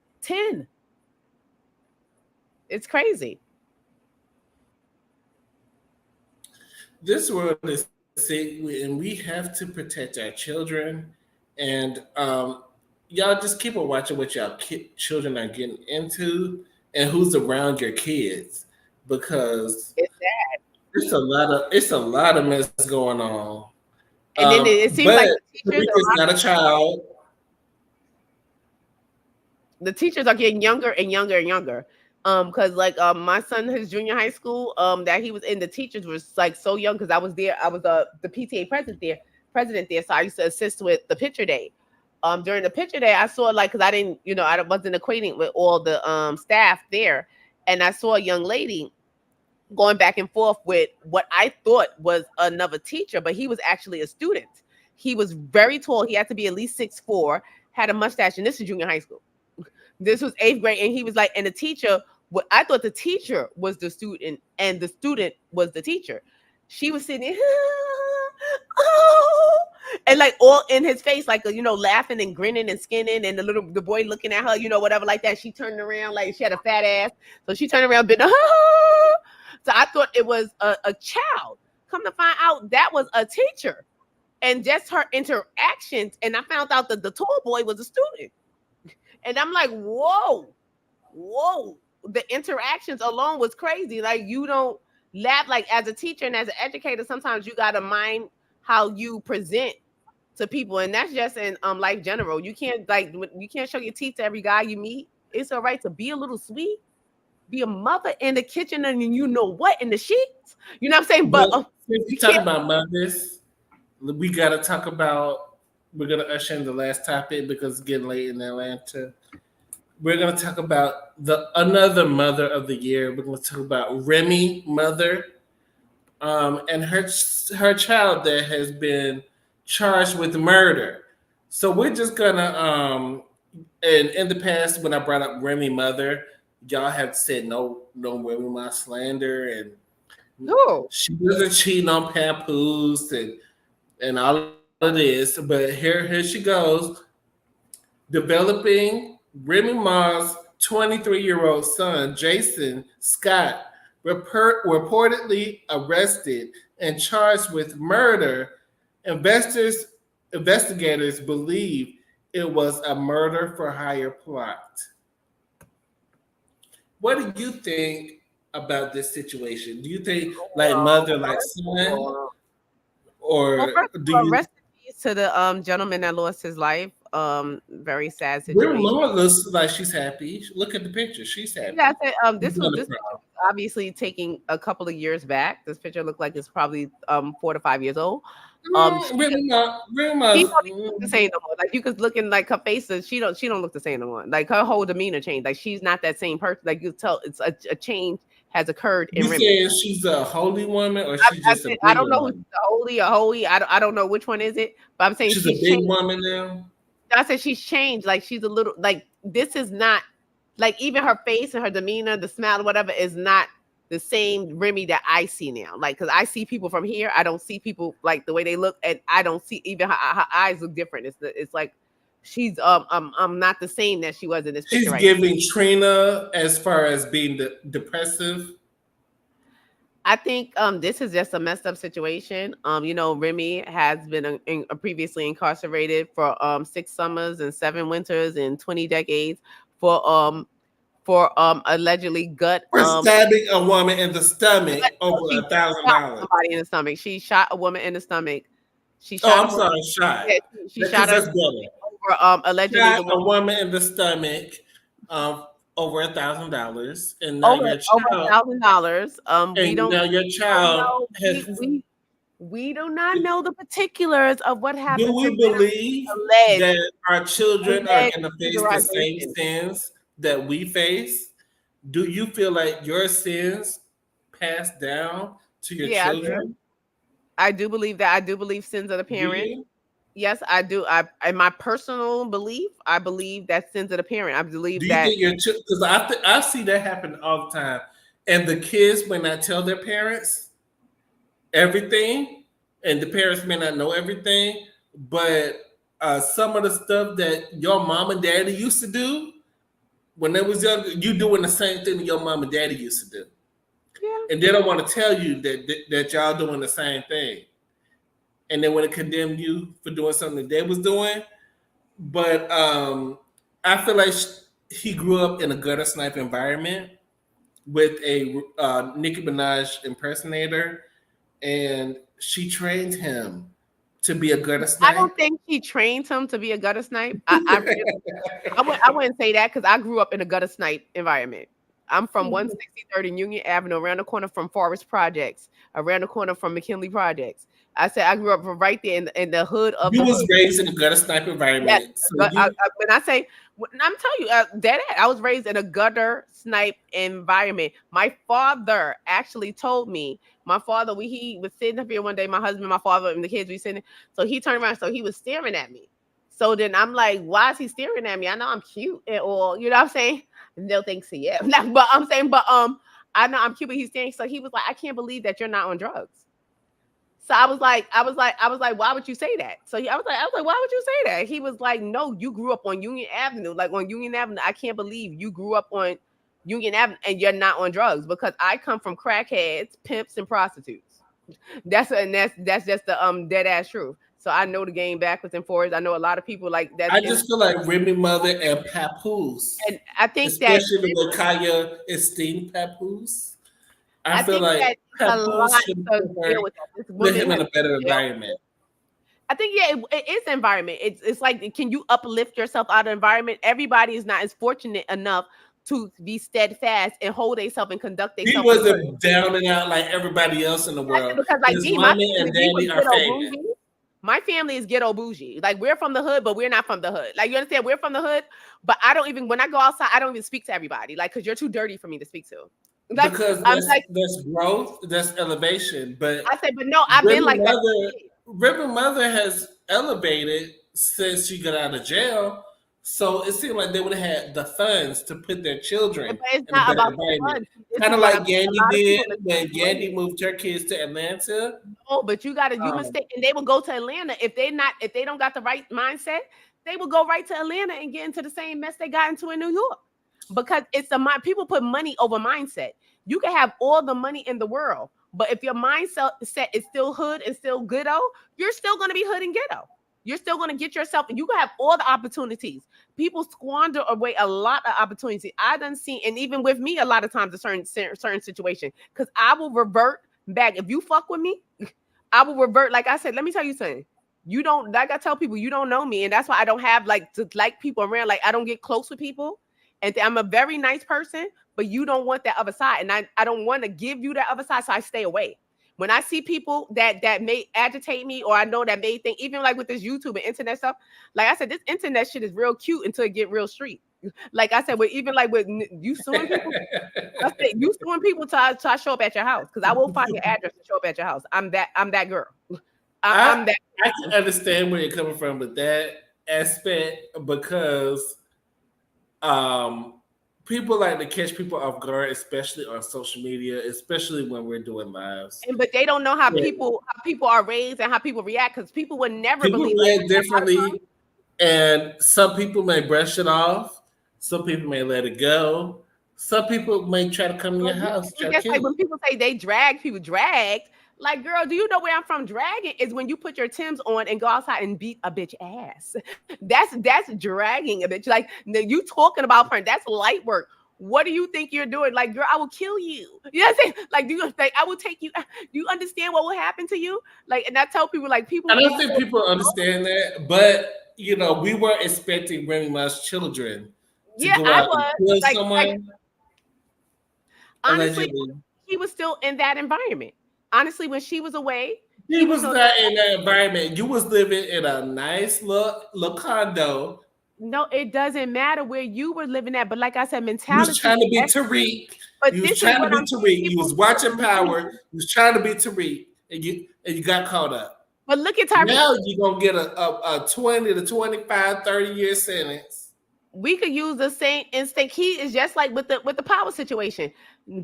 [SPEAKER 2] It's crazy.
[SPEAKER 1] this world is sick, and we have to protect our children. And y'all just keep on watching what y'all children are getting into, and who's around your kids, because
[SPEAKER 2] It's sad.
[SPEAKER 1] it's a lot of mess going on.
[SPEAKER 2] And then it seems
[SPEAKER 1] But
[SPEAKER 2] like the teachers,
[SPEAKER 1] Tamika's not a child.
[SPEAKER 2] the teachers are getting younger and younger and younger. Because like my son, his junior high school, that he was in, the teachers was like so young. Because I was there, I was the PTA president there, so I used to assist with the picture day. During the picture day, I saw like, because I didn't, I wasn't acquainted with all the staff there, and I saw a young lady going back and forth with what I thought was another teacher, but he was actually a student. He was very tall. He had to be at least 6'4", had a mustache, and this is junior high school. This was 8th grade, and he was like, and the teacher, what I thought the teacher was the student, and the student was the teacher. She was sitting there, oh, and like all in his face, like laughing and grinning and skinning, and the boy looking at her, whatever like that. She turned around like she had a fat ass, so she turned around, been, oh. So I thought it was a child. Come to find out, that was a teacher, and just her interactions. And I found out that the tall boy was a student. And I'm like, whoa. The interactions alone was crazy. Like, you don't laugh. Like, as a teacher and as an educator, sometimes you got to mind how you present to people. And that's just in life general. You can't show your teeth to every guy you meet. It's all right to be a little sweet, be a mother in the kitchen, and what, in the sheets. You know what I'm saying? But
[SPEAKER 1] since we talk about mothers, we got to talk about. We're going to usher in the last topic because it's getting late in Atlanta. We're going to talk about another mother of the year. We're going to talk about Remy Mother, and her child that has been charged with murder. So we're just going to, and in the past, when I brought up Remy Mother, y'all have said no Remy Ma slander, and she wasn't cheating on Papoose and all of this. But here she goes, developing Remy Ma's 23-year-old son, Jason Scott, reportedly arrested and charged with murder. Investigators believe it was a murder for hire plot. What do you think about this situation? Do you think like mother, like son, or do you?
[SPEAKER 2] Rest in peace to the gentleman that lost his life. Very sad
[SPEAKER 1] Remy
[SPEAKER 2] situation.
[SPEAKER 1] Ma looks like she's happy. Look at the picture; she's happy.
[SPEAKER 2] Yeah, I said, this was obviously taking a couple of years back. This picture looked like it's probably 4 to 5 years old.
[SPEAKER 1] Remy Ma,
[SPEAKER 2] she don't even look the same no more. Like, you could look in like her face, she don't look the same no more. Like, her whole demeanor changed. Like, she's not that same person. Like, you tell it's a change has occurred in
[SPEAKER 1] You
[SPEAKER 2] Remy.
[SPEAKER 1] saying she's a holy woman, or she's just a big
[SPEAKER 2] I don't know
[SPEAKER 1] woman?
[SPEAKER 2] who's the holy. I don't know which one is it, but I'm saying
[SPEAKER 1] she's a big
[SPEAKER 2] changed.
[SPEAKER 1] woman now.
[SPEAKER 2] I said she's changed. Like, she's a little, like, this is not, like, even her face and her demeanor, the smile, whatever, is not the same Remy that I see now. Like, because I see people from here, I don't see people like the way they look, and I don't see even her eyes look different. It's like she's not the same that she was in this picture.
[SPEAKER 1] She's giving Trina as far as being depressive.
[SPEAKER 2] I think this is just a messed up situation. Remy has been previously incarcerated for 6 summers and 7 winters and 20 decades for allegedly
[SPEAKER 1] stabbing a woman in the stomach over $1,000.
[SPEAKER 2] Somebody in the stomach. She shot a woman in the stomach. She shot.
[SPEAKER 1] Oh, I'm sorry, shot.
[SPEAKER 2] Yeah, she shot her over allegedly
[SPEAKER 1] shot a woman in the stomach. Over $1,000, and now your child
[SPEAKER 2] $1,000.
[SPEAKER 1] And now your child has.
[SPEAKER 2] We do not know the particulars of what happened.
[SPEAKER 1] Do we believe that our children are going to face the same sins that we face? Do you feel like your sins pass down to your children?
[SPEAKER 2] I do believe that. I do believe sins of the parent. Yes, I do. In my personal belief, I believe that sins of the parent. I believe that.
[SPEAKER 1] Do you think your because I see that happen all the time, and the kids may not tell their parents everything, and the parents may not know everything, but some of the stuff that your mom and daddy used to do when they was younger, you doing the same thing that your mom and daddy used to do.
[SPEAKER 2] Yeah.
[SPEAKER 1] and they don't want to tell you that y'all doing the same thing, and they want to condemn you for doing something that they was doing. But I feel like he grew up in a gutter snipe environment with a Nicki Minaj impersonator, and she trained him to be a gutter
[SPEAKER 2] I
[SPEAKER 1] snipe.
[SPEAKER 2] don't think she trained him to be a gutter snipe. I wouldn't say that because I grew up in a gutter snipe environment. I'm from 163rd and Union Avenue, around the corner from Forest Projects, around the corner from McKinley Projects. I said I grew up right there in the hood of
[SPEAKER 1] You
[SPEAKER 2] the
[SPEAKER 1] was
[SPEAKER 2] hood.
[SPEAKER 1] raised in a gutter snipe
[SPEAKER 2] Yes,
[SPEAKER 1] environment, so
[SPEAKER 2] but
[SPEAKER 1] you
[SPEAKER 2] when I say, I'm telling you, I was raised in a gutter snipe environment. My father actually told me. My father, he was sitting up here one day. My husband, my father, and the kids, we sitting. So he turned around, so he was staring at me. So then I'm like, why is he staring at me? I know I'm cute, or you know what I'm saying? They'll think so, yeah. But I'm saying, I know I'm cute, but he's staring. So he was like, I can't believe that you're not on drugs. So I was like, why would you say that? So I was like, why would you say that? He was like, no, you grew up on Union Avenue, like on Union Avenue. I can't believe you grew up on Union Avenue and you're not on drugs because I come from crackheads, pimps, and prostitutes. That's just the dead ass truth. So I know the game backwards and forwards. I know a lot of people like that.
[SPEAKER 1] I just feel like Remy Mother and Papoose,
[SPEAKER 2] And I think that
[SPEAKER 1] especially the way Kaya esteemed Papoose. I
[SPEAKER 2] I
[SPEAKER 1] feel
[SPEAKER 2] think
[SPEAKER 1] like
[SPEAKER 2] that it's a
[SPEAKER 1] Papoose
[SPEAKER 2] lot
[SPEAKER 1] should
[SPEAKER 2] to
[SPEAKER 1] put
[SPEAKER 2] deal with that. This
[SPEAKER 1] put
[SPEAKER 2] woman
[SPEAKER 1] him in
[SPEAKER 2] has
[SPEAKER 1] a better
[SPEAKER 2] dealt.
[SPEAKER 1] environment.
[SPEAKER 2] I think it is environment. It's like, can you uplift yourself out of environment? Everybody is not as fortunate enough to be steadfast and hold themselves and conduct
[SPEAKER 1] He
[SPEAKER 2] themselves in a certain
[SPEAKER 1] wasn't down and out like everybody else in the
[SPEAKER 2] fashion.
[SPEAKER 1] world.
[SPEAKER 2] Because like
[SPEAKER 1] His
[SPEAKER 2] me, my
[SPEAKER 1] mommy
[SPEAKER 2] family,
[SPEAKER 1] and
[SPEAKER 2] we was
[SPEAKER 1] daddy are
[SPEAKER 2] ghetto
[SPEAKER 1] famous.
[SPEAKER 2] bougie. My family is ghetto bougie. Like we're from the hood, but we're not from the hood. Like you understand, we're from the hood, but I don't even when I go outside, I don't even speak to everybody. Like because you're too dirty for me to speak to. Like
[SPEAKER 1] Because
[SPEAKER 2] I'm like
[SPEAKER 1] that's growth, that's elevation. But
[SPEAKER 2] I said, but no, I've been like that.
[SPEAKER 1] Remy Mother has elevated since she got out of jail. So it seemed like they would have had the funds to put their children
[SPEAKER 2] But it's
[SPEAKER 1] in a
[SPEAKER 2] not
[SPEAKER 1] better
[SPEAKER 2] about the
[SPEAKER 1] environment.
[SPEAKER 2] fun. This
[SPEAKER 1] Kind
[SPEAKER 2] is
[SPEAKER 1] of
[SPEAKER 2] what
[SPEAKER 1] like
[SPEAKER 2] I'm saying. A
[SPEAKER 1] Gandy
[SPEAKER 2] lot of
[SPEAKER 1] did
[SPEAKER 2] people
[SPEAKER 1] when
[SPEAKER 2] mistake
[SPEAKER 1] Gandy
[SPEAKER 2] money.
[SPEAKER 1] moved her kids to Atlanta.
[SPEAKER 2] Oh, but you
[SPEAKER 1] Um,
[SPEAKER 2] mistake, and they will go to Atlanta if they don't got the right mindset. They will go right to Atlanta and get into the same mess they got into in New York because it's the mind. People put money over mindset. You can have all the money in the world, but if your mindset is still hood and still ghetto, you're still going to be hood and ghetto. You're still going to get yourself. You can have all the opportunities. People squander away a lot of opportunities. I done seen, and even with me, a lot of times a certain situation, because I will revert back. If you fuck with me, I will revert. Like I said, let me tell you something. You don't, like I tell people, you don't know me, and that's why I don't have like to like people around. Like I don't get close with people, and I'm a very nice person, but you don't want that other side, and I don't want to give you that other side, so I stay away. When I see people that may agitate me, or I know that may think, even like with this YouTube and internet stuff, like I said, this internet shit is real cute until it get real street. Like I said, with even like with you suing people, I said you suing people till I show up at your house because I will find your address and show up at your house. I'm that girl. I'm
[SPEAKER 1] I
[SPEAKER 2] that.
[SPEAKER 1] I can understand where you're coming from with that aspect because um people like to catch people off guard, especially on social media, especially when we're doing lives.
[SPEAKER 2] But they don't know how
[SPEAKER 1] Yeah.
[SPEAKER 2] people are raised and how people react because people would never
[SPEAKER 1] People
[SPEAKER 2] believe.
[SPEAKER 1] react differently, and some people may brush it off, some people may let it go, some people may try to come to your house, try
[SPEAKER 2] It's
[SPEAKER 1] to
[SPEAKER 2] just
[SPEAKER 1] kill
[SPEAKER 2] like
[SPEAKER 1] you.
[SPEAKER 2] when people say they drag people, dragged. Like, girl, do you know where I'm from? Dragging is when you put your Timbs on and go outside and beat a bitch ass. That's dragging a bitch. Like you talking about her, that's light work. What do you think you're doing? Like, girl, I will kill you. You know what I'm saying? Like, do you like I will take you? Do you understand what will happen to you? Like, and I tell people, like, people
[SPEAKER 1] I don't
[SPEAKER 2] think
[SPEAKER 1] think people understand that, but we weren't expecting Remy Ma's children to
[SPEAKER 2] yeah,
[SPEAKER 1] go
[SPEAKER 2] I
[SPEAKER 1] out and
[SPEAKER 2] was
[SPEAKER 1] kill
[SPEAKER 2] like
[SPEAKER 1] someone
[SPEAKER 2] honestly,
[SPEAKER 1] allegedly.
[SPEAKER 2] he was still in that environment. Honestly, when she was away,
[SPEAKER 1] He
[SPEAKER 2] he was
[SPEAKER 1] was
[SPEAKER 2] on.
[SPEAKER 1] not in that environment. You was living in a nice little condo.
[SPEAKER 2] No, it doesn't matter where you were living at, but like I said,
[SPEAKER 1] You was
[SPEAKER 2] mentality.
[SPEAKER 1] trying to be Tariq.
[SPEAKER 2] But
[SPEAKER 1] You was
[SPEAKER 2] this is
[SPEAKER 1] trying to
[SPEAKER 2] what
[SPEAKER 1] be
[SPEAKER 2] I'm saying.
[SPEAKER 1] Tariq. You was watching Power. You was trying to be Tariq, and you got caught up.
[SPEAKER 2] But look at Tyreek.
[SPEAKER 1] Now you're gonna get a 20 to 25, 30-year sentence.
[SPEAKER 2] We could use the same instinct. He is just like with the power situation.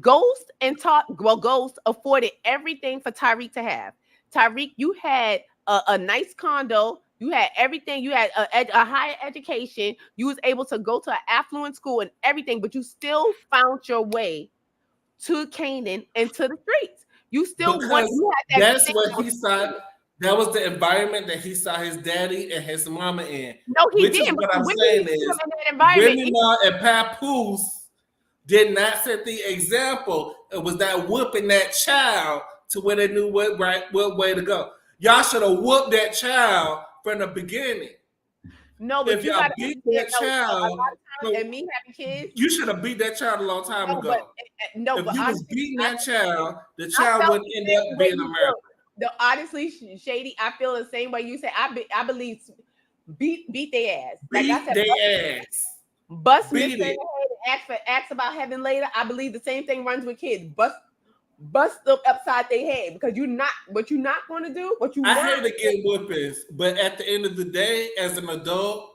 [SPEAKER 2] Ghost and talk. Well, Ghost afforded everything for Tyreek to have. Tyreek, you had a nice condo. You had everything. You had a higher education. You was able to go to an affluent school and everything, but you still found your way to Canaan and to the streets. You still
[SPEAKER 1] Because
[SPEAKER 2] you had that
[SPEAKER 1] that's what he saw. That was the environment that he saw his daddy and his mama in.
[SPEAKER 2] No, he
[SPEAKER 1] Which is
[SPEAKER 2] didn't.
[SPEAKER 1] what I'm
[SPEAKER 2] When
[SPEAKER 1] saying
[SPEAKER 2] did he see
[SPEAKER 1] is
[SPEAKER 2] him in that environment?
[SPEAKER 1] Remy Ma and Papoose did not set the example. It was that whooping that child to where they knew what way to go. Y'all should have whooped that child from the beginning.
[SPEAKER 2] No, but
[SPEAKER 1] If
[SPEAKER 2] you
[SPEAKER 1] y'all
[SPEAKER 2] got to
[SPEAKER 1] beat
[SPEAKER 2] understand.
[SPEAKER 1] that
[SPEAKER 2] No, a
[SPEAKER 1] child,
[SPEAKER 2] lot of times, and me having kids.
[SPEAKER 1] you should have beat that child a long time
[SPEAKER 2] No,
[SPEAKER 1] ago.
[SPEAKER 2] but no,
[SPEAKER 1] If
[SPEAKER 2] but
[SPEAKER 1] you was
[SPEAKER 2] honestly,
[SPEAKER 1] beating that child, the
[SPEAKER 2] I
[SPEAKER 1] child
[SPEAKER 2] felt
[SPEAKER 1] wouldn't
[SPEAKER 2] the
[SPEAKER 1] end
[SPEAKER 2] same
[SPEAKER 1] up
[SPEAKER 2] way
[SPEAKER 1] being a
[SPEAKER 2] you
[SPEAKER 1] murderer.
[SPEAKER 2] feel. No, honestly, Shady, I feel the same way you say. I believe beat their ass. Like I
[SPEAKER 1] Beat
[SPEAKER 2] said,
[SPEAKER 1] their ass.
[SPEAKER 2] bust
[SPEAKER 1] Beat
[SPEAKER 2] Miss in the
[SPEAKER 1] it.
[SPEAKER 2] head and ask about heaven later. I believe the same thing runs with kids. Bust them upside their head because you're not what you're not going to do. What you
[SPEAKER 1] I
[SPEAKER 2] want.
[SPEAKER 1] hate to get whoopings, but at the end of the day, as an adult,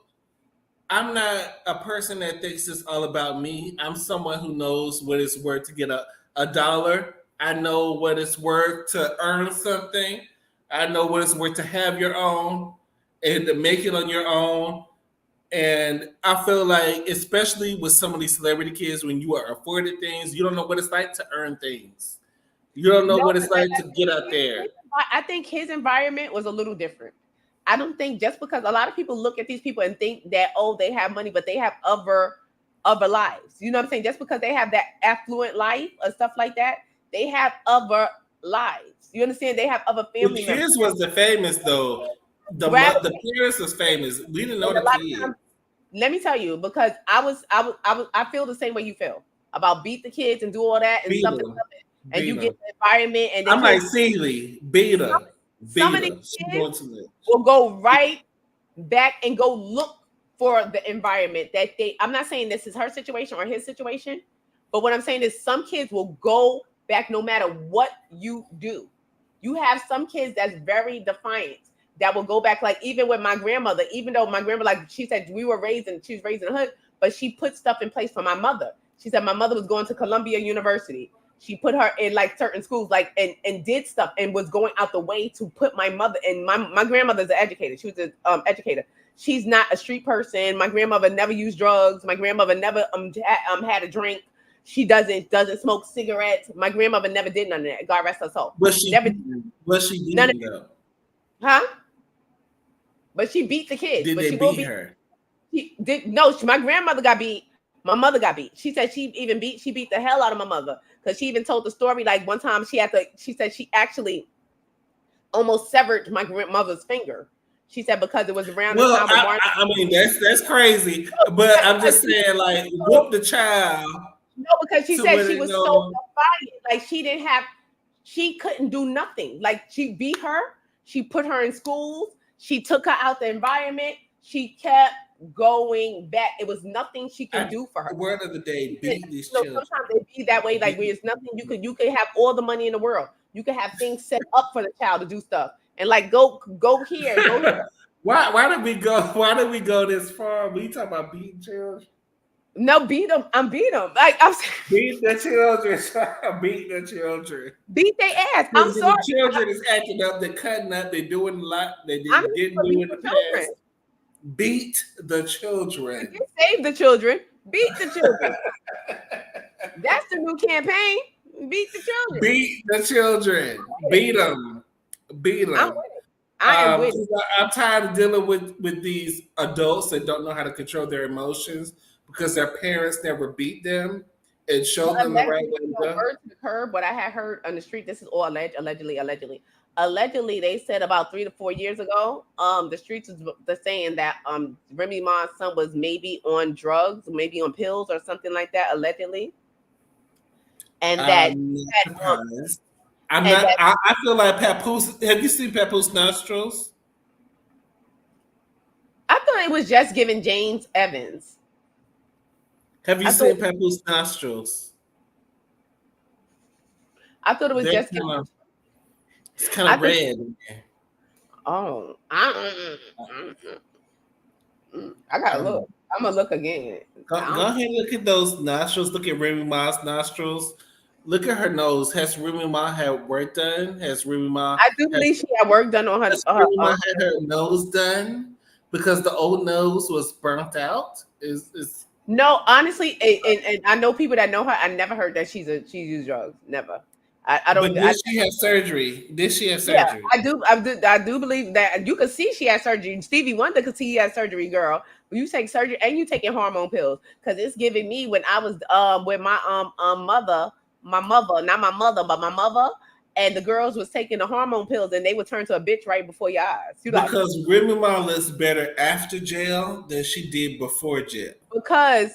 [SPEAKER 1] I'm not a person that thinks it's all about me. I'm someone who knows what it's worth to get a dollar. I know what it's worth to earn something. I know what it's worth to have your own and to make it on your own. And I feel like, especially with some of these celebrity kids, when you are afforded things, you don't know what it's like to earn things. You don't know what it's like to get out there.
[SPEAKER 2] I think his environment was a little different. I don't think just because a lot of people look at these people and think that, oh, they have money, but they have other lives. You know what I'm saying? Just because they have that affluent life or stuff like that, they have other lives. You understand? They have other family
[SPEAKER 1] The
[SPEAKER 2] members.
[SPEAKER 1] kids was the famous though. The parents was famous. We didn't know the kids.
[SPEAKER 2] Let me tell you, because I feel the same way you feel about beat the kids and do all that and stuff. And you get the environment, and
[SPEAKER 1] I'm like Seeley, beat her.
[SPEAKER 2] Some of these kids will go right back and go look for the environment that they. I'm not saying this is her situation or his situation, but what I'm saying is some kids will go back no matter what you do. You have some kids that's very defiant that will go back. Like even with my grandmother, even though my grandma, like she said, she was raised in the hood, but she put stuff in place for my mother. She said my mother was going to Columbia University. She put her in like certain schools, like and did stuff and was going out the way to put my mother. And my grandmother's an educator. She was an educator. She's not a street person. My grandmother never used drugs. My grandmother never had a drink. She doesn't smoke cigarettes. My grandmother never did none of that. God rest her soul.
[SPEAKER 1] Was she
[SPEAKER 2] none of that. Huh? But she beat the kids.
[SPEAKER 1] Did
[SPEAKER 2] but
[SPEAKER 1] they
[SPEAKER 2] she
[SPEAKER 1] beat her?
[SPEAKER 2] She did no. My grandmother got beat. My mother got beat. She said she beat the hell out of my mother because she even told the story. Like one time she said she actually almost severed my grandmother's finger. She said because it was around the time of March.
[SPEAKER 1] I mean that's crazy. But I'm just saying, like, whoop the child.
[SPEAKER 2] No, because she said she was so defiant. Like she couldn't do nothing. Like she beat her. She put her in schools. She took her out the environment. She kept going back. It was nothing she could do for her.
[SPEAKER 1] Word of the day, beat these children.
[SPEAKER 2] Sometimes they be that way. Like there's nothing you could have all the money in the world. You could have things set up for the child to do stuff. And like go here, go here.
[SPEAKER 1] Why did we go this far? We talking about beating children?
[SPEAKER 2] No, beat them. I'm beat them. Like I'm
[SPEAKER 1] beat the children. Beat the children.
[SPEAKER 2] Beat their ass. I'm sorry.
[SPEAKER 1] The children is acting up. They're cutting up. They're doing a lot. They didn't do in the past. Beat the children.
[SPEAKER 2] Save the children. Beat the children. That's the new campaign. Beat the children.
[SPEAKER 1] Beat the children. Beat them. Beat them. I'm tired of dealing with these adults that don't know how to control their emotions because their parents never beat them and showed them the right way to go.
[SPEAKER 2] Word to the curb, what I had heard on the street, this is all allegedly, they said about 3 to 4 years ago, the streets was saying that Remy Ma's son was maybe on drugs, maybe on pills or something like that, allegedly. And that
[SPEAKER 1] I feel like Papoose. Have you seen Papoose nostrils?
[SPEAKER 2] I thought it was just giving James Evans.
[SPEAKER 1] Have you seen Papoose nostrils?
[SPEAKER 2] I thought it was just
[SPEAKER 1] it's kind of red.
[SPEAKER 2] Oh, I gotta look. I'm gonna look again.
[SPEAKER 1] Go ahead and look at those nostrils. Look at Remy Ma's nostrils. Look at her nose. Has Remy Ma had work done? Has Remy Ma?
[SPEAKER 2] I do believe she had work done on her.
[SPEAKER 1] Remy Ma had her nose done because the old nose was burnt out. Is
[SPEAKER 2] No, honestly, and I know people that know her. I never heard that she used drugs. Never. I
[SPEAKER 1] But
[SPEAKER 2] don't.
[SPEAKER 1] did she have surgery? Did she have
[SPEAKER 2] Yeah,
[SPEAKER 1] surgery?
[SPEAKER 2] I do believe that you could see she had surgery. Stevie Wonder could see he had surgery, girl. When you take surgery and you taking hormone pills, because it's giving me when I was with my mother, not my mother, but my mother, and the girls was taking the hormone pills and they would turn to a bitch right before your eyes. You like
[SPEAKER 1] Because Remy Ma looks better after jail than she did before jail.
[SPEAKER 2] because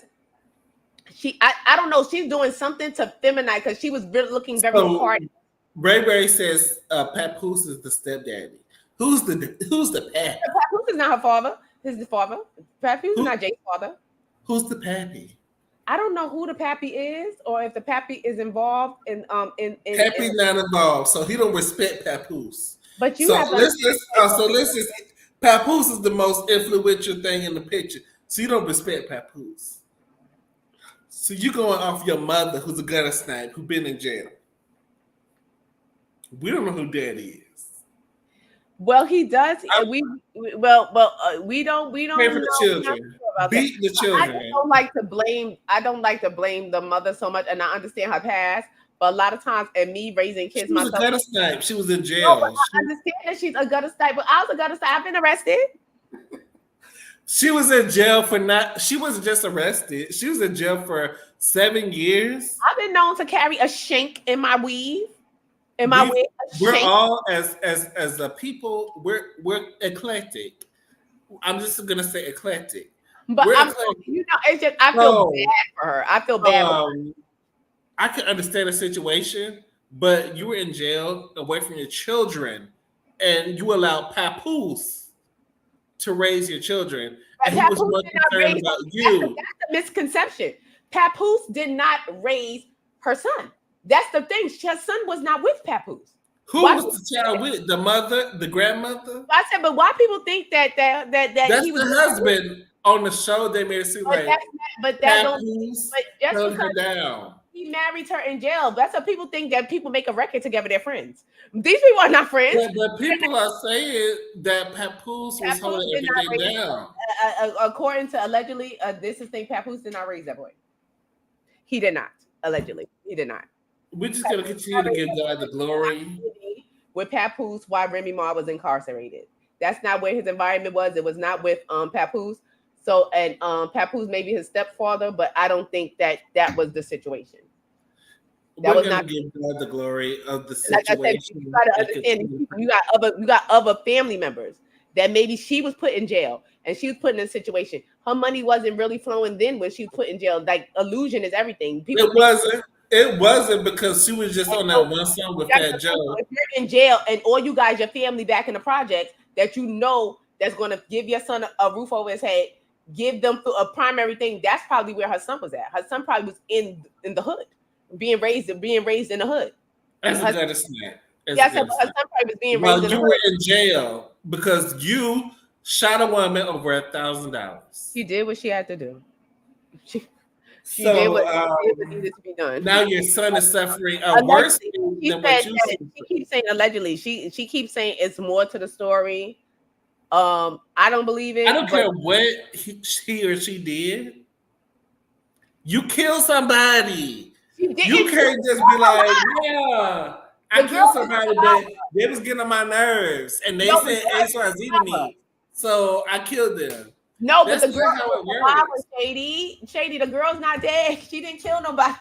[SPEAKER 2] I don't know, she's doing something to feminize because she was looking very
[SPEAKER 1] So
[SPEAKER 2] hard.
[SPEAKER 1] Ray says Papoose is the stepdaddy. Who's the pappy?
[SPEAKER 2] Papoose is not her father. This is the father. Papoose is
[SPEAKER 1] Who,
[SPEAKER 2] not Jay's father.
[SPEAKER 1] who's the pappy?
[SPEAKER 2] I don't know who the pappy is, or if the pappy is involved
[SPEAKER 1] Pappy's not involved, so he don't respect Papoose.
[SPEAKER 2] But you
[SPEAKER 1] So
[SPEAKER 2] have to
[SPEAKER 1] let's just Papoose is the most influential thing in the picture. So you don't respect Papoose. So you going off your mother, who's a gutter snipe, who been in jail. We don't know who Daddy is.
[SPEAKER 2] Well, he does. We don't
[SPEAKER 1] Pray
[SPEAKER 2] know
[SPEAKER 1] for the children.
[SPEAKER 2] about that.
[SPEAKER 1] Beat the
[SPEAKER 2] I
[SPEAKER 1] children.
[SPEAKER 2] don't like to blame. I don't like to blame the mother so much, and I understand her past. But a lot of times, and me raising kids
[SPEAKER 1] She was
[SPEAKER 2] myself,
[SPEAKER 1] a gutter snipe. She was in
[SPEAKER 2] no,
[SPEAKER 1] jail.
[SPEAKER 2] but I understand that she's a gutter snipe. But I was a gutter snipe. I've been arrested.
[SPEAKER 1] She was in jail for not. She wasn't just arrested. She was in jail for 7 years.
[SPEAKER 2] I've been known to carry a shank in my weave. In my wig,
[SPEAKER 1] We're
[SPEAKER 2] shank.
[SPEAKER 1] all as a people. We're eclectic. I'm just gonna say eclectic.
[SPEAKER 2] But
[SPEAKER 1] We're
[SPEAKER 2] I'm,
[SPEAKER 1] eclectic.
[SPEAKER 2] it's just I feel bad for her. I feel bad.
[SPEAKER 1] I can understand the situation, but you were in jail away from your children, and you allowed Papoose to raise your children, and he was more concerned about you.
[SPEAKER 2] That's a misconception. Papoose did not raise her son. That's the thing. Her son was not with Papoose.
[SPEAKER 1] Who was the child with? The mother, the grandmother?
[SPEAKER 2] I said, but why people think that
[SPEAKER 1] that's
[SPEAKER 2] he was
[SPEAKER 1] the husband on the show? They made it seem like
[SPEAKER 2] Papoose
[SPEAKER 1] held her down.
[SPEAKER 2] He married her in jail. That's what people think, that people make a record together. They're friends. These people are not friends.
[SPEAKER 1] Yeah, but people are saying that Papoose was holding everything down.
[SPEAKER 2] According to allegedly, this is thing Papoose did not raise that boy. He did not. Allegedly, he did not.
[SPEAKER 1] We're just gonna continue to give God the glory.
[SPEAKER 2] With Papoose, while Remy Ma was incarcerated, that's not where his environment was. It was not with Papoose. So, and Papoose maybe his stepfather, but I don't think that was the situation.
[SPEAKER 1] We're gonna give God the glory of the situation.
[SPEAKER 2] Like I said, you gotta understand, you got other family members that maybe she was put in jail and she was put in a situation. Her money wasn't really flowing then when she was put in jail. Like, illusion is everything.
[SPEAKER 1] It wasn't because she was just on that one song with Fat Joe.
[SPEAKER 2] If you're in jail and all you guys, your family back in the projects, that you know that's going to give your son a roof over his head, give them a primary thing. That's probably where her son was at. Her son probably was in the hood, being raised in the hood.
[SPEAKER 1] That's a gutter snap.
[SPEAKER 2] Yes, her son probably was being raised in the hood.
[SPEAKER 1] You were in jail because you shot a woman over $1,000.
[SPEAKER 2] She did what she had to do. She did what needed to be done.
[SPEAKER 1] Now your son is suffering a worse thing than what you see.
[SPEAKER 2] She keeps saying allegedly. She keeps saying it's more to the story. I don't believe it.
[SPEAKER 1] I don't care what he or she did. You kill somebody. You can't just be like, yeah, I killed somebody, but they was getting on my nerves, and they said XYZ to me, so I killed them.
[SPEAKER 2] No, but the girl was Shady. Shady, the girl's not dead. She didn't kill nobody.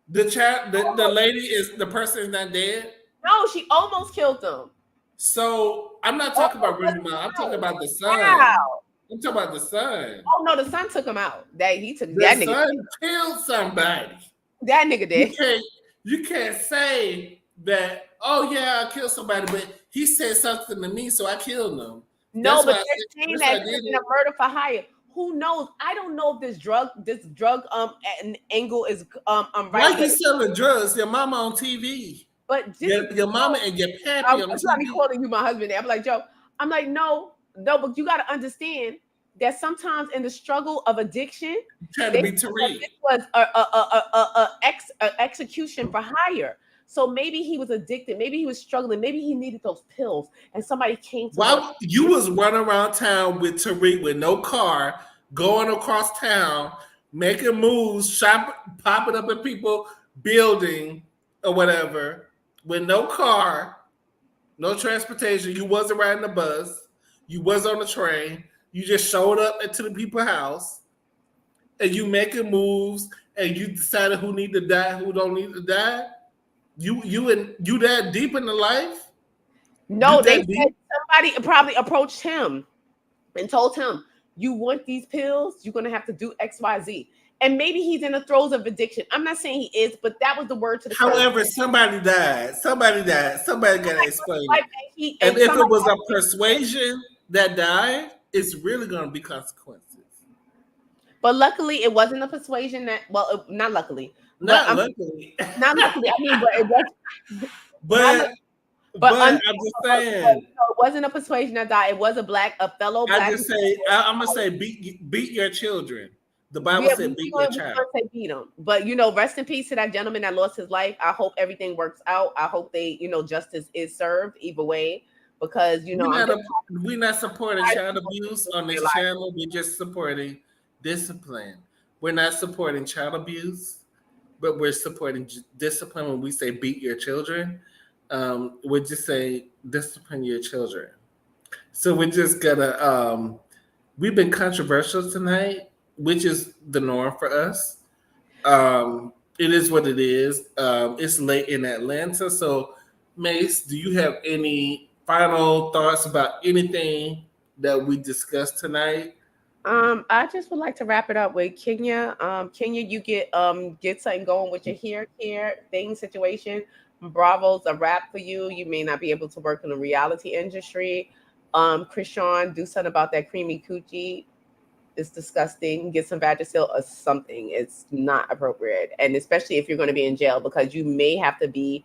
[SPEAKER 1] The lady is the person is not dead.
[SPEAKER 2] No, she almost killed them.
[SPEAKER 1] So I'm not talking about Remy Ma. I'm talking about the son. Wow. I'm talking about the son.
[SPEAKER 2] Oh no, the son took him out. That
[SPEAKER 1] nigga. Son killed somebody.
[SPEAKER 2] That nigga did.
[SPEAKER 1] You can't say that. Oh yeah, I killed somebody, but he said something to me, so I killed him.
[SPEAKER 2] No, but they're saying that it's a murder for hire. Who knows? I don't know if this drug angle is right.
[SPEAKER 1] Why you selling drugs? Your mama on TV.
[SPEAKER 2] But
[SPEAKER 1] your mama and your pappy on TV.
[SPEAKER 2] I'm calling you my husband. I'm like, Joe. I'm like, no, but you got to understand that sometimes in the struggle of addiction,
[SPEAKER 1] trying to be Tariq.
[SPEAKER 2] It was a execution for hire. So maybe he was addicted. Maybe he was struggling. Maybe he needed those pills, and somebody came to him.
[SPEAKER 1] You was running around town with Tariq with no car, going across town, making moves, popping up in people building or whatever, with no car, no transportation. You wasn't riding the bus. You was on the train. You just showed up into the people's house, and you making moves, and you decided who need to die, who don't need to die. You that deep in the life?
[SPEAKER 2] No,
[SPEAKER 1] You
[SPEAKER 2] they
[SPEAKER 1] that
[SPEAKER 2] said
[SPEAKER 1] deep?
[SPEAKER 2] somebody probably approached him and told him, "You want these pills? You're gonna have to do X, Y, Z." And maybe he's in the throes of addiction. I'm not saying he is, but that was the word to the sky.
[SPEAKER 1] However, somebody died. Somebody died. Somebody got to explain
[SPEAKER 2] Like,
[SPEAKER 1] it. And if it was a persuasion that died, it's really going to be consequences.
[SPEAKER 2] But luckily, it wasn't a persuasion that. Well, not luckily.
[SPEAKER 1] Not luckily.
[SPEAKER 2] Not luckily. I mean, but it was.
[SPEAKER 1] But I'm just saying.
[SPEAKER 2] It wasn't a persuasion that died. It was a fellow black.
[SPEAKER 1] I'm gonna say beat your children. The Bible said beat your child.
[SPEAKER 2] Say beat them. But rest in peace to that gentleman that lost his life. I hope everything works out. I hope they, justice is served either way. Because
[SPEAKER 1] we're not supporting child abuse on this channel. We're just supporting discipline. We're not supporting child abuse, but we're supporting discipline when we say beat your children. We're just saying discipline your children. So we're just gonna we've been controversial tonight, which is the norm for us. It is what it is. It's late in Atlanta. So Mace, do you have any final thoughts about anything that we discussed tonight?
[SPEAKER 2] I just would like to wrap it up with Kenya. Kenya, you get something going with your hair care thing situation. Bravo's a wrap for you. You may not be able to work in the reality industry. Krishan, do something about that creamy coochie. It's disgusting. Get some Vagisil or something. It's not appropriate. And especially if you're going to be in jail, because you may have to be,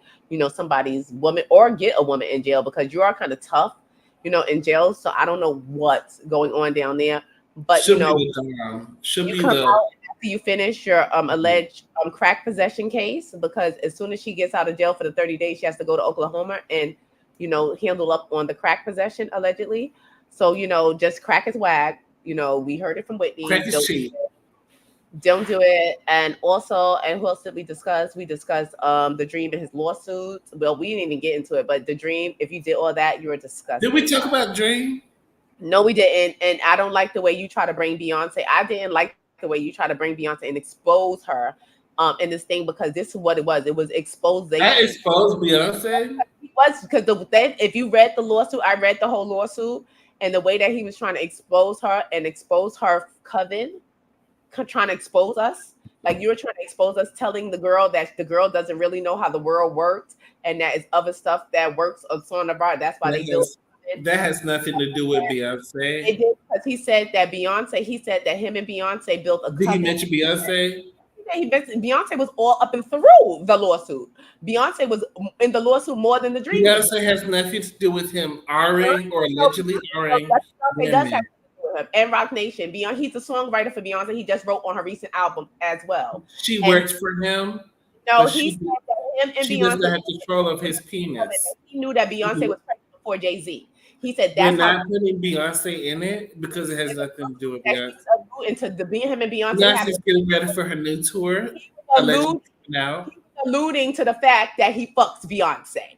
[SPEAKER 2] somebody's woman or get a woman in jail, because you are kind of tough, in jail. So I don't know what's going on down there. But
[SPEAKER 1] should
[SPEAKER 2] you come out after you finish your alleged crack possession case, because as soon as she gets out of jail for the 30 days, she has to go to Oklahoma and handle up on the crack possession allegedly. So just crack is whack. We heard it from Whitney.
[SPEAKER 1] Crack is cheap.
[SPEAKER 2] Don't do it. And also, and who else did we discuss? We discussed the Dream and his lawsuit. Well, we didn't even get into it, but the Dream, if you did all that, you were disgusting.
[SPEAKER 1] Did we talk about Dream?
[SPEAKER 2] No, we didn't. And I don't like the way you try to bring Beyonce. I didn't like the way you try to bring Beyonce and expose her in this thing, because this is what it was. It was exposing.
[SPEAKER 1] I exposed Beyonce?
[SPEAKER 2] It was, because if you read the lawsuit, I read the whole lawsuit, and the way that he was trying to expose her and expose her coven, trying to expose us. Like, you were trying to expose us, telling the girl that the girl doesn't really know how the world works, and that is other stuff that works on the bar. That's why they built.
[SPEAKER 1] That has nothing to do with Beyonce.
[SPEAKER 2] It did, because he said that him and Beyonce built a coven.
[SPEAKER 1] Did he mention Beyonce?
[SPEAKER 2] Beyonce was all up and through the lawsuit. Beyonce was in the lawsuit more than the Dream.
[SPEAKER 1] Beyonce has nothing to do with him R-ing or allegedly R-ing.
[SPEAKER 2] It does have to do with him. And Rock Nation. He's a songwriter for Beyonce. He just wrote on her recent album as well.
[SPEAKER 1] She works for him.
[SPEAKER 2] No, he said that him and
[SPEAKER 1] she
[SPEAKER 2] Beyonce.
[SPEAKER 1] She doesn't have control of his penis.
[SPEAKER 2] He knew that Beyonce was pregnant before Jay-Z. He said
[SPEAKER 1] that's not putting Beyonce in it because it has nothing to do with Beyonce.
[SPEAKER 2] Into him and Beyonce.
[SPEAKER 1] Beyonce's getting ready for her new tour.
[SPEAKER 2] Alluding to the fact that he fucks Beyonce.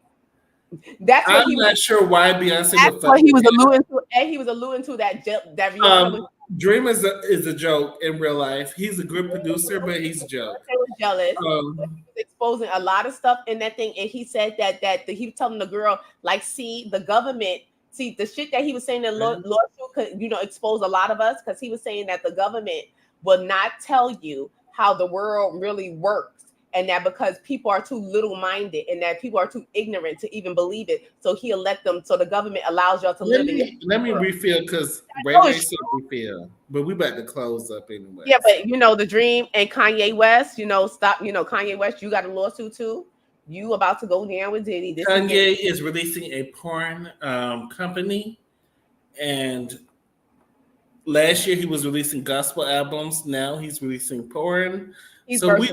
[SPEAKER 2] That's what
[SPEAKER 1] I'm not sure why Beyonce.
[SPEAKER 2] That's what he was alluding to, and he was alluding to that Beyonce
[SPEAKER 1] Dream is a joke in real life. He's a good producer, but he's a joke.
[SPEAKER 2] He was jealous. He was exposing a lot of stuff in that thing, and he said that he was telling the girl, like, see, the government. See, the shit that he was saying in lawsuit could, expose a lot of us, because he was saying that the government will not tell you how the world really works, and that because people are too little-minded and that people are too ignorant to even believe it, so he'll let them. So the government allows y'all to live in it.
[SPEAKER 1] Let me refill, because Ray said refill, but we about to close up anyway.
[SPEAKER 2] Yeah, but the Dream and Kanye West, stop. Kanye West, you got a lawsuit too. You about to go down with Diddy.
[SPEAKER 1] Kanye is releasing a porn company, and last year he was releasing gospel albums. Now he's releasing porn. So we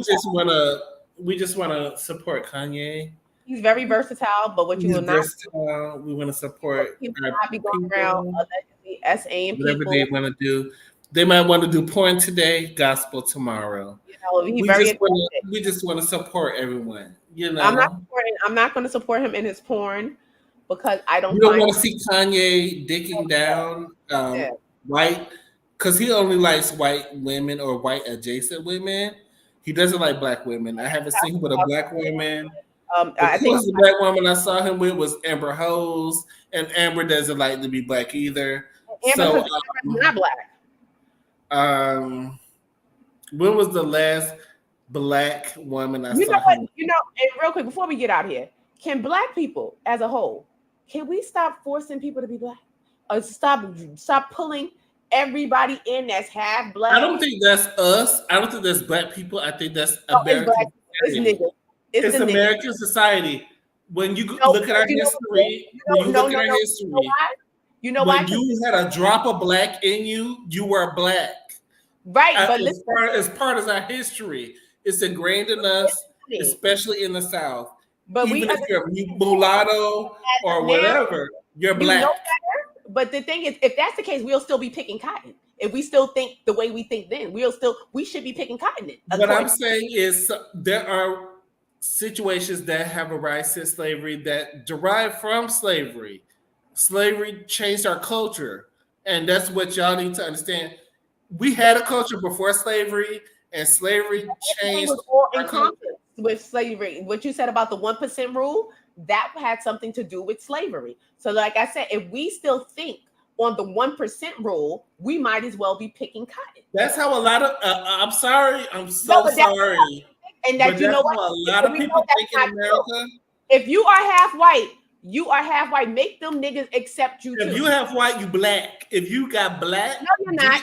[SPEAKER 1] just wanna support Kanye.
[SPEAKER 2] He's very versatile, but what you will not.
[SPEAKER 1] We want to support.
[SPEAKER 2] He will not be going around allegedly SAing people.
[SPEAKER 1] Whatever they want to do. They might want to do porn today, gospel tomorrow.
[SPEAKER 2] You know, he's very interested.
[SPEAKER 1] We just want to support everyone. You know,
[SPEAKER 2] I'm not going to support him in his porn because I don't
[SPEAKER 1] you don't
[SPEAKER 2] find
[SPEAKER 1] want to see Kanye dicking down white, because he only likes white women or white adjacent women. He doesn't like black women. I haven't seen him with a black woman.
[SPEAKER 2] I think
[SPEAKER 1] the black woman I saw him with was Amber Hose, and Amber doesn't like to be black either.
[SPEAKER 2] Amber's not black.
[SPEAKER 1] When was the last black woman I
[SPEAKER 2] You
[SPEAKER 1] saw
[SPEAKER 2] know what?
[SPEAKER 1] him?
[SPEAKER 2] You know, and real quick before we get out here, can black people as a whole, can we stop forcing people to be black? Or stop pulling everybody in that's half black?
[SPEAKER 1] I don't think that's us. I don't think that's black people. I think that's American.
[SPEAKER 2] It's niggas.
[SPEAKER 1] It's American society. When you look at our history,
[SPEAKER 2] you know why?
[SPEAKER 1] When you had a drop of black in you, you were black.
[SPEAKER 2] Right, but
[SPEAKER 1] as part of our history, it's ingrained in us, especially in the South.
[SPEAKER 2] But
[SPEAKER 1] even if you're mulatto or whatever, you're black.
[SPEAKER 2] You know better. But the thing is, if that's the case, we'll still be picking cotton. If we still think the way we think then, we should be picking cotton then.
[SPEAKER 1] What I'm saying is there are situations that have arisen since slavery that derive from slavery. Slavery changed our culture, and that's what y'all need to understand. We had a culture before slavery, and slavery changed our culture.
[SPEAKER 2] With slavery, what you said about the 1% rule, that had something to do with slavery. So, like I said, if we still think on the 1% rule, we might as well be picking cotton.
[SPEAKER 1] That's how a lot of. I'm sorry. I'm so sorry.
[SPEAKER 2] And that you know what?
[SPEAKER 1] A lot of people think in America.
[SPEAKER 2] If you are half white, you are half white. Make them niggas accept you.
[SPEAKER 1] If you have white, you black. If you got black,
[SPEAKER 2] no, you're not.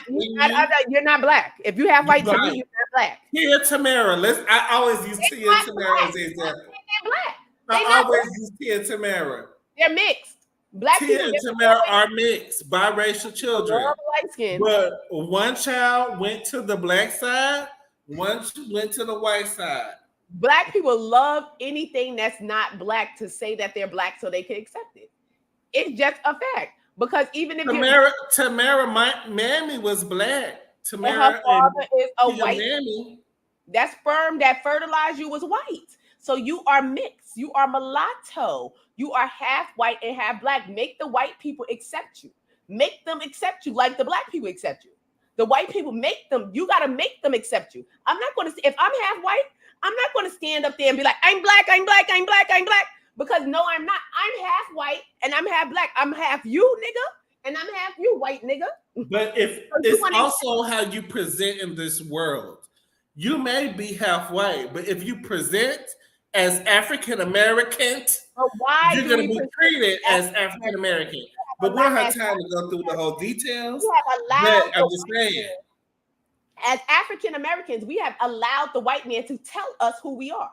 [SPEAKER 2] You're not black. If you have white, to me, you're not black.
[SPEAKER 1] Tia Tamara. I always use Tia Tamara as an example.
[SPEAKER 2] They're black.
[SPEAKER 1] I always use Tia Tamara.
[SPEAKER 2] They're mixed. Black
[SPEAKER 1] Tia and Tamara are mixed, biracial children.
[SPEAKER 2] Light skin.
[SPEAKER 1] But one child went to the black side, one went to the white side.
[SPEAKER 2] Black people love anything that's not black to say that they're black so they can accept it. It's just a fact. Because even if
[SPEAKER 1] Tamara, my mammy was black. Tamara,
[SPEAKER 2] and her father is a white.
[SPEAKER 1] Mammy.
[SPEAKER 2] That sperm that fertilized you was white. So you are mixed. You are mulatto. You are half white and half black. Make the white people accept you. Make them accept you like the black people accept you. The white people you got to make them accept you. I'm not going to, if I'm half white, I'm not going to stand up there and be like, I'm black. Because no, I'm not. I'm half white and I'm half black. I'm half you, nigga, and I'm half you, white nigga.
[SPEAKER 1] But it's also how you present in this world. You may be half white, but if you present as African American, you're going to be treated as African American. But we don't have time to go through the whole details. But I'm just saying.
[SPEAKER 2] As African Americans, we have allowed the white man to tell us who we are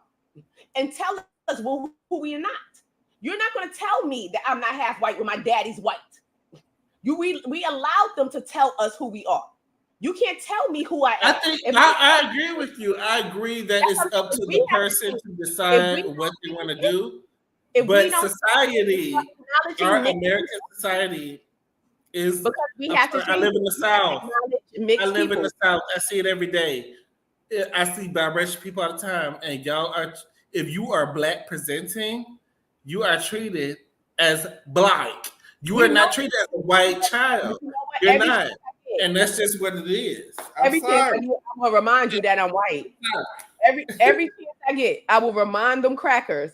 [SPEAKER 2] and tell us who we are not. You're not going to tell me that I'm not half white when my daddy's white. We allowed them to tell us who we are. You can't tell me who I am.
[SPEAKER 1] I agree with you. I agree that it's up to the person to decide what they want to do. But society, our American society, is
[SPEAKER 2] because we have to.
[SPEAKER 1] I live in the South. I live in the South. I see it every day. I see biracial people all the time, and y'all are. If you are black presenting, you are treated as black. You are not treated as a white child. You're not, and that's just what it is. I'm sorry.
[SPEAKER 2] I'm gonna remind you that I'm white. Every chance I get, I will remind them crackers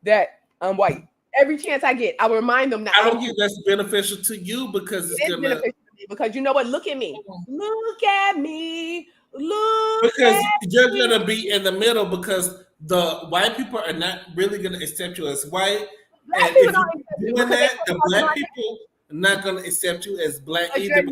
[SPEAKER 2] that I'm white. Every chance I get, I will remind them that
[SPEAKER 1] I don't think that's beneficial to you because it's gonna.
[SPEAKER 2] Beneficial to me because you know what? Look at me. Look at me.
[SPEAKER 1] Because you're gonna be in the middle because the white people are not really gonna accept you as white. And if you're doing that, the black people are not gonna accept you as black either.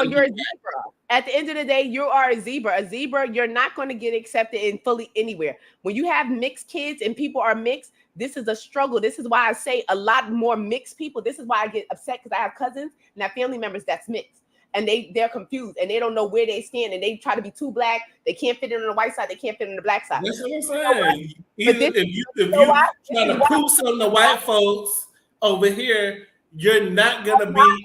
[SPEAKER 2] You're a zebra. At the end of the day, you are a zebra. A zebra, you're not going to get accepted in fully anywhere. When you have mixed kids and people are mixed, this is a struggle. This is why I say a lot more mixed people. This is why I get upset because I have cousins and I have family members that's mixed. And they're confused and they don't know where they stand and they try to be too black. They can't fit in on the white side. They can't fit in the black side.
[SPEAKER 1] That's what I'm saying. Even if you trying to prove something to white folks over here, you're not gonna be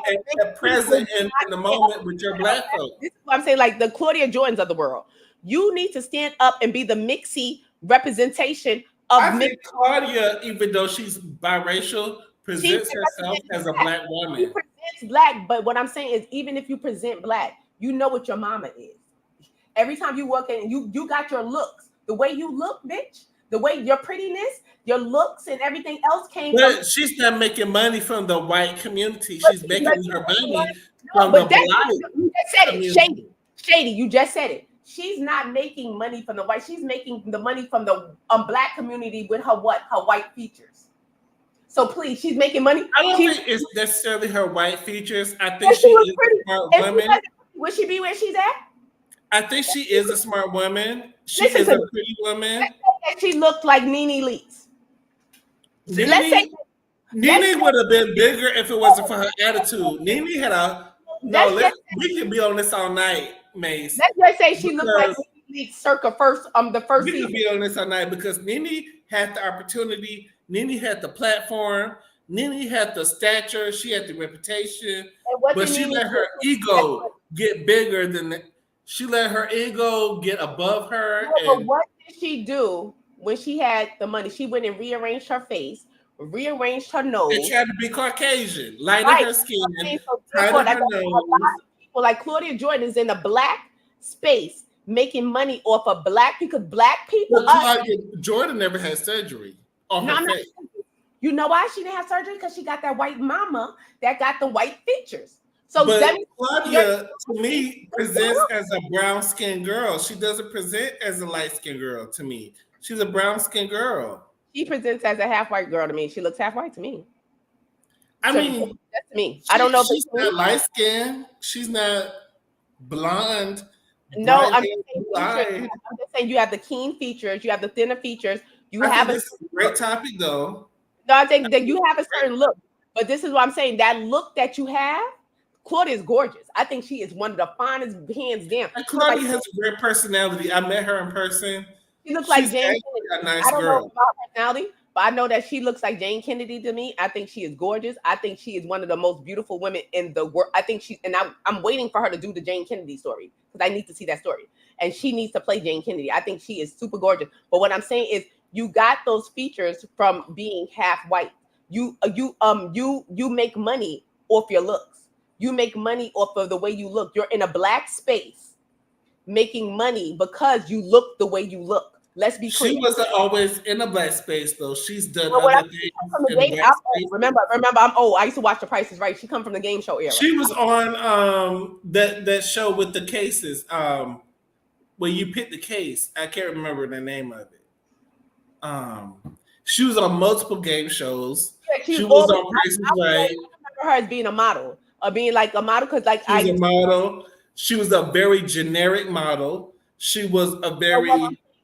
[SPEAKER 1] present in the moment with your black folks.
[SPEAKER 2] This is what I'm saying, like the Claudia Jordans of the world. You need to stand up and be the mixy representation of
[SPEAKER 1] I think Claudia, even though she's biracial, presents herself as a black woman.
[SPEAKER 2] She presents black, but what I'm saying is, even if you present black, you know what your mama is. Every time you walk in, you got your looks. The way you look, bitch. The way your prettiness, your looks, and everything else came from.
[SPEAKER 1] But she's not making money from the white community. She's making her money from the black
[SPEAKER 2] you just said it,
[SPEAKER 1] community.
[SPEAKER 2] Shady. You just said it. She's not making money from the white. She's making the money from the black community with her what? Her white features. So please, she's making money.
[SPEAKER 1] I don't think it's necessarily her white features. I think she is a smart woman.
[SPEAKER 2] Would she be where she's at?
[SPEAKER 1] I think she is a smart woman. She is a pretty woman.
[SPEAKER 2] She looked like Nene Leakes.
[SPEAKER 1] Nene would have been bigger if it wasn't for her attitude. Nene had a we can be on this all night, Mace.
[SPEAKER 2] Let's just say she looked like Nene Leakes circa the first
[SPEAKER 1] we
[SPEAKER 2] season.
[SPEAKER 1] We can be on this all night because Nene had the opportunity. Nene had the platform. Nene had the stature. She had the reputation. But she let her ego get bigger than she let her ego get above her.
[SPEAKER 2] No, but what did she do when she had the money? She went and rearranged her face, rearranged her nose.
[SPEAKER 1] And tried to be Caucasian, lighten her skin, tighten her nose. A lot of
[SPEAKER 2] people like Claudia Jordan is in a black space making money off of black because black people.
[SPEAKER 1] Claudia Jordan never had surgery on her face.
[SPEAKER 2] You know why she didn't have surgery? Because she got that white mama that got the white features. So
[SPEAKER 1] Claudia, to me, presents as a brown-skinned girl. She doesn't present as a light-skinned girl to me. She's a brown-skinned girl.
[SPEAKER 2] She presents as a half-white girl to me. She looks half-white to me.
[SPEAKER 1] I mean,
[SPEAKER 2] that's me. I don't know if
[SPEAKER 1] she's not light-skinned. She's not blonde.
[SPEAKER 2] No, I'm just saying you have the keen features. You have the thinner features. You have
[SPEAKER 1] this is a great topic, though.
[SPEAKER 2] No, I think that you have a certain look. But this is what I'm saying. That look that you have, Claudia is gorgeous. I think she is one of the finest, hands down.
[SPEAKER 1] And Claudia has a great personality. I met her in person.
[SPEAKER 2] She looks like Jane Kennedy.
[SPEAKER 1] A nice
[SPEAKER 2] I don't
[SPEAKER 1] girl.
[SPEAKER 2] know about her personality, but I know that she looks like Jane Kennedy to me. I think she is gorgeous. I think she is one of the most beautiful women in the world. I think I'm waiting for her to do the Jane Kennedy story because I need to see that story. And she needs to play Jane Kennedy. I think she is super gorgeous. But what I'm saying is you got those features from being half white. You make money off your looks. You make money off of the way you look. You're in a black space making money because you look the way you look. Let's be clear.
[SPEAKER 1] She wasn't always in a black space, though. She's done other things.
[SPEAKER 2] Remember, I'm old. I used to watch The Price is Right. She come from the game show era.
[SPEAKER 1] She was on that show with the cases, where you pick the case. I can't remember the name of it. She was on multiple game shows. Yeah, she was on Price is Right.
[SPEAKER 2] I remember her as being a model. Being like a model because like
[SPEAKER 1] she was a model. She was a very generic model. She was a very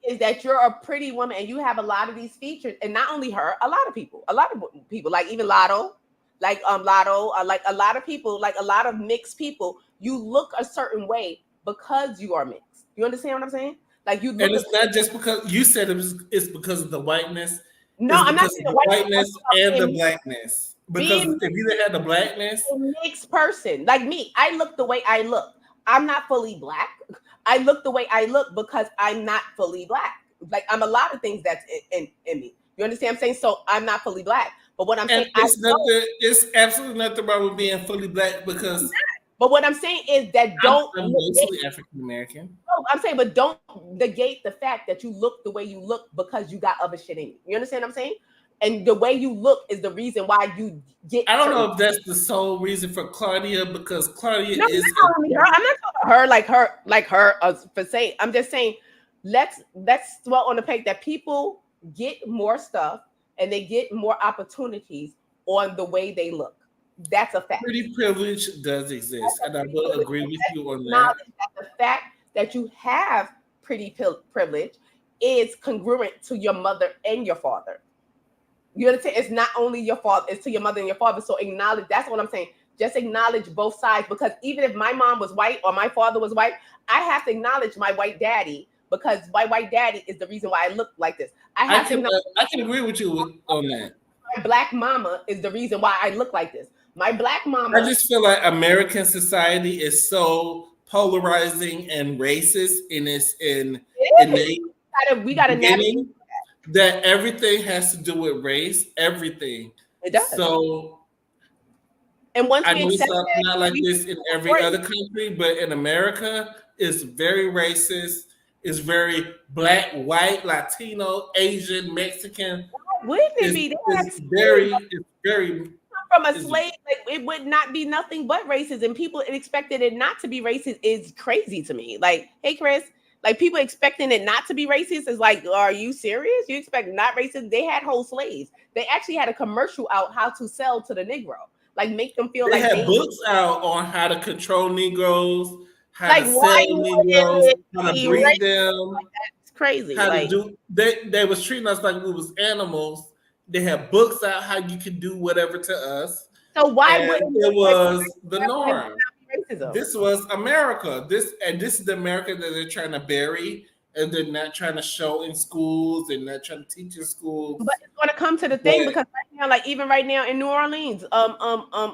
[SPEAKER 2] is that you're a pretty woman and you have a lot of these features, and not only her, a lot of people like even Lotto, like a lot of people, like a lot of mixed people. You look a certain way because you are mixed. You understand what I'm saying? Like you,
[SPEAKER 1] and it's not just because you said it's because of the whiteness.
[SPEAKER 2] No, I'm not saying the
[SPEAKER 1] whiteness and the blackness. Because if you didn't have the blackness,
[SPEAKER 2] a mixed person like me, I look the way I look. I'm not fully black. I look the way I look because I'm not fully black. Like I'm a lot of things that's in me. You understand what I'm saying? So I'm not fully black. But what I'm saying,
[SPEAKER 1] it's absolutely nothing wrong with being fully black because.
[SPEAKER 2] But what I'm saying is that
[SPEAKER 1] I'm mostly African American.
[SPEAKER 2] No, I'm saying, but don't negate the fact that you look the way you look because you got other shit in you. You understand what I'm saying? And the way you look is the reason why you get.
[SPEAKER 1] I don't know if that's the sole reason for Claudia because Claudia is.
[SPEAKER 2] I'm not talking her like her for say. I'm just saying, let's dwell on the fact that people get more stuff and they get more opportunities on the way they look. That's a fact.
[SPEAKER 1] Pretty privilege does exist, and I will agree with you on that.
[SPEAKER 2] The fact that you have pretty privilege is congruent to your mother and your father. You understand? It's not only your fault, it's to your mother and your father. So acknowledge, that's what I'm saying. Just acknowledge both sides because even if my mom was white or my father was white, I have to acknowledge my white daddy because my white daddy is the reason why I look like this. I can agree with you on that. My black mama is the reason why I look like this. My black
[SPEAKER 1] I
[SPEAKER 2] mama.
[SPEAKER 1] just feel like American society is so polarizing and racist in its innate
[SPEAKER 2] We gotta navigate.
[SPEAKER 1] beginning that everything has to do with race, everything.
[SPEAKER 2] It does.
[SPEAKER 1] So
[SPEAKER 2] And once
[SPEAKER 1] I
[SPEAKER 2] we
[SPEAKER 1] know it's
[SPEAKER 2] accept that,
[SPEAKER 1] not like
[SPEAKER 2] we
[SPEAKER 1] this in every other country, but in America, it's very racist. It's very black, white, Latino, Asian, Mexican.
[SPEAKER 2] wouldn't it be? They have
[SPEAKER 1] It's very,
[SPEAKER 2] from a
[SPEAKER 1] it's
[SPEAKER 2] slave, like it would not be nothing but racist, and people expected it not to be racist is crazy to me. Like, hey, Chris, like people expecting it not to be racist is like, are you serious? You expect not racist? They had whole slaves. They actually had a commercial out how to sell to the Negro, like make them feel
[SPEAKER 1] they
[SPEAKER 2] like
[SPEAKER 1] have books out on how to control Negroes, how
[SPEAKER 2] like
[SPEAKER 1] to
[SPEAKER 2] why
[SPEAKER 1] sell
[SPEAKER 2] you
[SPEAKER 1] Negroes, how to
[SPEAKER 2] be
[SPEAKER 1] breed
[SPEAKER 2] racist?
[SPEAKER 1] them,
[SPEAKER 2] It's crazy.
[SPEAKER 1] how to
[SPEAKER 2] Like,
[SPEAKER 1] do. They was treating us like we was animals. They have books out how you can do whatever to us,
[SPEAKER 2] so why
[SPEAKER 1] and
[SPEAKER 2] wouldn't
[SPEAKER 1] it was the
[SPEAKER 2] why would it
[SPEAKER 1] norm.
[SPEAKER 2] not be racism?
[SPEAKER 1] This was America. This is the America that they're trying to bury, and they're not trying to show in schools. They're not trying to teach in schools.
[SPEAKER 2] But it's going to come to the thing because right now, like even right now in New Orleans,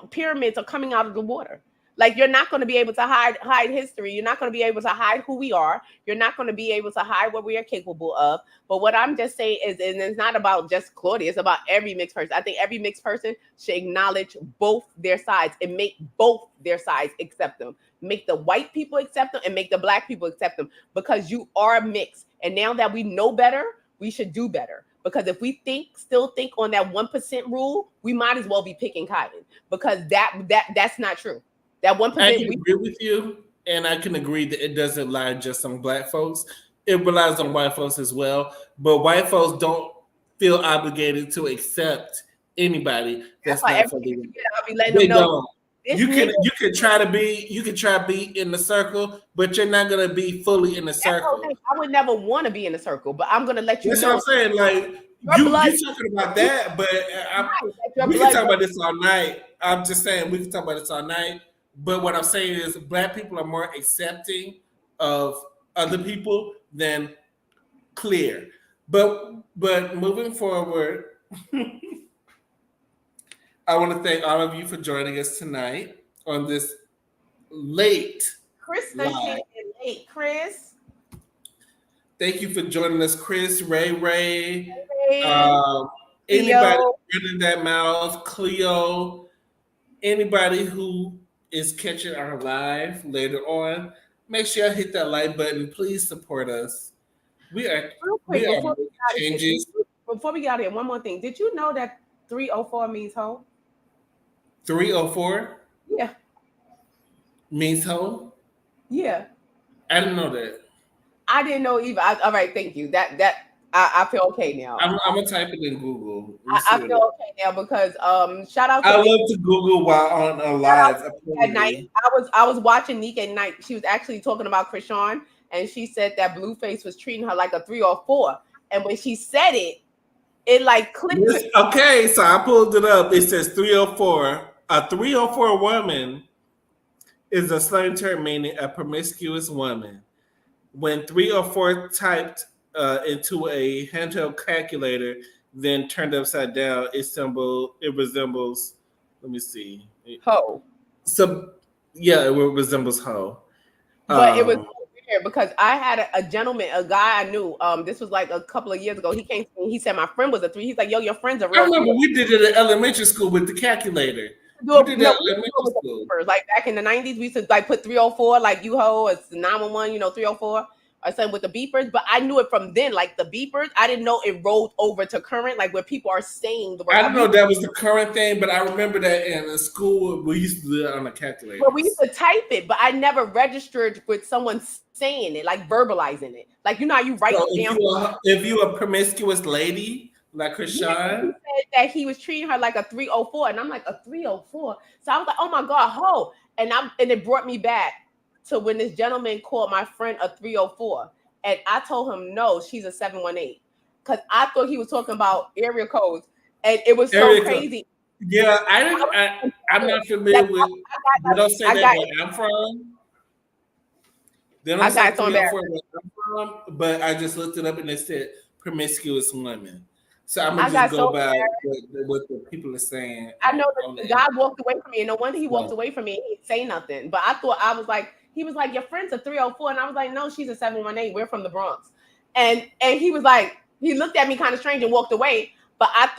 [SPEAKER 2] pyramids are coming out of the water. Like you're not going to be able to hide history. You're not going to be able to hide who we are. You're not going to be able to hide what we are capable of. But what I'm just saying is, and it's not about just Claudia, it's about every mixed person. I think every mixed person should acknowledge both their sides and make both their sides accept them. Make the white people accept them and make the black people accept them because you are mixed. And now that we know better, we should do better. Because if we still think on that 1% rule, we might as well be picking cotton because that's not true. That 1%.
[SPEAKER 1] I can agree with you, and I can agree that it doesn't lie just on black folks. It relies on white folks as well. But white folks don't feel obligated to accept anybody that's not for them.
[SPEAKER 2] I'll be letting
[SPEAKER 1] They
[SPEAKER 2] them know.
[SPEAKER 1] don't. You can try to be in the circle, but you're not gonna be fully in the circle.
[SPEAKER 2] I would never want to be in the circle, but I'm gonna let you
[SPEAKER 1] That's
[SPEAKER 2] know.
[SPEAKER 1] what I'm saying. Like you talking about that, but we can talk about this all night. I'm just saying we can talk about this all night. But what I'm saying is, black people are more accepting of other people than clear. But moving forward. I want to thank all of you for joining us tonight on this late
[SPEAKER 2] Chris
[SPEAKER 1] live.
[SPEAKER 2] Late, Chris.
[SPEAKER 1] Thank you for joining us, Chris, Ray, anybody running that mouth, Cleo, anybody who is catching our live later on. Make sure you hit that like button. Please support us. We are changes.
[SPEAKER 2] Before we get out of here, one more thing. Did you know that 304 means hoe?
[SPEAKER 1] 304?
[SPEAKER 2] Yeah.
[SPEAKER 1] Means hoe?
[SPEAKER 2] Yeah.
[SPEAKER 1] I didn't know that.
[SPEAKER 2] I didn't know either. All right, thank you. I feel okay now.
[SPEAKER 1] I'm gonna type it in Google.
[SPEAKER 2] I feel okay now because shout out to
[SPEAKER 1] I love to Google while on a live.
[SPEAKER 2] At night. I was watching Nick at night. She was actually talking about Krishan, and she said that Blueface was treating her like a 304. And when she said it, it like clicked.
[SPEAKER 1] Okay, so I pulled it up. It says 304. A 304 woman is a slang term meaning a promiscuous woman. When 304 typed into a handheld calculator, then turned upside down, it resembles. Let me see.
[SPEAKER 2] Hoe.
[SPEAKER 1] It resembles hoe.
[SPEAKER 2] But it was weird because I had a gentleman, a guy I knew. This was like a couple of years ago. He came to me. He said my friend was a 3. He's like, yo, your friend's a real.
[SPEAKER 1] I remember we did it at elementary school with the calculator.
[SPEAKER 2] Like back in the 90s, we used to like put 304, like you ho, it's 911, 304, or something with the beepers. But I knew it from then, like the beepers. I didn't know it rolled over to current, like where people are saying the word.
[SPEAKER 1] I don't know if that was the current thing, but I remember that in the school we used to do it on a calculator.
[SPEAKER 2] Well, we used to type it, but I never registered with someone saying it, like verbalizing it. Like how you write it down.
[SPEAKER 1] If you a promiscuous lady. Like Krishan,
[SPEAKER 2] he said that he was treating her like a 304, and I'm like a 304. So I was like, "Oh my god, ho!" And it brought me back to when this gentleman called my friend a 304, and I told him no, she's a 718, because I thought he was talking about area codes, and it was so crazy.
[SPEAKER 1] Yeah, I'm not familiar with. They don't say that where I'm from. They don't say where I'm from, but I just looked it up and it said promiscuous women. So I'm
[SPEAKER 2] I
[SPEAKER 1] gonna
[SPEAKER 2] got
[SPEAKER 1] just go
[SPEAKER 2] so
[SPEAKER 1] by
[SPEAKER 2] embarrassed.
[SPEAKER 1] what the people are saying
[SPEAKER 2] I know
[SPEAKER 1] on
[SPEAKER 2] the
[SPEAKER 1] the
[SPEAKER 2] guy walked away from me, and no wonder he walked
[SPEAKER 1] internet.
[SPEAKER 2] away from me. He didn't say nothing, but I thought I was like, he was like, your friend's a 304, and I was like, no, she's a 718. We're from the Bronx, and he was like, he looked at me kind of strange and walked away. But I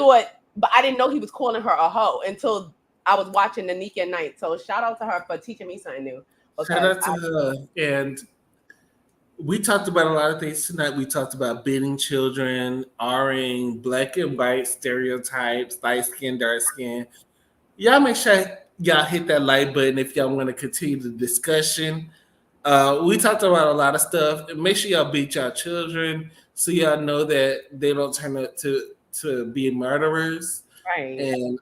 [SPEAKER 2] didn't know he was calling her a hoe until I was watching the Nika Night. So shout out to her for teaching me something new
[SPEAKER 1] Shout
[SPEAKER 2] because
[SPEAKER 1] out to her. And we talked about a lot of things tonight. We talked about beating children, R-ing, black and white stereotypes, light skin, dark skin. Y'all make sure y'all hit that like button if y'all want to continue the discussion. We talked about a lot of stuff. Make sure y'all beat y'all children so y'all know that they don't turn up to be murderers
[SPEAKER 2] right.
[SPEAKER 1] and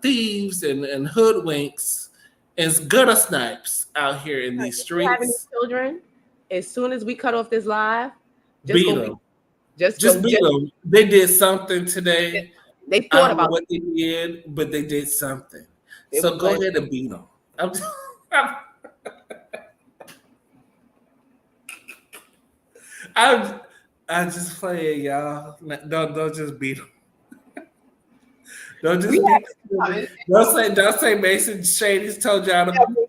[SPEAKER 1] thieves and hoodwinks and gutter snipes out here in these
[SPEAKER 2] If you have any
[SPEAKER 1] streets.
[SPEAKER 2] children, as soon as we cut off this live, just
[SPEAKER 1] Beat
[SPEAKER 2] go be
[SPEAKER 1] them.
[SPEAKER 2] just
[SPEAKER 1] Just
[SPEAKER 2] go
[SPEAKER 1] beat
[SPEAKER 2] just
[SPEAKER 1] them. They did something today.
[SPEAKER 2] they
[SPEAKER 1] I
[SPEAKER 2] thought
[SPEAKER 1] don't know
[SPEAKER 2] about
[SPEAKER 1] what they did, but they did something.
[SPEAKER 2] it. They was
[SPEAKER 1] So go
[SPEAKER 2] playing.
[SPEAKER 1] ahead and beat them. I'm, I'm just playing, y'all. Don't just beat them. Don't
[SPEAKER 2] We
[SPEAKER 1] just beat
[SPEAKER 2] have
[SPEAKER 1] them. Don't say Mason Shady's told y'all to.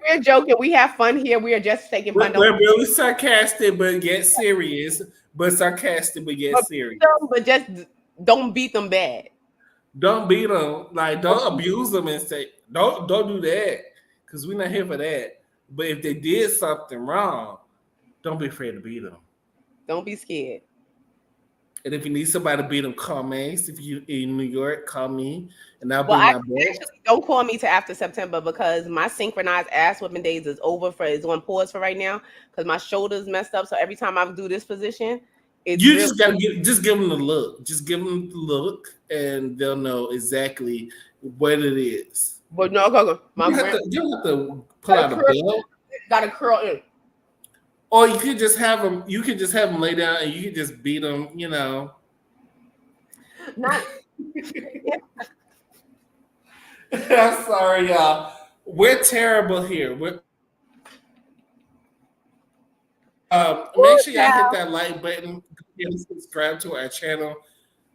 [SPEAKER 2] we're joking. We have fun here. We are just taking fun.
[SPEAKER 1] We're really sarcastic, but yet serious. But sarcastic, but yet
[SPEAKER 2] But
[SPEAKER 1] serious.
[SPEAKER 2] but just don't beat them bad.
[SPEAKER 1] Don't beat them. Like don't abuse them and say don't do that because we're not here for that. But if they did something wrong, don't be afraid to beat them.
[SPEAKER 2] Don't be scared.
[SPEAKER 1] And if you need somebody to beat them, call Mace. If you in New York, call me, and I'll
[SPEAKER 2] Well,
[SPEAKER 1] bring my best.
[SPEAKER 2] actually don't call me to after September because my synchronized ass whipping days is over is on pause for right now because my shoulders messed up. So every time I do this position, it's
[SPEAKER 1] You
[SPEAKER 2] real.
[SPEAKER 1] just gotta give them the look. Just give them the look, and they'll know exactly what it is.
[SPEAKER 2] But no, go. My
[SPEAKER 1] You don't have to pull out a
[SPEAKER 2] curl,
[SPEAKER 1] belt.
[SPEAKER 2] got to curl in.
[SPEAKER 1] Or you could just have them. You could just have them lay down, and you could just beat them. You know.
[SPEAKER 2] Not.
[SPEAKER 1] I'm sorry, y'all. We're terrible here. Make sure y'all hit that like button and subscribe to our channel.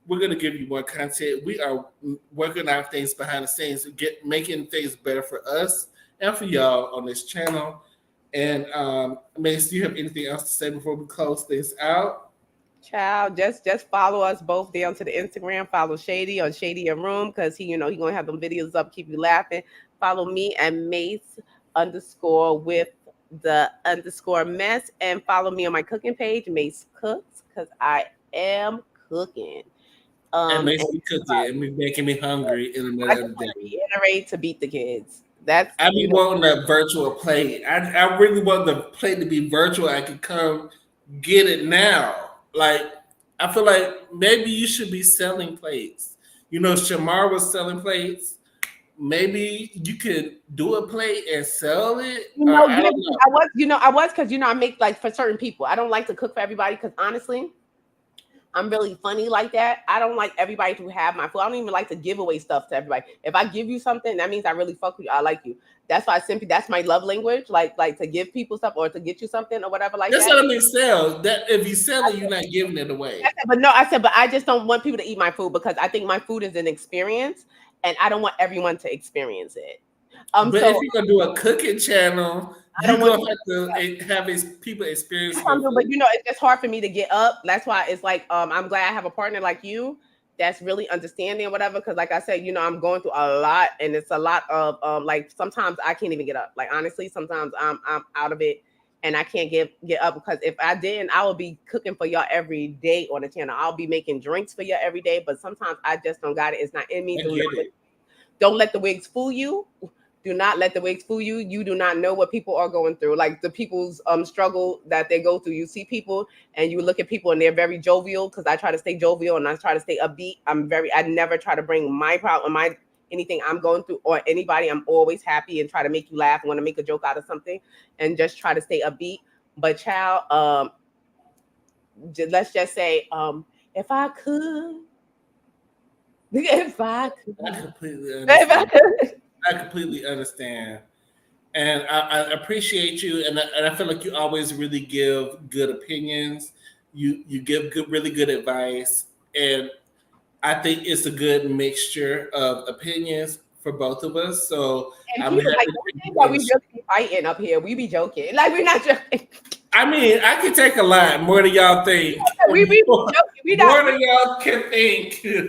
[SPEAKER 1] We're gonna give you more content. We are working on things behind the scenes, making things better for us and for y'all on this channel. And Mace, do you have anything else to say before we close this out?
[SPEAKER 2] Child, just follow us both down to the Instagram. Follow Shady on Shady and Room because he gonna have them videos up, keep you laughing. Follow me at Mace _ with the _ mess, and follow me on my cooking page, Mace Cooks, because I am cooking.
[SPEAKER 1] And Mace,
[SPEAKER 2] And
[SPEAKER 1] we cooking and we making me hungry in the
[SPEAKER 2] I
[SPEAKER 1] middle
[SPEAKER 2] just
[SPEAKER 1] of the
[SPEAKER 2] want to
[SPEAKER 1] day.
[SPEAKER 2] reiterate to beat the kids. That's
[SPEAKER 1] I be wanting that virtual plate. I really want the plate to be virtual. I could come get it now. Like I feel like maybe you should be selling plates. You know, Shamar was selling plates. Maybe you could do a plate and sell it. I don't know.
[SPEAKER 2] I was because I make like for certain people. I don't like to cook for everybody because honestly, I'm really funny like that. I don't like everybody to have my food. I don't even like to give away stuff to everybody. If I give you something, that means I really fuck with you. I like you. That's why that's my love language. Like to give people stuff or to get you something or whatever like
[SPEAKER 1] That's
[SPEAKER 2] that.
[SPEAKER 1] what I mean. Sell that. If you sell it, you're not giving it away.
[SPEAKER 2] But I just don't want people to eat my food because I think my food is an experience, and I don't want everyone to experience it.
[SPEAKER 1] But
[SPEAKER 2] So
[SPEAKER 1] if you're gonna do a cooking channel, you're gonna have to have people experience your food.
[SPEAKER 2] but it's just hard for me to get up. That's why it's like I'm glad I have a partner like you that's really understanding or whatever. Because like I said, I'm going through a lot, and it's a lot of like sometimes I can't even get up. Like honestly, sometimes I'm out of it, and I can't get up because if I didn't, I would be cooking for y'all every day on the channel. I'll be making drinks for y'all every day, but sometimes I just don't got it. It's not in me. Don't let the wigs fool you. Do not let the wigs fool you. You do not know what people are going through. Like the people's struggle that they go through. You see people and you look at people and they're very jovial because I try to stay jovial and I try to stay upbeat. I never try to bring my problem, anything I'm going through or anybody. I'm always happy and try to make you laugh. Want to make a joke out of something and just try to stay upbeat. But child, let's just say, if I could,
[SPEAKER 1] I completely understand. I completely understand. And I appreciate you, and I feel like you always really give good opinions. You give really good advice, and I think it's a good mixture of opinions for both of us. So
[SPEAKER 2] And
[SPEAKER 1] I'm
[SPEAKER 2] people
[SPEAKER 1] happy
[SPEAKER 2] like,
[SPEAKER 1] to
[SPEAKER 2] don't
[SPEAKER 1] be
[SPEAKER 2] think that we
[SPEAKER 1] able to-
[SPEAKER 2] really be fighting up here. We be joking. Like, we're not joking.
[SPEAKER 1] I mean, I can take a lot more than y'all think.
[SPEAKER 2] We be
[SPEAKER 1] More,
[SPEAKER 2] joking. We
[SPEAKER 1] more
[SPEAKER 2] not.
[SPEAKER 1] than y'all can think.
[SPEAKER 2] Yeah,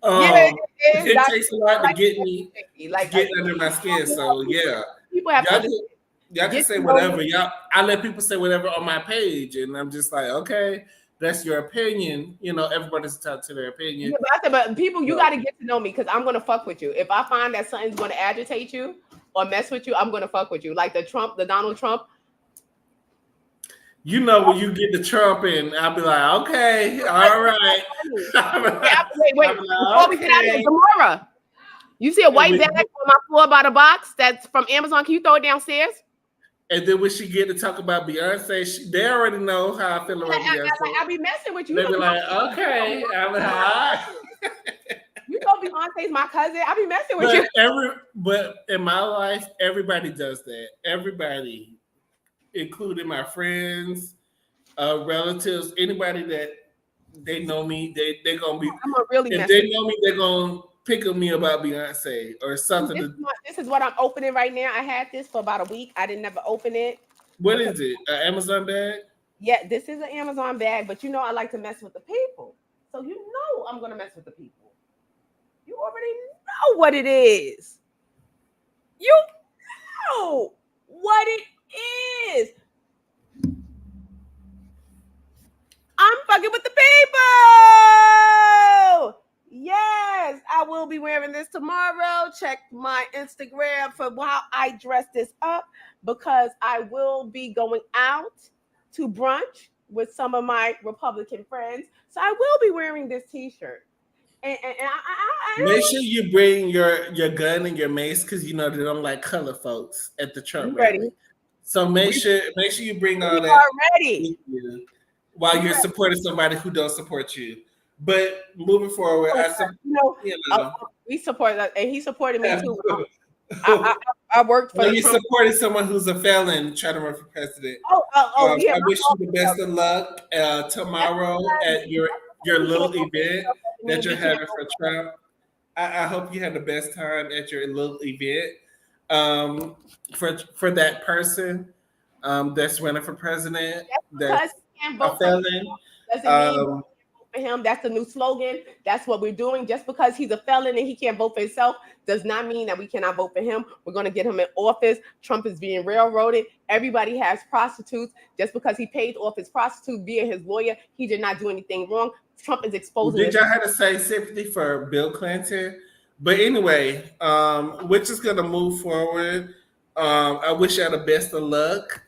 [SPEAKER 2] it is.
[SPEAKER 1] It
[SPEAKER 2] That's
[SPEAKER 1] takes a lot to
[SPEAKER 2] like
[SPEAKER 1] get me to
[SPEAKER 2] like
[SPEAKER 1] get under my skin. So yeah,
[SPEAKER 2] people have
[SPEAKER 1] y'all
[SPEAKER 2] to
[SPEAKER 1] can, y'all can
[SPEAKER 2] get
[SPEAKER 1] say
[SPEAKER 2] to know
[SPEAKER 1] whatever.
[SPEAKER 2] you.
[SPEAKER 1] I let people say whatever on my page, and I'm just like, okay, that's your opinion. You know, everybody's entitled to their opinion.
[SPEAKER 2] Yeah, but people, you got to get to know me because I'm gonna fuck with you. If I find that something's gonna agitate you or mess with you, I'm gonna fuck with you. Like the Donald Trump.
[SPEAKER 1] You know, when you get to Trump, and I'll be like, okay, all right.
[SPEAKER 2] Wait. Before we get out of here, Gamora, you see a white bag on my floor by the box that's from Amazon. Can you throw it downstairs?
[SPEAKER 1] And then when she get to talk about Beyonce, they already know how I feel about Beyonce.
[SPEAKER 2] I be messing with you.
[SPEAKER 1] They be like, okay. I'm like, all right.
[SPEAKER 2] You know Beyonce's my cousin. I be messing with you.
[SPEAKER 1] But in my life, everybody does that. Everybody, including my friends, relatives, anybody that they know me, they gonna be.
[SPEAKER 2] I'm gonna really
[SPEAKER 1] if they know me, they're gonna pick on me about Beyonce or something.
[SPEAKER 2] This is what I'm opening right now. I had this for about a week. I didn't never open it.
[SPEAKER 1] What is it? An Amazon bag?
[SPEAKER 2] Yeah, this is an Amazon bag, but you know I like to mess with the people. So you know I'm gonna mess with the people. You already know what it is. You know what it is. I'm fucking with the people. Yes, I will be wearing this tomorrow. Check my Instagram for how I dress this up because I will be going out to brunch with some of my Republican friends. So I will be wearing this t-shirt. And
[SPEAKER 1] make sure you bring your gun and your mace because you know they don't like color folks at the Trump rally. So make sure you bring all that
[SPEAKER 2] ready
[SPEAKER 1] while you're supporting somebody who don't support you. But moving forward,
[SPEAKER 2] we support that, and he supported me too. I worked for.
[SPEAKER 1] He's supporting someone who's a felon trying to run for president.
[SPEAKER 2] Yeah.
[SPEAKER 1] I wish you the best of luck tomorrow at your little event that you're having for Trump. I hope you have the best time at your little event for that person that's running for president. That's a felon.
[SPEAKER 2] For him, that's the new slogan. That's what we're doing. Just because he's a felon and he can't vote for himself does not mean that we cannot vote for him. We're going to get him in office. Trump is being railroaded. Everybody has prostitutes. Just because he paid off his prostitute via his lawyer, he did not do anything wrong. Trump is exposing.
[SPEAKER 1] Did y'all have to say sympathy for Bill Clinton? But anyway, we're just going to move forward. I wish y'all the best of luck.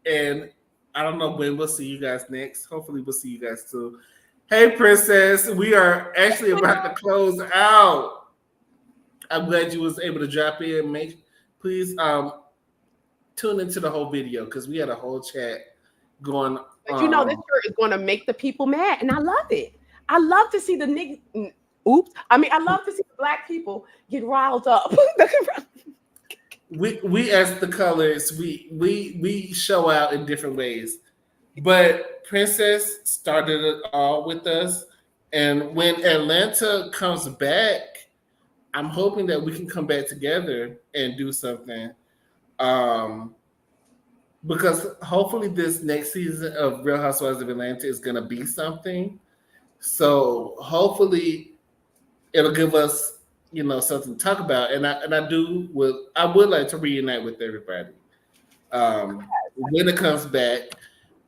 [SPEAKER 1] And I don't know when we'll see you guys next. Hopefully we'll see you guys soon. Hey, Princess, we are actually about to close out. I'm glad you was able to drop in. Please tune into the whole video because we had a whole chat going on.
[SPEAKER 2] But you know, this shirt is going to make the people mad, and I love it. I love to see the niggas. I love to see the black people get riled up.
[SPEAKER 1] we as the colors, we show out in different ways. But Princess started it all with us. And when Atlanta comes back, I'm hoping that we can come back together and do something. Because hopefully this next season of Real Housewives of Atlanta is going to be something. So hopefully it'll give us, something to talk about. And I would like to reunite with everybody. When it comes back,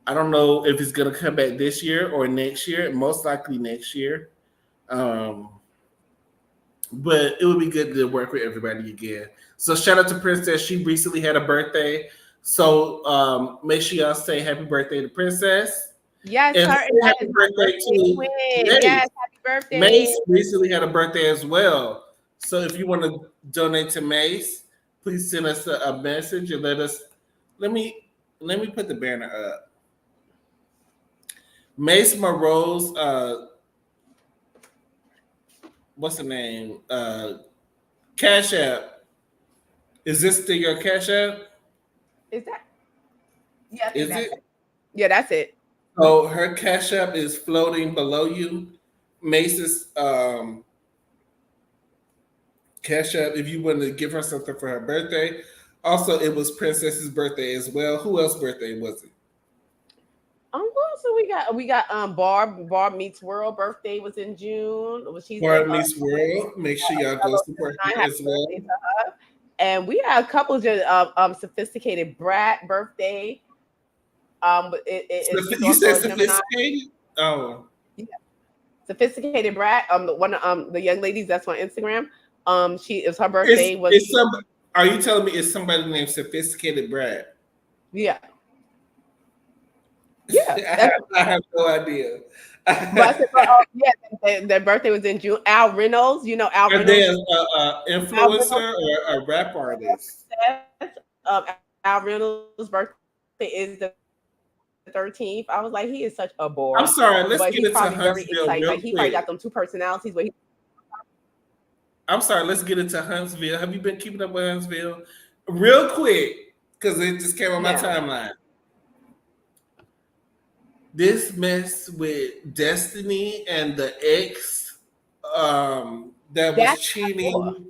[SPEAKER 1] I don't know if it's going to come back this year or next year, most likely next year. But it would be good to work with everybody again. So shout out to Princess. She recently had a birthday. So make sure y'all say happy birthday to Princess.
[SPEAKER 2] Yes,
[SPEAKER 1] and happy birthday to Mace.
[SPEAKER 2] Yes, happy birthday.
[SPEAKER 1] Mace recently had a birthday as well. So if you want to donate to Mace, please send us a message and let me put the banner up. Mace MARROW's what's the name? Cash App. Is this still your Cash App?
[SPEAKER 2] Is that? Yeah.
[SPEAKER 1] Is it?
[SPEAKER 2] Yeah, that's it.
[SPEAKER 1] So her Cash App is floating below you. Mace's cash app if you want to give her something for her birthday. Also, it was Princess's birthday as well. Who else's birthday was it?
[SPEAKER 2] Well, so we got Barb Meets World birthday was in June. She's the
[SPEAKER 1] Barb Meets World. Make sure y'all go
[SPEAKER 2] fellow
[SPEAKER 1] support
[SPEAKER 2] Gemini.
[SPEAKER 1] her
[SPEAKER 2] Happy
[SPEAKER 1] as well.
[SPEAKER 2] birthday to her. And we had a couple of sophisticated brat birthday. But she's
[SPEAKER 1] You said
[SPEAKER 2] also a Gemini.
[SPEAKER 1] sophisticated? Oh.
[SPEAKER 2] Yeah. Sophisticated brat. The young ladies that's on Instagram. She is her birthday was.
[SPEAKER 1] Are you telling me it's somebody named Sophisticated Brad?
[SPEAKER 2] Yeah. Yeah.
[SPEAKER 1] I have no idea.
[SPEAKER 2] But I said, yeah, their birthday was in June. Al Reynolds, you know Al
[SPEAKER 1] Are
[SPEAKER 2] Reynolds.
[SPEAKER 1] they an influencer or a rap artist?
[SPEAKER 2] Al Reynolds' birthday is the 13th. I was like, he is such a bore.
[SPEAKER 1] I'm sorry, let's
[SPEAKER 2] but
[SPEAKER 1] get
[SPEAKER 2] he's
[SPEAKER 1] into
[SPEAKER 2] probably very
[SPEAKER 1] Huntsville
[SPEAKER 2] excited.
[SPEAKER 1] real
[SPEAKER 2] Like he probably
[SPEAKER 1] quick.
[SPEAKER 2] got them two personalities. But
[SPEAKER 1] I'm sorry, let's get into Huntsville. Have you been keeping up with Huntsville? Real quick, because it just came on my timeline. This mess with Destiny and the ex that was cheating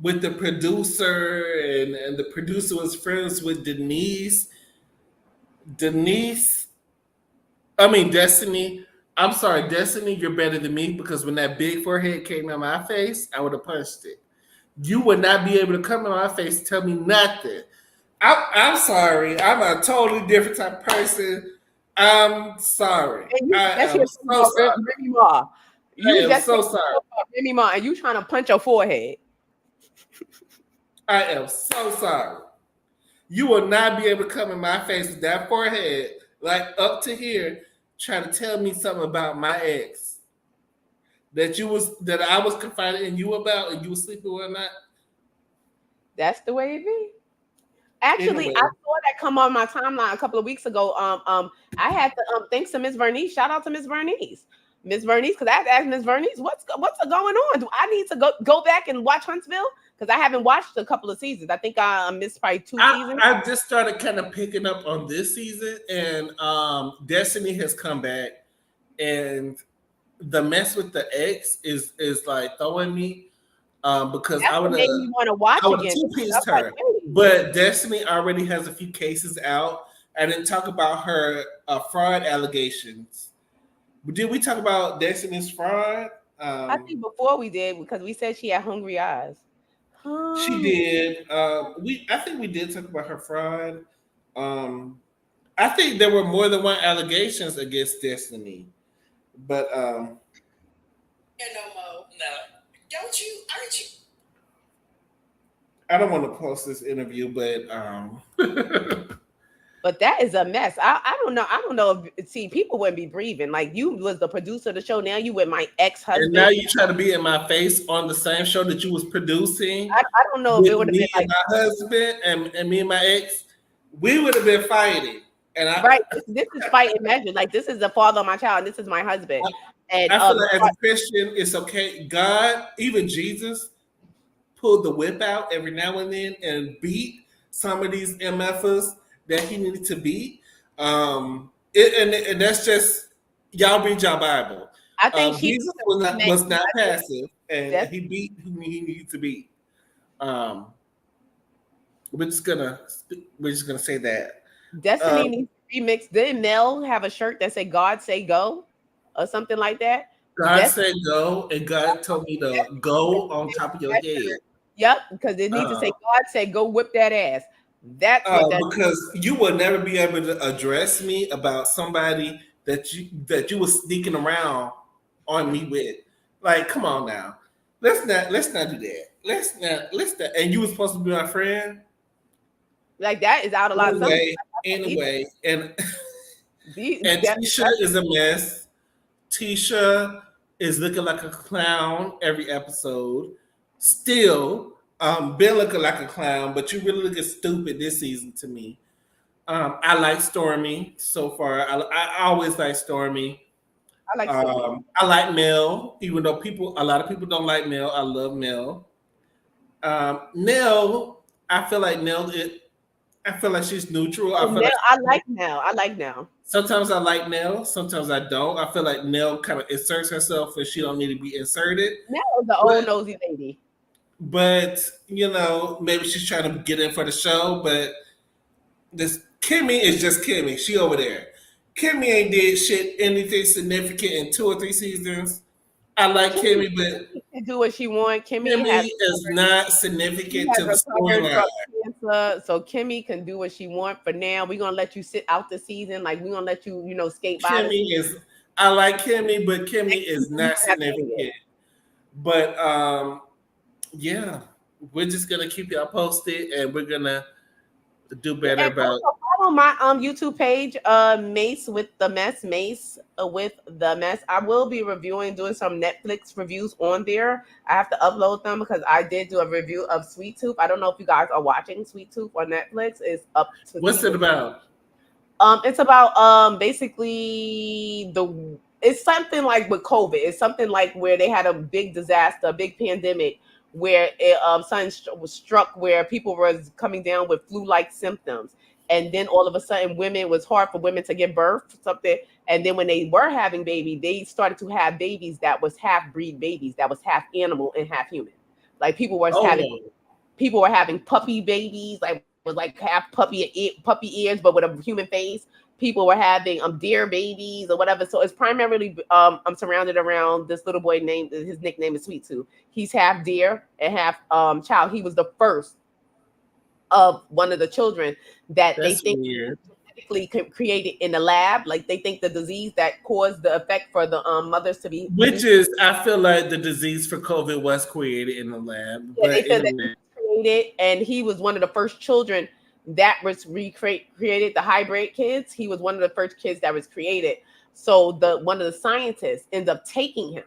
[SPEAKER 1] with the producer, and the producer was friends with Destiny. I'm sorry, Destiny, you're better than me because when that big forehead came in my face, I would have punched it. You would not be able to come in my face and tell me nothing. I'm sorry. I'm a totally different type of person. I'm sorry. I am so sorry.
[SPEAKER 2] Remy Ma.
[SPEAKER 1] I am so sorry.
[SPEAKER 2] Remy Ma, and you trying to punch your forehead.
[SPEAKER 1] I am so sorry. You will not be able to come in my face with that forehead, like up to here, trying to tell me something about my ex that I was confiding in you about, and you were sleeping with or not.
[SPEAKER 2] That's the way it be. Actually, I saw that come on my timeline a couple of weeks ago. I had to thanks to Miss Vernice. Shout out to Miss Vernice. Miss Vernice, because I had to ask Miss Vernice, what's going on? Do I need to go back and watch Huntsville? Because I haven't watched a couple of seasons. I think I missed probably 2 seasons.
[SPEAKER 1] I just started kind of picking up on this season, and Destiny has come back, and the mess with the ex is like throwing me. Because
[SPEAKER 2] I would have want to watch again.
[SPEAKER 1] Two-pieced her, but Destiny already has a few cases out. I didn't talk about her fraud allegations. Did we talk about Destiny's fraud?
[SPEAKER 2] I think before we did, because we said she had hungry eyes.
[SPEAKER 1] She did. I think we did talk about her fraud. I think there were more than one allegations against Destiny, but
[SPEAKER 5] no more. No. Aren't you?
[SPEAKER 1] I don't want to post this interview, but
[SPEAKER 2] but that is a mess. I don't know. See, people wouldn't be breathing. Like, you was the producer of the show. Now you with my ex-husband.
[SPEAKER 1] And now you try to be in my face on the same show that you was producing.
[SPEAKER 2] I don't know if it would have been
[SPEAKER 1] like my husband and me and my ex. We would have been fighting. And
[SPEAKER 2] this is fighting measure. Like, this is the father of my child, and this is my husband. And
[SPEAKER 1] I feel like as a Christian, it's okay. God, even Jesus, pulled the whip out every now and then and beat some of these MFers that he needed to beat. And that's just, y'all read your Bible.
[SPEAKER 2] I think
[SPEAKER 1] Jesus was not passive, and he beat who he needed to beat. We're just gonna say that.
[SPEAKER 2] Destiny needs to remix. Didn't Mel have a shirt that said "God say go" or something like that?
[SPEAKER 1] God said go, and God told me to go on top of your head.
[SPEAKER 2] Yep, because it needs to say God said go whip that ass. That's what
[SPEAKER 1] because you will never be able to address me about somebody that you were sneaking around on me with. Like, come on now. Let's not do that. Let's not. And you were supposed to be my friend.
[SPEAKER 2] Like, that is out of line.
[SPEAKER 1] Anyway, and Tisha is a mess. Tisha is looking like a clown every episode. Still, been looking like a clown, but you really looking stupid this season to me. I like Stormy so far. I always like Stormy. I like Mel, even though a lot of people don't like Mel. I love Mel. Nell, I feel like Nell. I feel like she's neutral. I
[SPEAKER 2] Oh,
[SPEAKER 1] feel
[SPEAKER 2] Nell,
[SPEAKER 1] like
[SPEAKER 2] I like Nell. I like Nell.
[SPEAKER 1] sometimes I like Nell, sometimes I don't. I feel like Nell kind of inserts herself when she don't need to be inserted.
[SPEAKER 2] Nell is the old
[SPEAKER 1] But
[SPEAKER 2] nosy lady.
[SPEAKER 1] maybe she's trying to get in for the show. But this Kimmy is just Kimmy. She over there. Kimmy ain't did shit anything significant in 2 or 3 seasons. I like
[SPEAKER 2] Kimmy
[SPEAKER 1] Kimmy, but
[SPEAKER 2] can do what she wants.
[SPEAKER 1] Kimmy is not
[SPEAKER 2] She
[SPEAKER 1] significant
[SPEAKER 2] has
[SPEAKER 1] to the
[SPEAKER 2] recovered
[SPEAKER 1] storyline.
[SPEAKER 2] from cancer, so Kimmy can do what she wants for now. We're gonna let you sit out the season, like we're gonna let you, skate by the
[SPEAKER 1] Kimmy
[SPEAKER 2] season.
[SPEAKER 1] is I like Kimmy, but Kimmy is
[SPEAKER 2] You
[SPEAKER 1] not
[SPEAKER 2] have to do
[SPEAKER 1] significant.
[SPEAKER 2] it.
[SPEAKER 1] But yeah, we're just gonna keep y'all posted, and we're gonna do better
[SPEAKER 2] And
[SPEAKER 1] about.
[SPEAKER 2] also follow my YouTube page, Mace with the Mess, Mace with the Mess. I will be doing some Netflix reviews on there. I have to upload them because I did do a review of Sweet Tooth. I don't know if you guys are watching Sweet Tooth on Netflix. It's up to
[SPEAKER 1] What's it
[SPEAKER 2] season.
[SPEAKER 1] about?
[SPEAKER 2] It's about basically it's something like with COVID. It's something like where they had a big disaster, a big pandemic, where something was struck where people were coming down with flu-like symptoms, and then all of a sudden, it was hard for women to give birth, something, and then when they were having baby, they started to have babies that was half breed babies, that was half animal and half human. Like
[SPEAKER 1] Oh,
[SPEAKER 2] people were having puppy babies, like was like half puppy ears, but with a human face. People were having deer babies or whatever. So it's primarily I'm surrounded around this little boy named, his nickname is Sweet Tooth. He's half deer and half child. He was the first of one of the children that they
[SPEAKER 1] that's
[SPEAKER 2] think
[SPEAKER 1] weird.
[SPEAKER 2] genetically created in the lab. Like they think the disease that caused the effect for the mothers to be
[SPEAKER 1] Which
[SPEAKER 2] producing.
[SPEAKER 1] is, I feel like the disease for COVID was created in the lab,
[SPEAKER 2] Yeah,
[SPEAKER 1] but
[SPEAKER 2] they said that
[SPEAKER 1] anyway,
[SPEAKER 2] he was created, and he was one of the first children that was created. The hybrid kids. He was one of the first kids that was created. So one of the scientists ends up taking him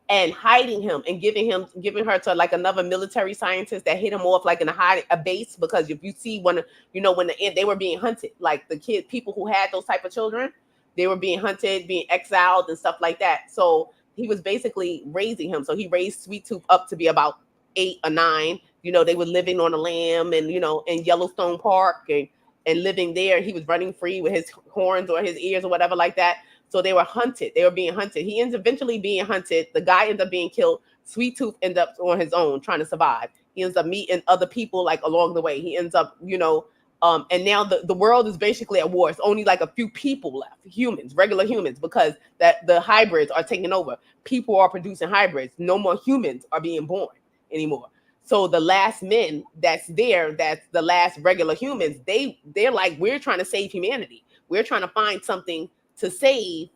[SPEAKER 2] and hiding him and giving her to like another military scientist that hit him off like in a base, because if you see when they were being hunted, like the people who had those type of children, they were being hunted, being exiled and stuff like that. So he was basically raising him. So he raised Sweet Tooth up to be about 8 or 9. They were living on a lamb and in Yellowstone Park, and living there. He was running free with his horns or his ears or whatever like that. So they were hunted. They were being hunted. He ends eventually being hunted. The guy ends up being killed. Sweet Tooth ends up on his own trying to survive. He ends up meeting other people like along the way. He ends up, and now the world is basically at war. It's only like a few people left, humans, regular humans, because that the hybrids are taking over. People are producing hybrids. No more humans are being born anymore. So the last men that's the last regular humans, they're like, we're trying to save humanity. We're trying to find something to save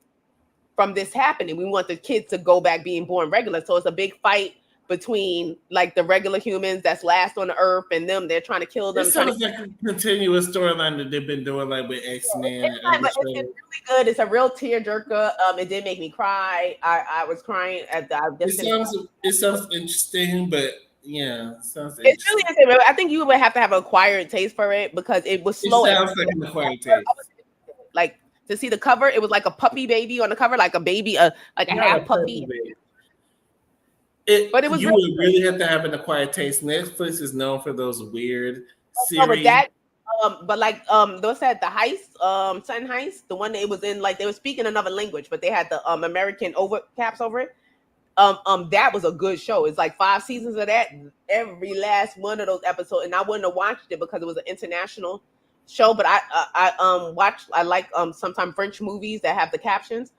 [SPEAKER 2] from this happening. We want the kids to go back being born regular. So it's a big fight between like the regular humans that's last on the earth and them. They're trying to kill
[SPEAKER 1] it
[SPEAKER 2] them.
[SPEAKER 1] sounds like a continuous storyline that they've been doing, like with X-Men and other
[SPEAKER 2] But it's
[SPEAKER 1] shows.
[SPEAKER 2] really good. It's a real tearjerker. It did make me cry. I was crying at the.
[SPEAKER 1] It sounds interesting, but yeah, it sounds
[SPEAKER 2] It's really
[SPEAKER 1] interesting.
[SPEAKER 2] interesting. I think you would have to have an acquired taste for it because it was
[SPEAKER 1] It
[SPEAKER 2] slow.
[SPEAKER 1] sounds like an acquired taste.
[SPEAKER 2] Like to see the cover, it was like a puppy baby on the cover, like a baby, like a
[SPEAKER 1] Not
[SPEAKER 2] half
[SPEAKER 1] a
[SPEAKER 2] puppy.
[SPEAKER 1] baby.
[SPEAKER 2] But it was
[SPEAKER 1] You
[SPEAKER 2] really
[SPEAKER 1] would
[SPEAKER 2] good.
[SPEAKER 1] really have to have an acquired taste. Netflix is known for those weird
[SPEAKER 2] No, but
[SPEAKER 1] series.
[SPEAKER 2] that, but like, those had the heist, Sun Heist, the one that it was in, like they were speaking another language, but they had the American over caps over it. That was a good show. It's like 5 seasons of that. Every last one of those episodes, and I wouldn't have watched it because it was an international show. But I watched. I like sometimes French movies that have the captions.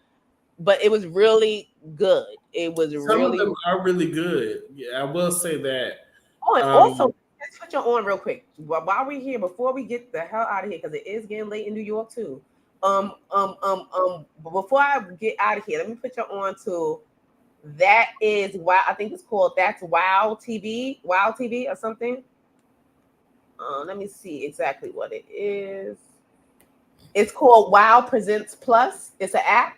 [SPEAKER 2] But it was really good. It was
[SPEAKER 1] Some of
[SPEAKER 2] really.
[SPEAKER 1] them are really good. Yeah, I will say that.
[SPEAKER 2] Oh, and
[SPEAKER 1] Um,
[SPEAKER 2] also, let's switch on real quick while we're here before we get the hell out of here because it is getting late in New York too. But before I get out of here, let me put you on to that is wow. I think it's called That's Wow TV or something. Let me see exactly what it is. It's called Wow Presents Plus. It's an app,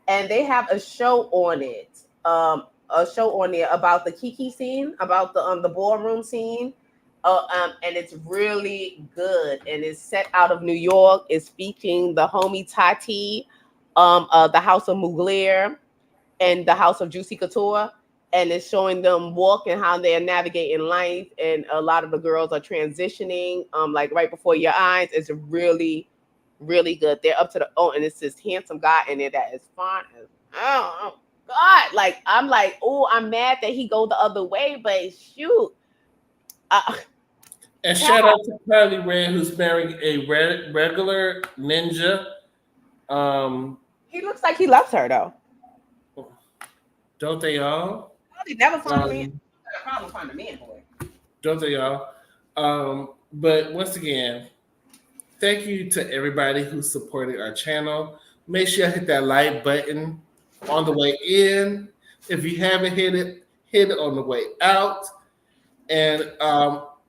[SPEAKER 2] and they have a show on it. A show on there about the Kiki scene, about the ballroom scene. And it's really good. And it's set out of New York. It's featuring the homie Tati, the House of Mugler, and the House of Juicy Couture. and it's showing them walk and how they're navigating life, and a lot of the girls are transitioning like right before your eyes. It's really, really good. They're up to the and it's this handsome guy in there that is fine as oh God. Like I'm like, oh, I'm mad that he go the other way, but shoot.
[SPEAKER 1] And shout out to Kylie Red, who's marrying a regular ninja.
[SPEAKER 2] He looks like he loves her though.
[SPEAKER 1] Don't they all?
[SPEAKER 2] He never find a man. Got a problem find a man, boy.
[SPEAKER 1] Don't they all? But once again, thank you to everybody who supported our channel. Make sure you hit that like button on the way in. If you haven't hit it on the way out. And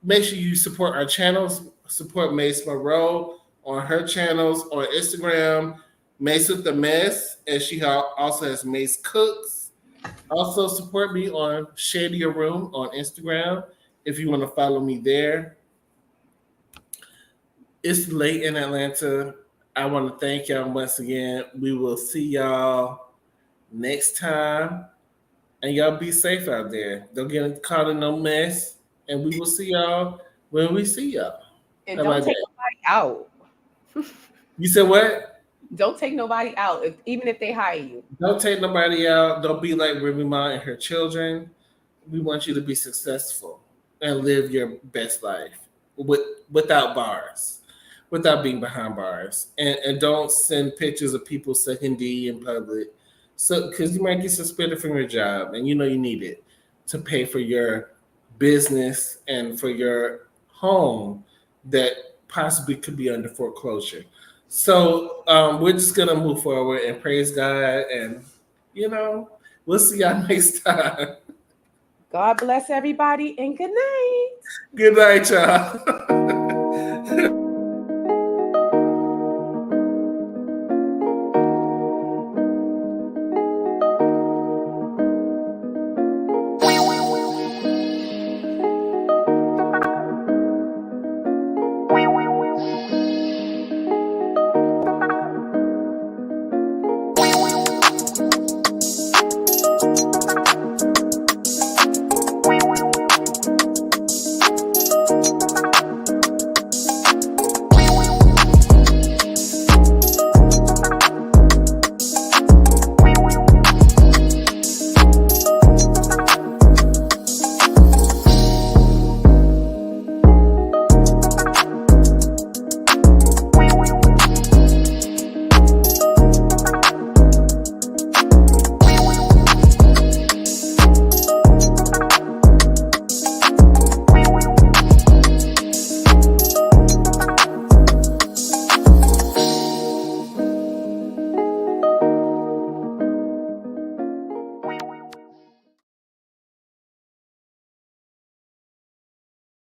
[SPEAKER 1] make sure you support our channels. Support MASE MARROW on her channels on Instagram, MASE with the Mess, and she also has MASE Cooks. Also support me on Shady Room on Instagram if you want to follow me there. It's late in Atlanta. I want to thank y'all once again. We will see y'all next time. And y'all be safe out there. Don't get caught in no mess. And we will see y'all when we see y'all.
[SPEAKER 2] And don't take nobody out.
[SPEAKER 1] You said what?
[SPEAKER 2] Don't take nobody out, even if they hire you.
[SPEAKER 1] Don't take nobody out. Don't be like Remy Ma and her children. We want you to be successful and live your best life without bars, without being behind bars. And don't send pictures of people sucking D in public. So, because you might get suspended from your job, and you know you need it to pay for your business and for your home that possibly could be under foreclosure. So we're just gonna move forward and praise God, and we'll see y'all next time.
[SPEAKER 2] God bless everybody, and good night.
[SPEAKER 1] Good night, y'all.